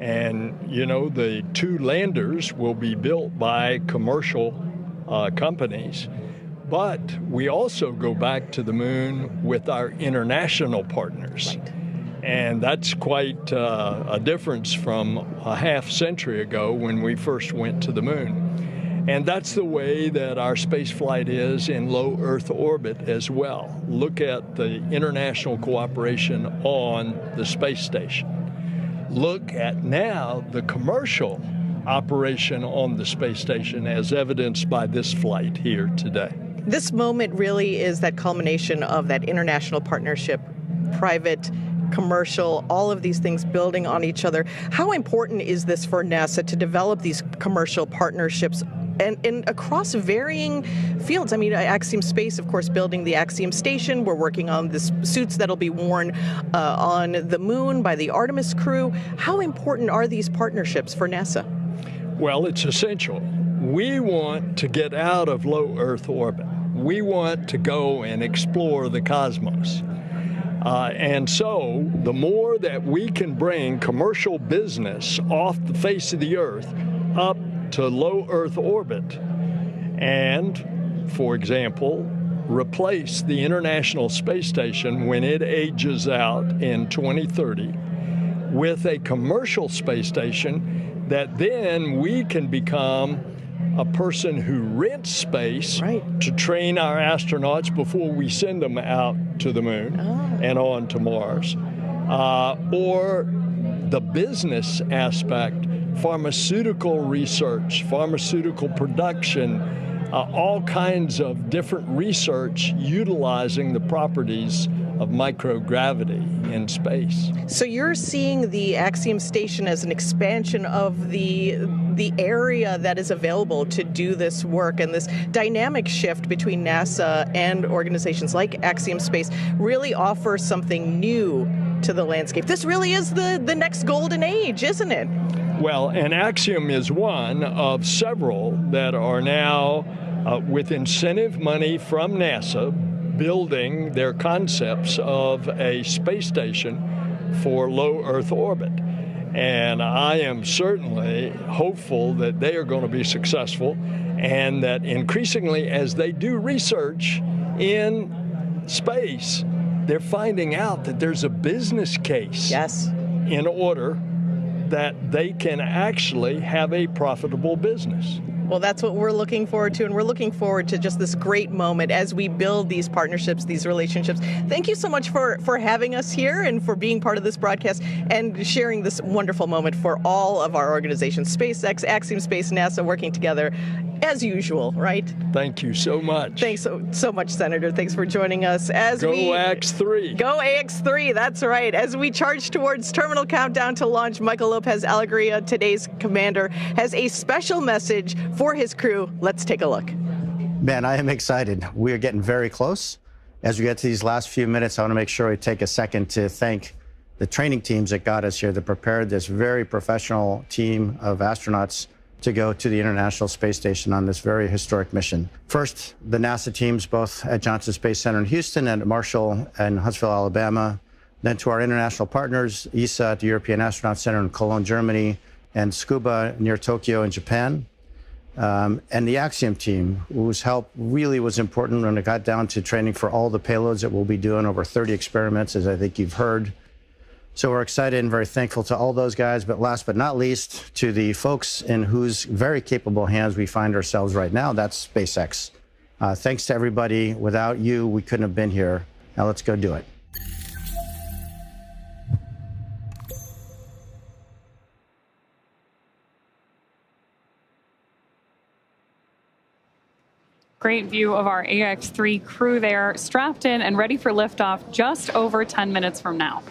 and the 2 landers will be built by commercial companies, but we also go back to the moon with our international partners. Right. And that's quite a difference from a half century ago when we first went to the moon. And that's the way that our space flight is in low Earth orbit as well. Look at the international cooperation on the space station. Look at now the commercial operation on the space station as evidenced by this flight here today. This moment really is that culmination of that international partnership, private, commercial, all of these things building on each other. How important is this for NASA to develop these commercial partnerships and across varying fields? I mean, Axiom Space, of course, building the Axiom Station. We're working on the suits that'll be worn on the moon by the Artemis crew. How important are these partnerships for NASA? Well, it's essential. We want to get out of low Earth orbit. We want to go and explore the cosmos. And so the more that we can bring commercial business off the face of the Earth up to low Earth orbit, and, for example, replace the International Space Station when it ages out in 2030 with a commercial space station that then we can become a person who rents space to train our astronauts before we send them out to the moon and on to Mars. Or the business aspect, pharmaceutical research, pharmaceutical production, all kinds of different research utilizing the properties of microgravity in space. So you're seeing the Axiom station as an expansion of the area that is available to do this work, and this dynamic shift between NASA and organizations like Axiom Space really offers something new to the landscape. This really is the next golden age, isn't it? Well, and Axiom is one of several that are now, with incentive money from NASA, building their concepts of a space station for low Earth orbit. And I am certainly hopeful that they are going to be successful, and that increasingly as they do research in space, they're finding out that there's a business case in order that they can actually have a profitable business. Well, that's what we're looking forward to, and we're looking forward to just this great moment as we build these partnerships, these relationships. Thank you so much for having us here and for being part of this broadcast and sharing this wonderful moment for all of our organizations, SpaceX, Axiom Space, NASA, working together as usual, right? Thank you so much. Thanks so much, Senator. Thanks for joining us. Go AX3. Go AX3, that's right. As we charge towards terminal countdown to launch, Michael Lopez Alegria, today's commander, has a special message for his crew. Let's take a look. Man, I am excited. We are getting very close. As we get to these last few minutes, I want to make sure we take a second to thank the training teams that got us here, that prepared this very professional team of astronauts to go to the International Space Station on this very historic mission. First, the NASA teams, both at Johnson Space Center in Houston and at Marshall and Huntsville, Alabama. Then to our international partners, ESA at the European Astronaut Center in Cologne, Germany, and Scuba near Tokyo in Japan. And the Axiom team, whose help really was important when it got down to training for all the payloads that we'll be doing, over 30 experiments, as I think you've heard. So we're excited and very thankful to all those guys, but last but not least, to the folks in whose very capable hands we find ourselves right now, that's SpaceX. Thanks to everybody. Without you, we couldn't have been here. Now let's go do it. Great view of our AX3 crew there, strapped in and ready for liftoff just over 10 minutes from now.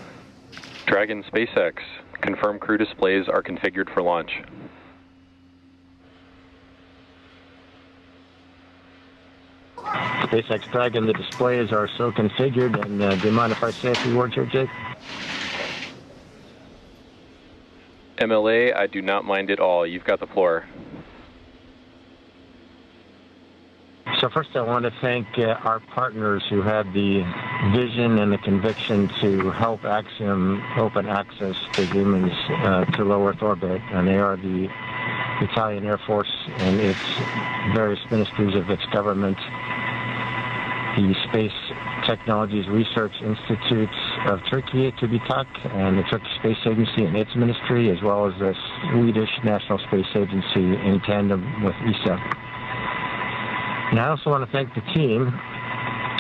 Dragon SpaceX, confirm crew displays are configured for launch. SpaceX Dragon, the displays are so configured, and do you mind if I say a few words here, Jake? MLA, I do not mind at all. You've got the floor. So first I want to thank our partners who had the vision and the conviction to help Axiom open access to humans to low Earth orbit, and they are the Italian Air Force and its various ministries of its government, the Space Technologies Research Institutes of Turkey, TÜBİTAK, and the Turkish Space Agency and its ministry, as well as the Swedish National Space Agency in tandem with ESA. And I also want to thank the team.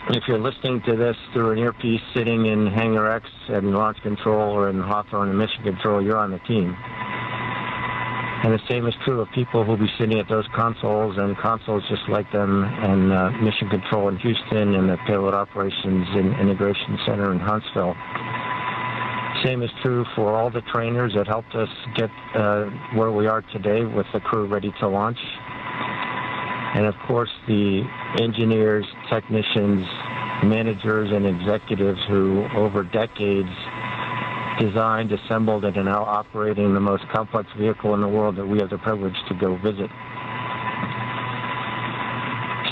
If you're listening to this through an earpiece sitting in Hangar X and Launch Control or in Hawthorne and Mission Control, you're on the team. And the same is true of people who'll be sitting at those consoles and consoles just like them, and Mission Control in Houston and the Payload Operations and Integration Center in Huntsville. Same is true for all the trainers that helped us get where we are today with the crew ready to launch. And of course, the engineers, technicians, managers, and executives who, over decades, designed, assembled, and are now operating the most complex vehicle in the world that we have the privilege to go visit.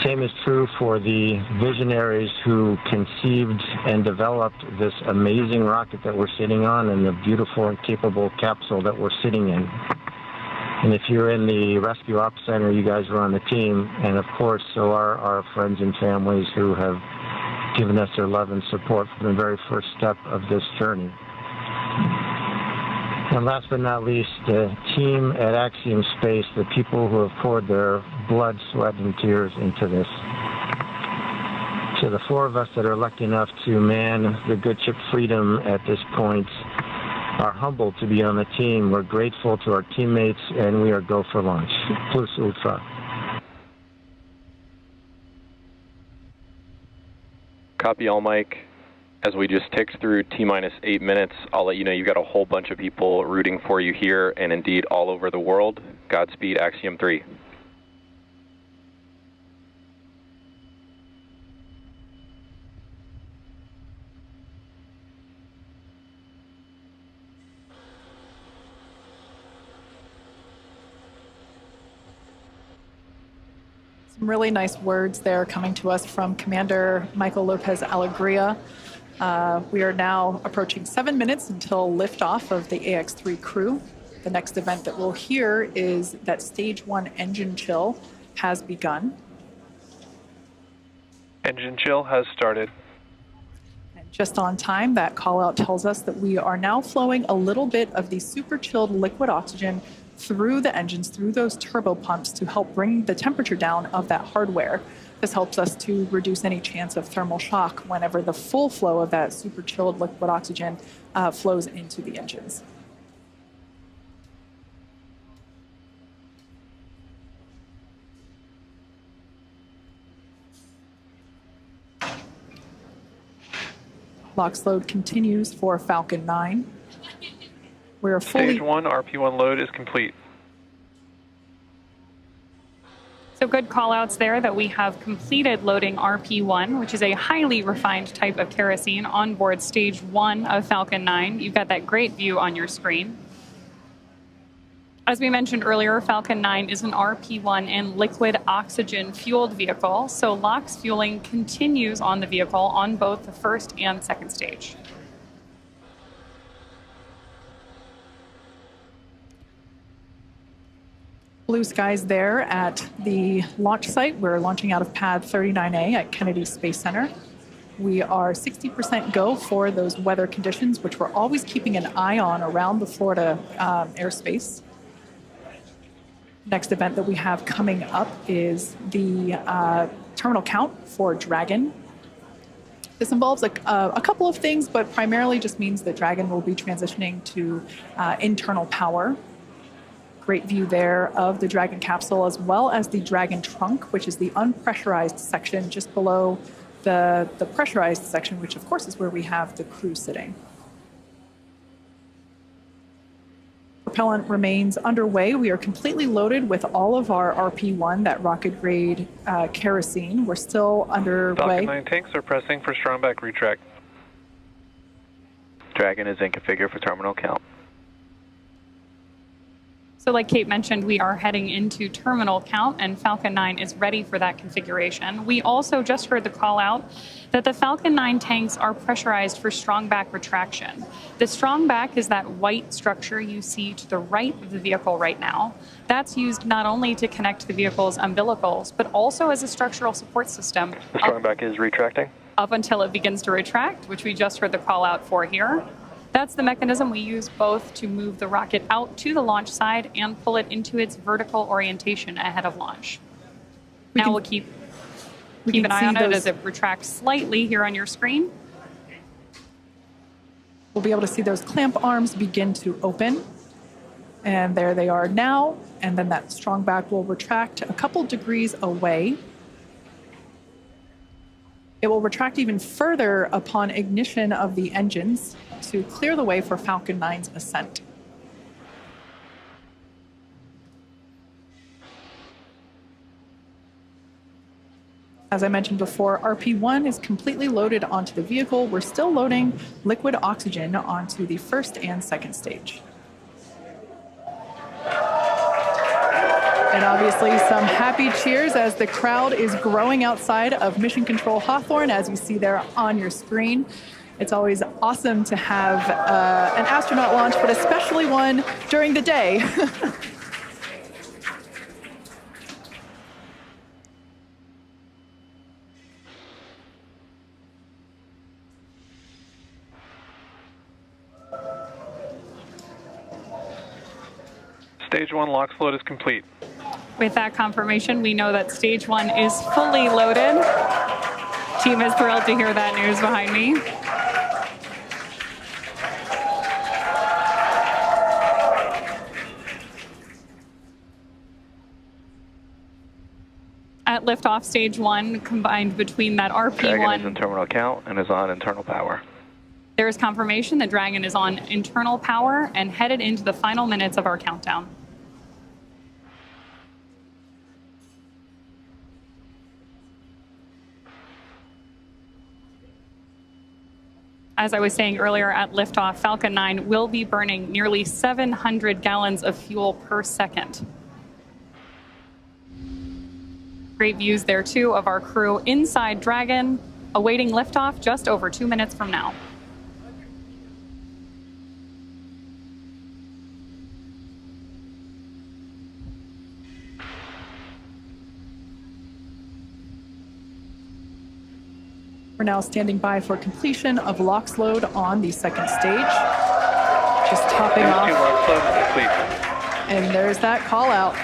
Same is true for the visionaries who conceived and developed this amazing rocket that we're sitting on and the beautiful and capable capsule that we're sitting in. And if you're in the Rescue Ops Center, you guys are on the team. And of course, so are our friends and families who have given us their love and support from the very first step of this journey. And last but not least, the team at Axiom Space, the people who have poured their blood, sweat, and tears into this. To the four of us that are lucky enough to man the good ship Freedom at this point, are humbled to be on the team. We're grateful to our teammates, and we are go for launch. Plus Ultra. Copy all, Mike. As we just ticked through T-minus 8 minutes, I'll let you know you've got a whole bunch of people rooting for you here and indeed all over the world. Godspeed, Axiom 3. Some really nice words there coming to us from Commander Michael Lopez Alegria. We are now approaching 7 minutes until liftoff of the AX-3 crew. The next event that we'll hear is that Stage 1 engine chill has begun. Engine chill has started. And just on time, that call out tells us that we are now flowing a little bit of the super chilled liquid oxygen through the engines, through those turbo pumps to help bring the temperature down of that hardware. This helps us to reduce any chance of thermal shock whenever the full flow of that super chilled liquid oxygen flows into the engines. LOX load continues for Falcon 9. We're fully... Stage 1 RP1 load is complete. So good call-outs there that we have completed loading RP1, which is a highly refined type of kerosene on board Stage 1 of Falcon 9. You've got that great view on your screen. As we mentioned earlier, Falcon 9 is an RP1 and liquid oxygen fueled vehicle, so LOX fueling continues on the vehicle on both the first and second stage. Blue skies there at the launch site. We're launching out of pad 39A at Kennedy Space Center. We are 60% go for those weather conditions, which we're always keeping an eye on around the Florida airspace. Next event that we have coming up is the terminal count for Dragon. This involves a couple of things, but primarily just means that Dragon will be transitioning to internal power. Great view there of the Dragon capsule as well as the Dragon trunk, which is the unpressurized section just below the pressurized section, which of course is where we have the crew sitting. Propellant remains underway. We are completely loaded with all of our RP1, that rocket grade kerosene. We're still underway. Falcon 9 tanks are pressing for strong back retract. Dragon is in configure for terminal count. So like Kate mentioned, we are heading into terminal count and Falcon 9 is ready for that configuration. We also just heard the call out that the Falcon 9 tanks are pressurized for strong back retraction. The strong back is that white structure you see to the right of the vehicle right now. That's used not only to connect the vehicle's umbilicals, but also as a structural support system. The strong back is retracting? Up until it begins to retract, which we just heard the call out for here. That's the mechanism we use both to move the rocket out to the launch side and pull it into its vertical orientation ahead of launch. Now we'll keep an eye on it as it retracts slightly here on your screen. We'll be able to see those clamp arms begin to open. And there they are now. And then that strong back will retract a couple degrees away. It will retract even further upon ignition of the engines to clear the way for Falcon 9's ascent. As I mentioned before, RP1 is completely loaded onto the vehicle. We're still loading liquid oxygen onto the first and second stage. And obviously some happy cheers as the crowd is growing outside of Mission Control Hawthorne, as you see there on your screen. It's always awesome to have an astronaut launch, but especially one during the day. Stage 1 LOX float is complete. With that confirmation, we know that stage 1 is fully loaded. Team is thrilled to hear that news behind me. At liftoff, stage 1 combined between that RP1. Dragon is in terminal count and is on internal power. There is confirmation that Dragon is on internal power and headed into the final minutes of our countdown. As I was saying earlier, at liftoff, Falcon 9 will be burning nearly 700 gallons of fuel per second. Great views there, too, of our crew inside Dragon, awaiting liftoff just over 2 minutes from now. We're now standing by for completion of LOX load on the second stage. Just topping off. And there's that call out.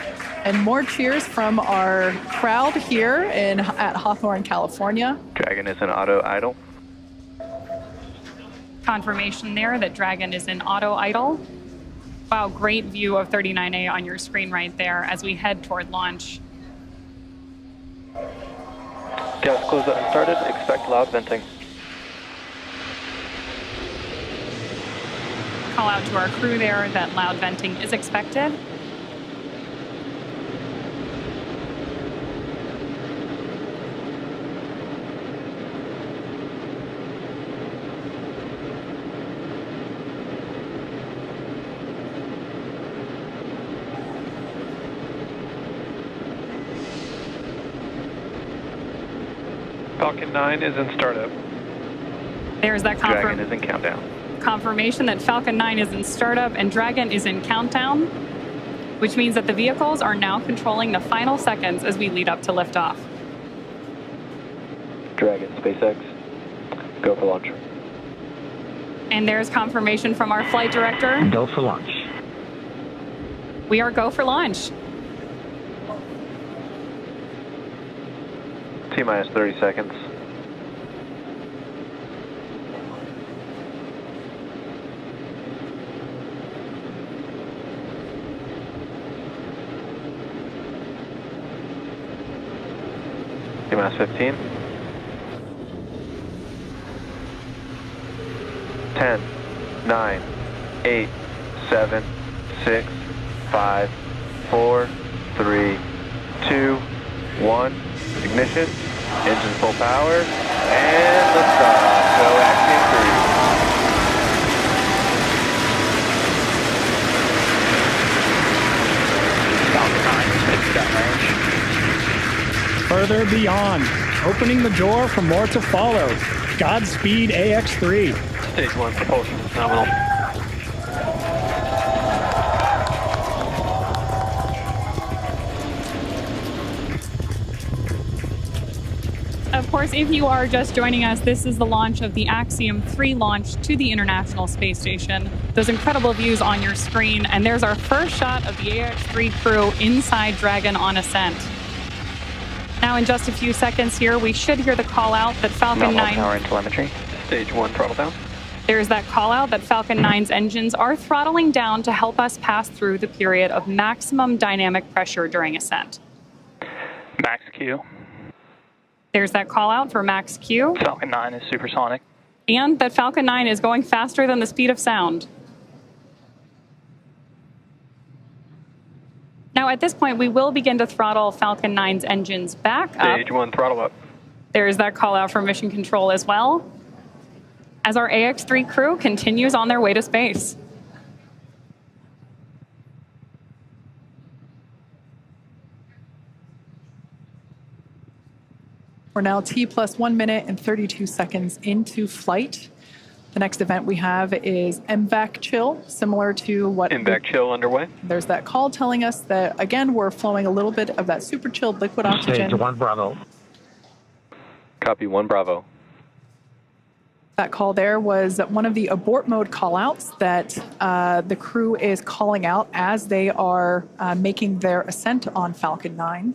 And more cheers from our crowd here at Hawthorne, California. Dragon is in auto idle. Confirmation there that Dragon is in auto idle. Wow, great view of 39A on your screen right there as we head toward launch. Gas closeout has started. Expect loud venting. Call out to our crew there that loud venting is expected. Falcon 9 is in startup. There's that Dragon is in countdown. confirmation that Falcon 9 is in startup and Dragon is in countdown, which means that the vehicles are now controlling the final seconds as we lead up to liftoff. Dragon, SpaceX, go for launch. And there's confirmation from our flight director. Go for launch. We are go for launch. T-minus 30 seconds. T-minus 15. 10, 9, 8, 7, 6, 5, 4, 3, 2, 1. Ignition, engine full power, and liftoff. Go Axiom 3. Further beyond, opening the door for more to follow. Godspeed AX3. Stage 1 propulsion nominal. Of course, if you are just joining us, this is the launch of the Axiom 3 launch to the International Space Station. Those incredible views on your screen, and there's our first shot of the AX3 crew inside Dragon on ascent. Now, in just a few seconds here, we should hear the call out that Falcon 9... power and telemetry. Stage 1 throttle down. There's that call out that Falcon 9's engines are throttling down to help us pass through the period of maximum dynamic pressure during ascent. Max Q. There's that call out for Max Q. Falcon 9 is supersonic. And that Falcon 9 is going faster than the speed of sound. Now, at this point, we will begin to throttle Falcon 9's engines back up. Stage 1 throttle up. There's that call out for mission control as well, as our AX3 crew continues on their way to space. We're now T plus 1 minute and 32 seconds into flight. The next event we have is MVAC chill, similar to what... MVAC chill underway. There's that call telling us that, again, we're flowing a little bit of that super chilled liquid oxygen. Stage 1 Bravo. Copy 1 Bravo. That call there was one of the abort mode callouts that the crew is calling out as they are making their ascent on Falcon 9.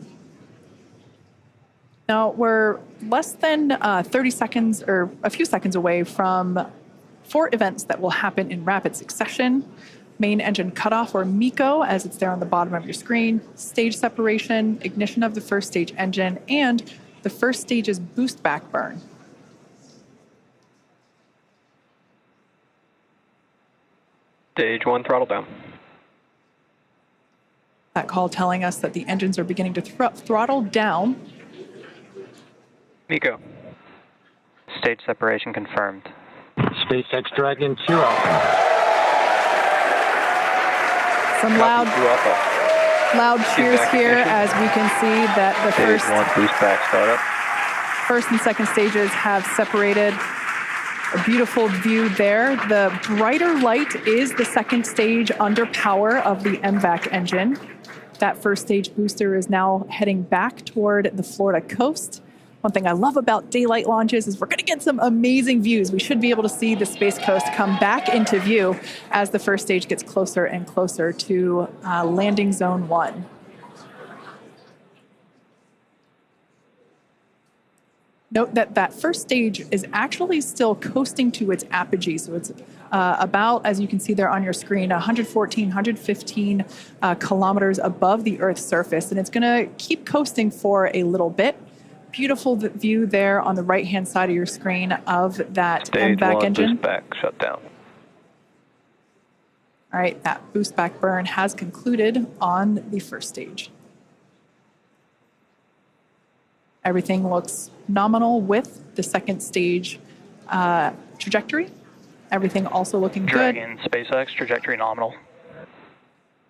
Now, we're less than 30 seconds or a few seconds away from 4 events that will happen in rapid succession. Main engine cutoff, or MECO, as it's there on the bottom of your screen, stage separation, ignition of the first stage engine, and the first stage's boost back burn. Stage 1, throttle down. That call telling us that the engines are beginning to throttle down. MECO. Stage separation confirmed. SpaceX Dragon 2 Alpha. Some loud cheers here as we can see that the Stage 1, boost back startup. first and second stages have separated. A beautiful view there. The brighter light is the second stage under power of the MVAC engine. That first stage booster is now heading back toward the Florida coast. One thing I love about daylight launches is we're going to get some amazing views. We should be able to see the Space Coast come back into view as the first stage gets closer and closer to landing zone 1. Note that that first stage is actually still coasting to its apogee. So it's about, as you can see there on your screen, 114, 115 kilometers above the Earth's surface. And it's going to keep coasting for a little bit. Beautiful view there on the right-hand side of your screen of that Stage MVAC 1, engine. boost back, shut down. All right, that boost back burn has concluded on the first stage. Everything looks nominal with the second stage trajectory. Everything also looking good. Dragon, SpaceX, trajectory nominal.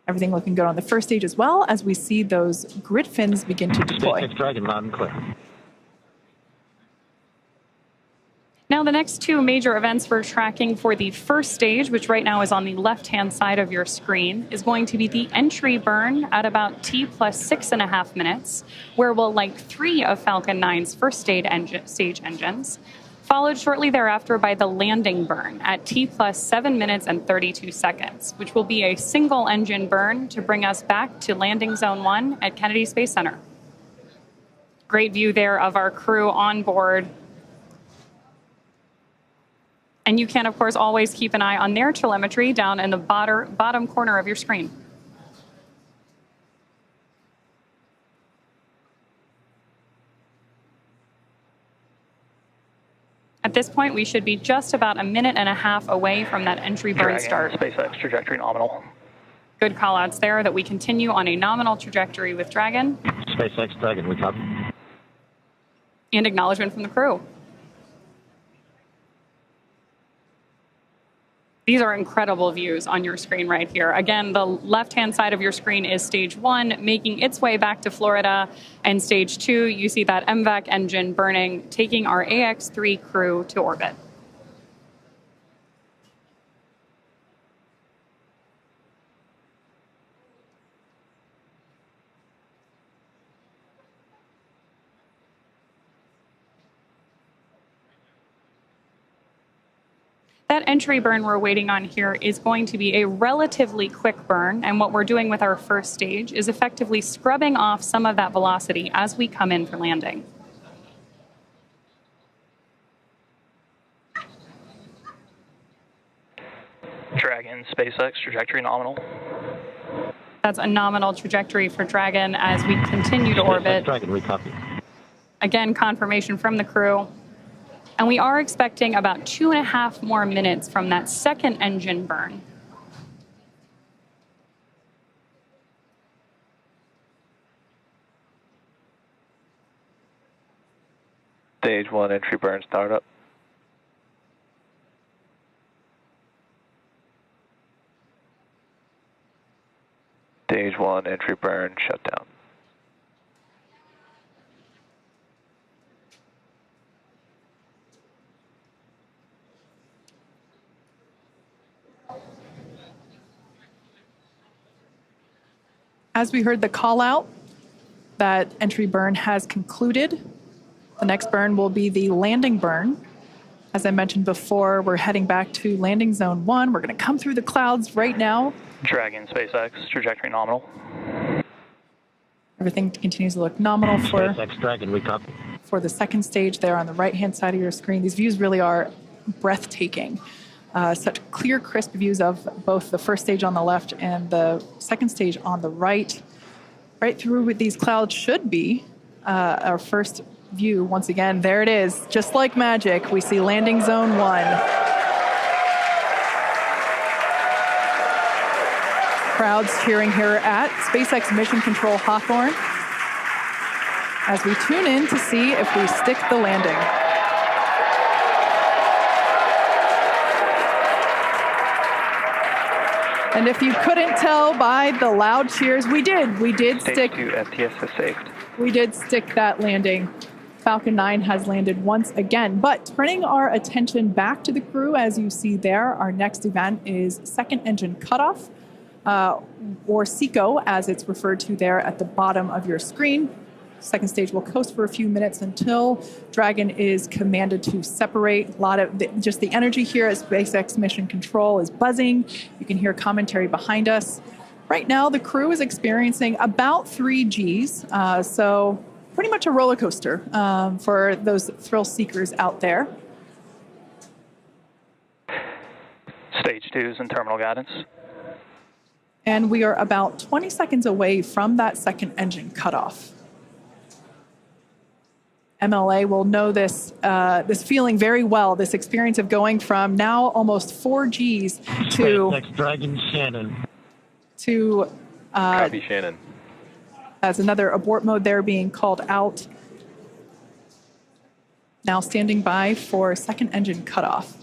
Everything looking good on the first stage as well as we see those grid fins begin to deploy. SpaceX Dragon, loud and clear. Now, the next 2 major events we're tracking for the first stage, which right now is on the left-hand side of your screen, is going to be the entry burn at about T plus 6.5 minutes, where we'll light 3 of Falcon 9's first stage engines, followed shortly thereafter by the landing burn at T plus 7 minutes and 32 seconds, which will be a single engine burn to bring us back to landing zone 1 at Kennedy Space Center. Great view there of our crew on board. And you can, of course, always keep an eye on their telemetry down in the bottom corner of your screen. At this point, we should be just about 1.5 minutes away from that entry burn start. SpaceX, trajectory nominal. Good call-outs there that we continue on a nominal trajectory with Dragon. SpaceX Dragon, we copy. And acknowledgement from the crew. These are incredible views on your screen right here. Again, the left-hand side of your screen is stage 1, making its way back to Florida. And stage 2, you see that MVAC engine burning, taking our AX-3 crew to orbit. That entry burn we're waiting on here is going to be a relatively quick burn, and what we're doing with our first stage is effectively scrubbing off some of that velocity as we come in for landing. Dragon, SpaceX, trajectory nominal. That's a nominal trajectory for Dragon as we continue to orbit. Dragon, we copy. Again, confirmation from the crew. And we are expecting about 2.5 more minutes from that second engine burn. Stage 1, entry burn startup. Stage 1, entry burn, shutdown. As we heard the call out, that entry burn has concluded. The next burn will be the landing burn. As I mentioned before, we're heading back to landing zone 1. We're going to come through the clouds right now. Dragon, SpaceX, trajectory nominal. Everything continues to look nominal for SpaceX Dragon, we copy. For the second stage there on the right-hand side of your screen. These views really are breathtaking. Such clear, crisp views of both the first stage on the left and the second stage on the right. Right through with these clouds should be our first view. Once again, there it is. Just like magic, we see landing zone 1. Crowds cheering here at SpaceX Mission Control Hawthorne as we tune in to see if we stick the landing. And if you couldn't tell by the loud cheers, we did Stage 2 FTS has saved. We did stick that landing. Falcon 9 has landed once again. But turning our attention back to the crew, as you see there, our next event is second engine cutoff, or SECO, as it's referred to there at the bottom of your screen. Second stage will coast for a few minutes until Dragon is commanded to separate. A lot of just the energy here at SpaceX Mission Control is buzzing. You can hear commentary behind us. Right now, the crew is experiencing about 3 Gs, so pretty much a roller coaster for those thrill seekers out there. Stage 2 is in terminal guidance. And we are about 20 seconds away from that second engine cutoff. MLA will know this this feeling very well, this experience of going from now almost 4 Gs to SpaceX Dragon Shannon. To Copy, Shannon. As another abort mode there being called out. Now standing by for second engine cutoff.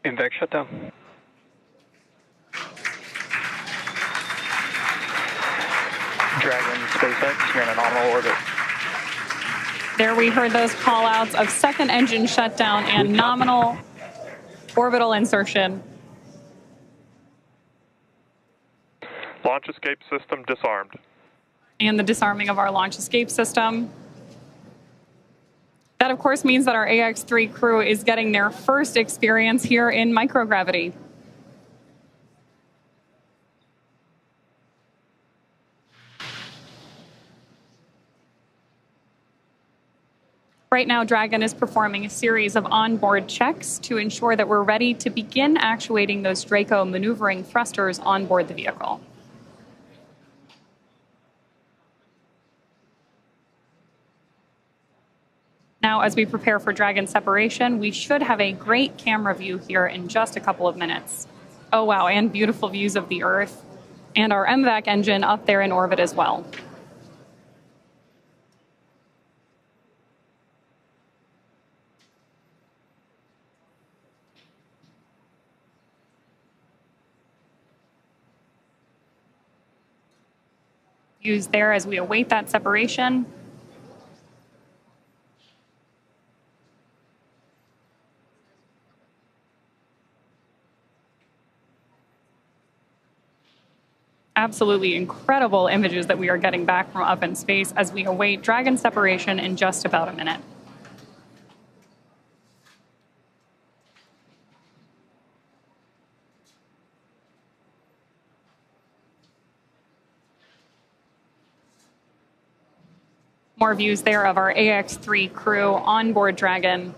Invex shutdown. Dragon, SpaceX, you're in a nominal orbit. There we heard those call outs of second engine shutdown and nominal orbital insertion. Launch escape system disarmed. And the disarming of our launch escape system. That, of course, means that our AX-3 crew is getting their first experience here in microgravity. Right now, Dragon is performing a series of onboard checks to ensure that we're ready to begin actuating those Draco maneuvering thrusters on board the vehicle. Now, as we prepare for Dragon separation, we should have a great camera view here in just a couple of minutes. Oh, wow, and beautiful views of the Earth, and our MVAC engine up there in orbit as well. Views there as we await that separation. Absolutely incredible images that we are getting back from up in space as we await Dragon separation in just about a minute. More views there of our AX-3 crew on board Dragon.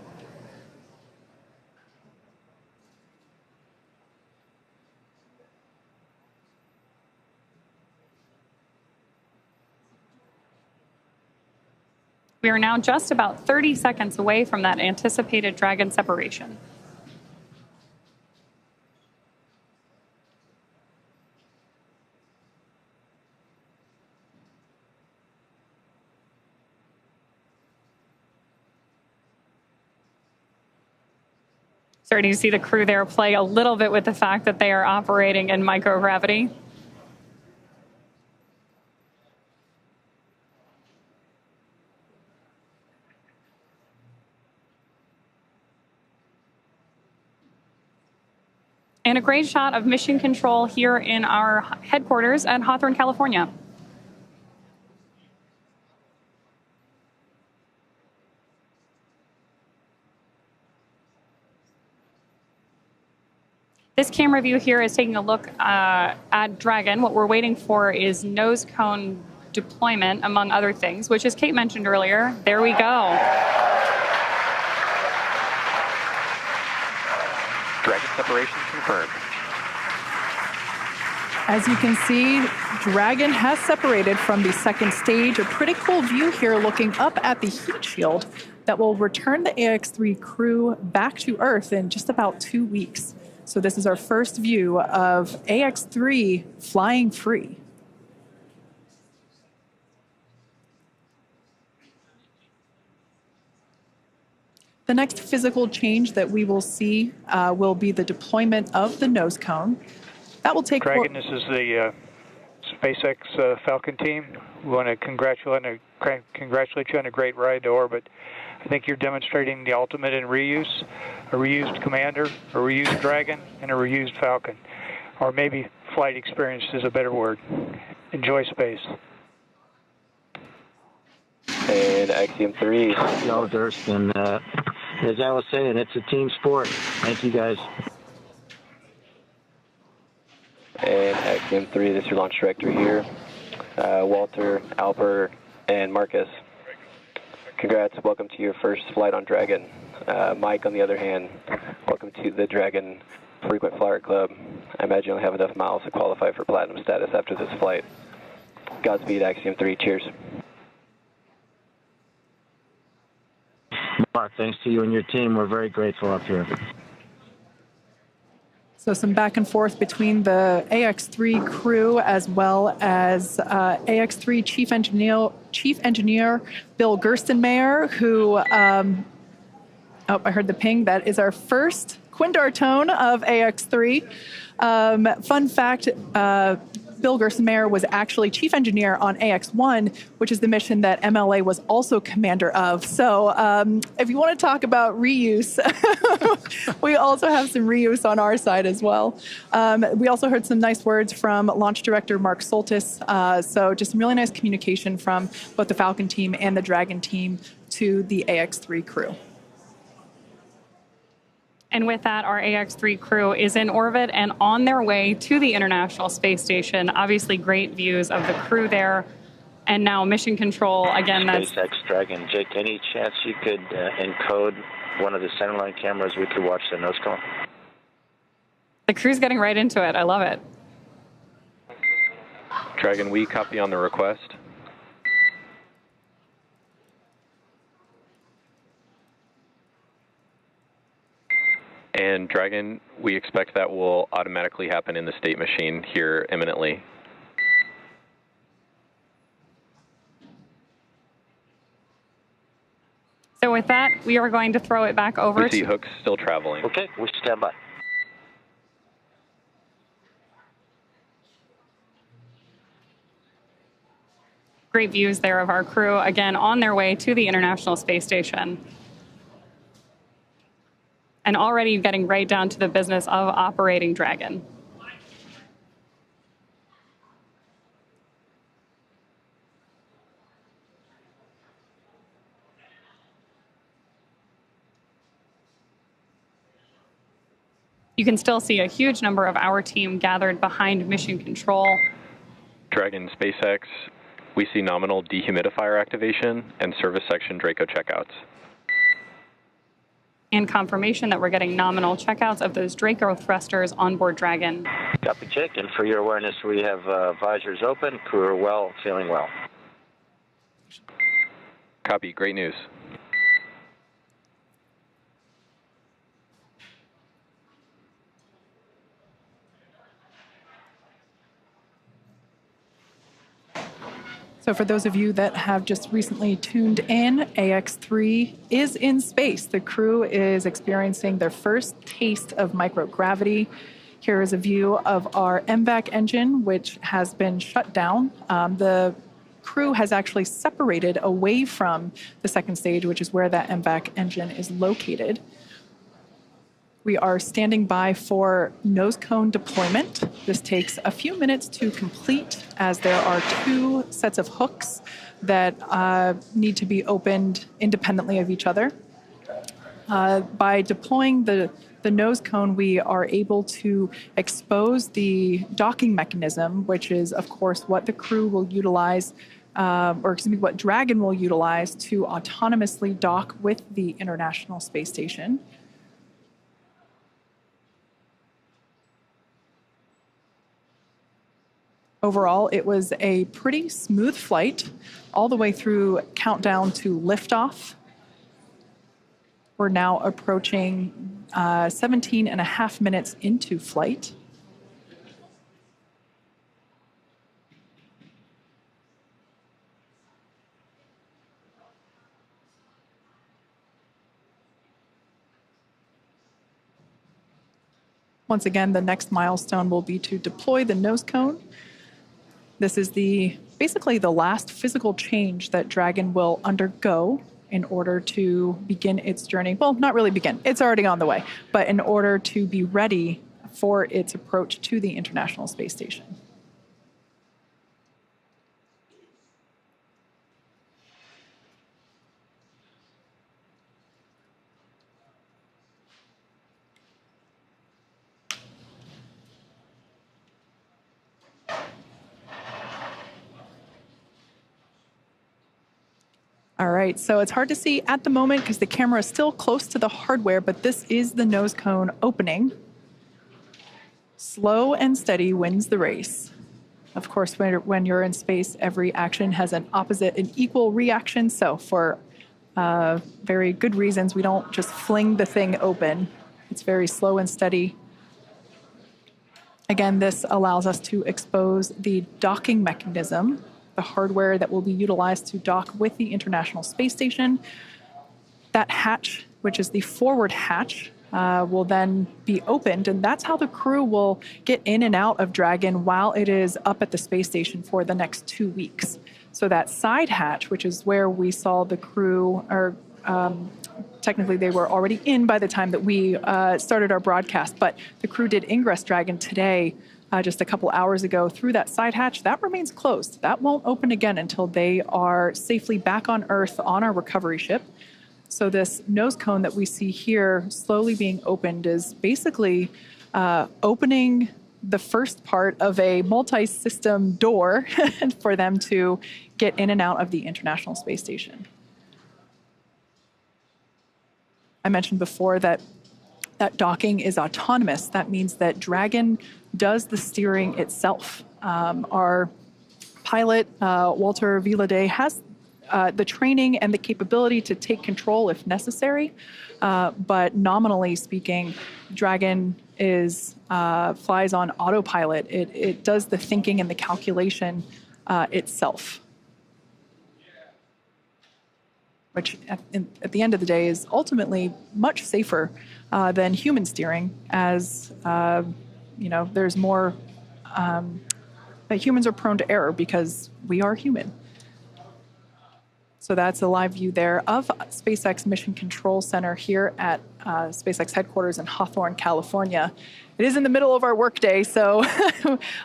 We are now just about 30 seconds away from that anticipated Dragon separation. Starting to see the crew there play a little bit with the fact that they are operating in microgravity. And a great shot of mission control here in our headquarters at Hawthorne, California. This camera view here is taking a look at Dragon. What we're waiting for is nose cone deployment, among other things, which, as Kate mentioned earlier, there we go. Dragon separation confirmed. As you can see, Dragon has separated from the second stage. A pretty cool view here looking up at the heat shield that will return the AX-3 crew back to Earth in just about 2 weeks. So this is our first view of AX-3 flying free. The next physical change that we will see will be the deployment of the nose cone. That will take... Dragon, this is the SpaceX Falcon team. We want to congratulate you on a great ride to orbit. I think you're demonstrating the ultimate in reuse, a reused Commander, a reused Dragon, and a reused Falcon. Or maybe flight experience is a better word. Enjoy space. And Axiom 3. Y'all, Durst, and as I was saying, it's a team sport. Thank you, guys. And Axiom 3, this is your launch director here. Walter, Alper, and Marcus. Congrats, welcome to your first flight on Dragon. Mike, on the other hand, welcome to the Dragon Frequent Flyer Club. I imagine you'll have enough miles to qualify for platinum status after this flight. Godspeed, Axiom 3, cheers. Mark, thanks to you and your team. We're very grateful up here. So some back and forth between the AX-3 crew as well as AX-3 Chief Engineer Bill Gerstenmayer, who, oh, I heard the ping. That is our first Quindar tone of AX-3. Fun fact, Bill Gerstenmayer was actually chief engineer on AX-1, which is the mission that MLA was also commander of. So if you want to talk about reuse, we also have some reuse on our side as well. We also heard some nice words from launch director Mark Soltis. So just some really nice communication from both the Falcon team and the Dragon team to the AX-3 crew. And with that, our AX-3 crew is in orbit and on their way to the International Space Station. Obviously, great views of the crew there. And now mission control, again, that's... SpaceX Dragon. Jake, any chance you could encode one of the centerline cameras? We could watch the nose cone. The crew's getting right into it. I love it. Dragon, we copy on the request. And Dragon, we expect that will automatically happen in the state machine here imminently. So with that, we are going to throw it back over We see Hooks still traveling. Okay, we stand by. Great views there of our crew, again, on their way to the International Space Station. And already getting right down to the business of operating Dragon. You can still see a huge number of our team gathered behind mission control. Dragon SpaceX, we see nominal dehumidifier activation and service section Draco checkouts. And confirmation that we're getting nominal checkouts of those Draco thrusters on board Dragon. Copy, Jake. And for your awareness, we have visors open, crew are well, feeling well. Copy, great news. So for those of you that have just recently tuned in, AX-3 is in space. The crew is experiencing their first taste of microgravity. Here is a view of our MVAC engine, which has been shut down. The crew has actually separated away from the second stage, which is where that MVAC engine is located. We are standing by for nose cone deployment. This takes a few minutes to complete as there are 2 sets of hooks that need to be opened independently of each other. By deploying the nose cone, we are able to expose the docking mechanism, which is, of course, what the crew will utilize, what Dragon will utilize to autonomously dock with the International Space Station. Overall, it was a pretty smooth flight all the way through countdown to liftoff. We're now approaching 17 and a half minutes into flight. Once again, the next milestone will be to deploy the nose cone. This is basically the last physical change that Dragon will undergo in order to begin its journey. Well, not really begin, it's already on the way, but in order to be ready for its approach to the International Space Station. All right, so it's hard to see at the moment because the camera is still close to the hardware, but this is the nose cone opening. Slow and steady wins the race. Of course, when you're in space, every action has an opposite and equal reaction. So for very good reasons, we don't just fling the thing open. It's very slow and steady. Again, this allows us to expose the docking mechanism, the hardware that will be utilized to dock with the International Space Station. That hatch, which is the forward hatch, will then be opened, and that's how the crew will get in and out of Dragon while it is up at the space station for the next 2 weeks. So that side hatch, which is where we saw the crew, or technically they were already in by the time that we started our broadcast, but the crew did ingress Dragon today, just a couple hours ago, through that side hatch. That remains closed. That won't open again until they are safely back on Earth on our recovery ship. So this nose cone that we see here slowly being opened is basically opening the first part of a multi-system door for them to get in and out of the International Space Station. I mentioned before that docking is autonomous. That means that Dragon does the steering itself. Our pilot, Walter Villaday, has the training and the capability to take control if necessary, but nominally speaking, Dragon flies on autopilot. It does the thinking and the calculation itself, which at the end of the day is ultimately much safer than human steering, as there's more that humans are prone to error because we are human. So that's a live view there of SpaceX Mission Control Center here at SpaceX headquarters in Hawthorne, California. It is in the middle of our workday, so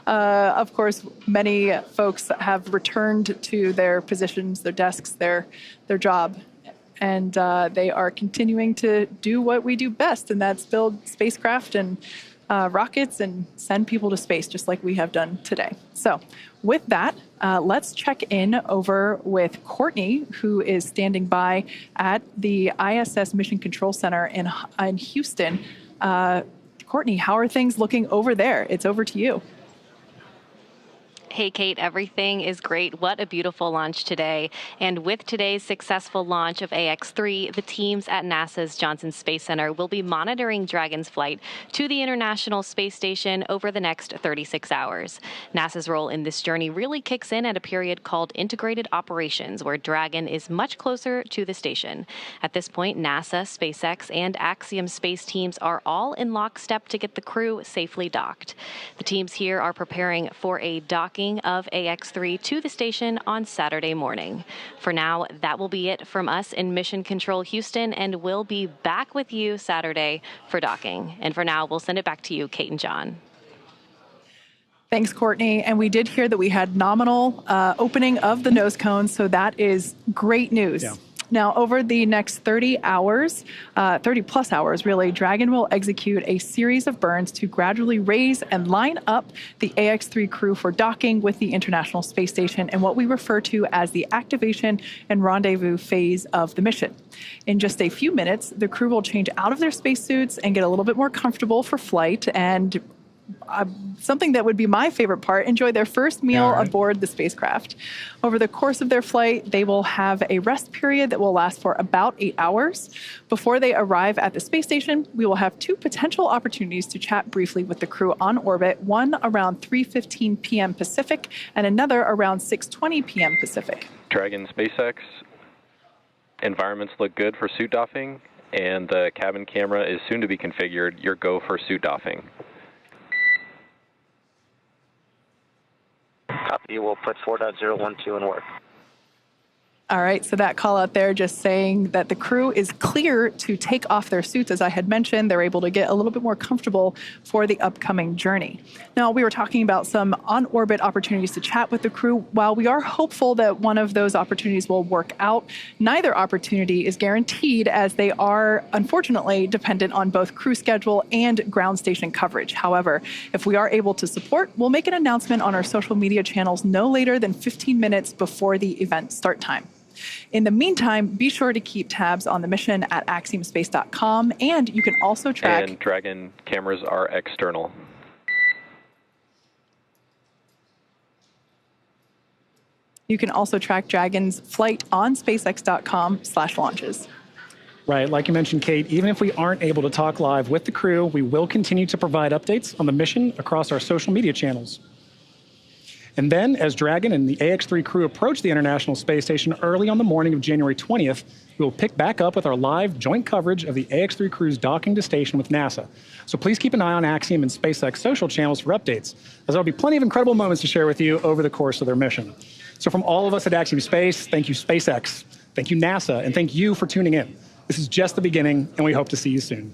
of course, many folks have returned to their positions, their desks, their job, and they are continuing to do what we do best, and that's build spacecraft and rockets and send people to space, just like we have done today. So with that, let's check in over with Courtney, who is standing by at the ISS Mission Control Center in Houston. Courtney, how are things looking over there? It's over to you. Hey, Kate, everything is great. What a beautiful launch today. And with today's successful launch of AX-3, the teams at NASA's Johnson Space Center will be monitoring Dragon's flight to the International Space Station over the next 36 hours. NASA's role in this journey really kicks in at a period called Integrated Operations, where Dragon is much closer to the station. At this point, NASA, SpaceX, and Axiom Space teams are all in lockstep to get the crew safely docked. The teams here are preparing for a docking docking of AX-3 to the station on Saturday morning. For now, that will be it from us in Mission Control Houston, and we'll be back with you Saturday for docking. And for now, we'll send it back to you, Kate and John. Thanks, Courtney. And we did hear that we had nominal opening of the nose cone, so that is great news. Yeah. Now, over the next 30 hours, 30 plus hours really, Dragon will execute a series of burns to gradually raise and line up the AX-3 crew for docking with the International Space Station and what we refer to as the activation and rendezvous phase of the mission. In just a few minutes, the crew will change out of their spacesuits and get a little bit more comfortable for flight, and something that would be my favorite part, enjoy their first meal aboard the spacecraft. Over the course of their flight, they will have a rest period that will last for about 8 hours. Before they arrive at the space station, we will have 2 potential opportunities to chat briefly with the crew on orbit, one around 3:15 p.m. Pacific and another around 6:20 p.m. Pacific. Dragon SpaceX, environments look good for suit doffing, and the cabin camera is soon to be configured. Your go for suit doffing. Copy. We'll put 4.012 in work. All right, so that call out there just saying that the crew is clear to take off their suits. As I had mentioned, they're able to get a little bit more comfortable for the upcoming journey. Now, we were talking about some on-orbit opportunities to chat with the crew. While we are hopeful that one of those opportunities will work out, neither opportunity is guaranteed, as they are unfortunately dependent on both crew schedule and ground station coverage. However, if we are able to support, we'll make an announcement on our social media channels no later than 15 minutes before the event start time. In the meantime, be sure to keep tabs on the mission at axiomspace.com, and you can also track... And Dragon cameras are external. You can also track Dragon's flight on spacex.com/launches. Right, like you mentioned, Kate, even if we aren't able to talk live with the crew, we will continue to provide updates on the mission across our social media channels. And then, as Dragon and the AX-3 crew approach the International Space Station early on the morning of January 20th, we will pick back up with our live joint coverage of the AX-3 crew's docking to station with NASA. So please keep an eye on Axiom and SpaceX social channels for updates, as there will be plenty of incredible moments to share with you over the course of their mission. So from all of us at Axiom Space, thank you SpaceX, thank you NASA, and thank you for tuning in. This is just the beginning, and we hope to see you soon.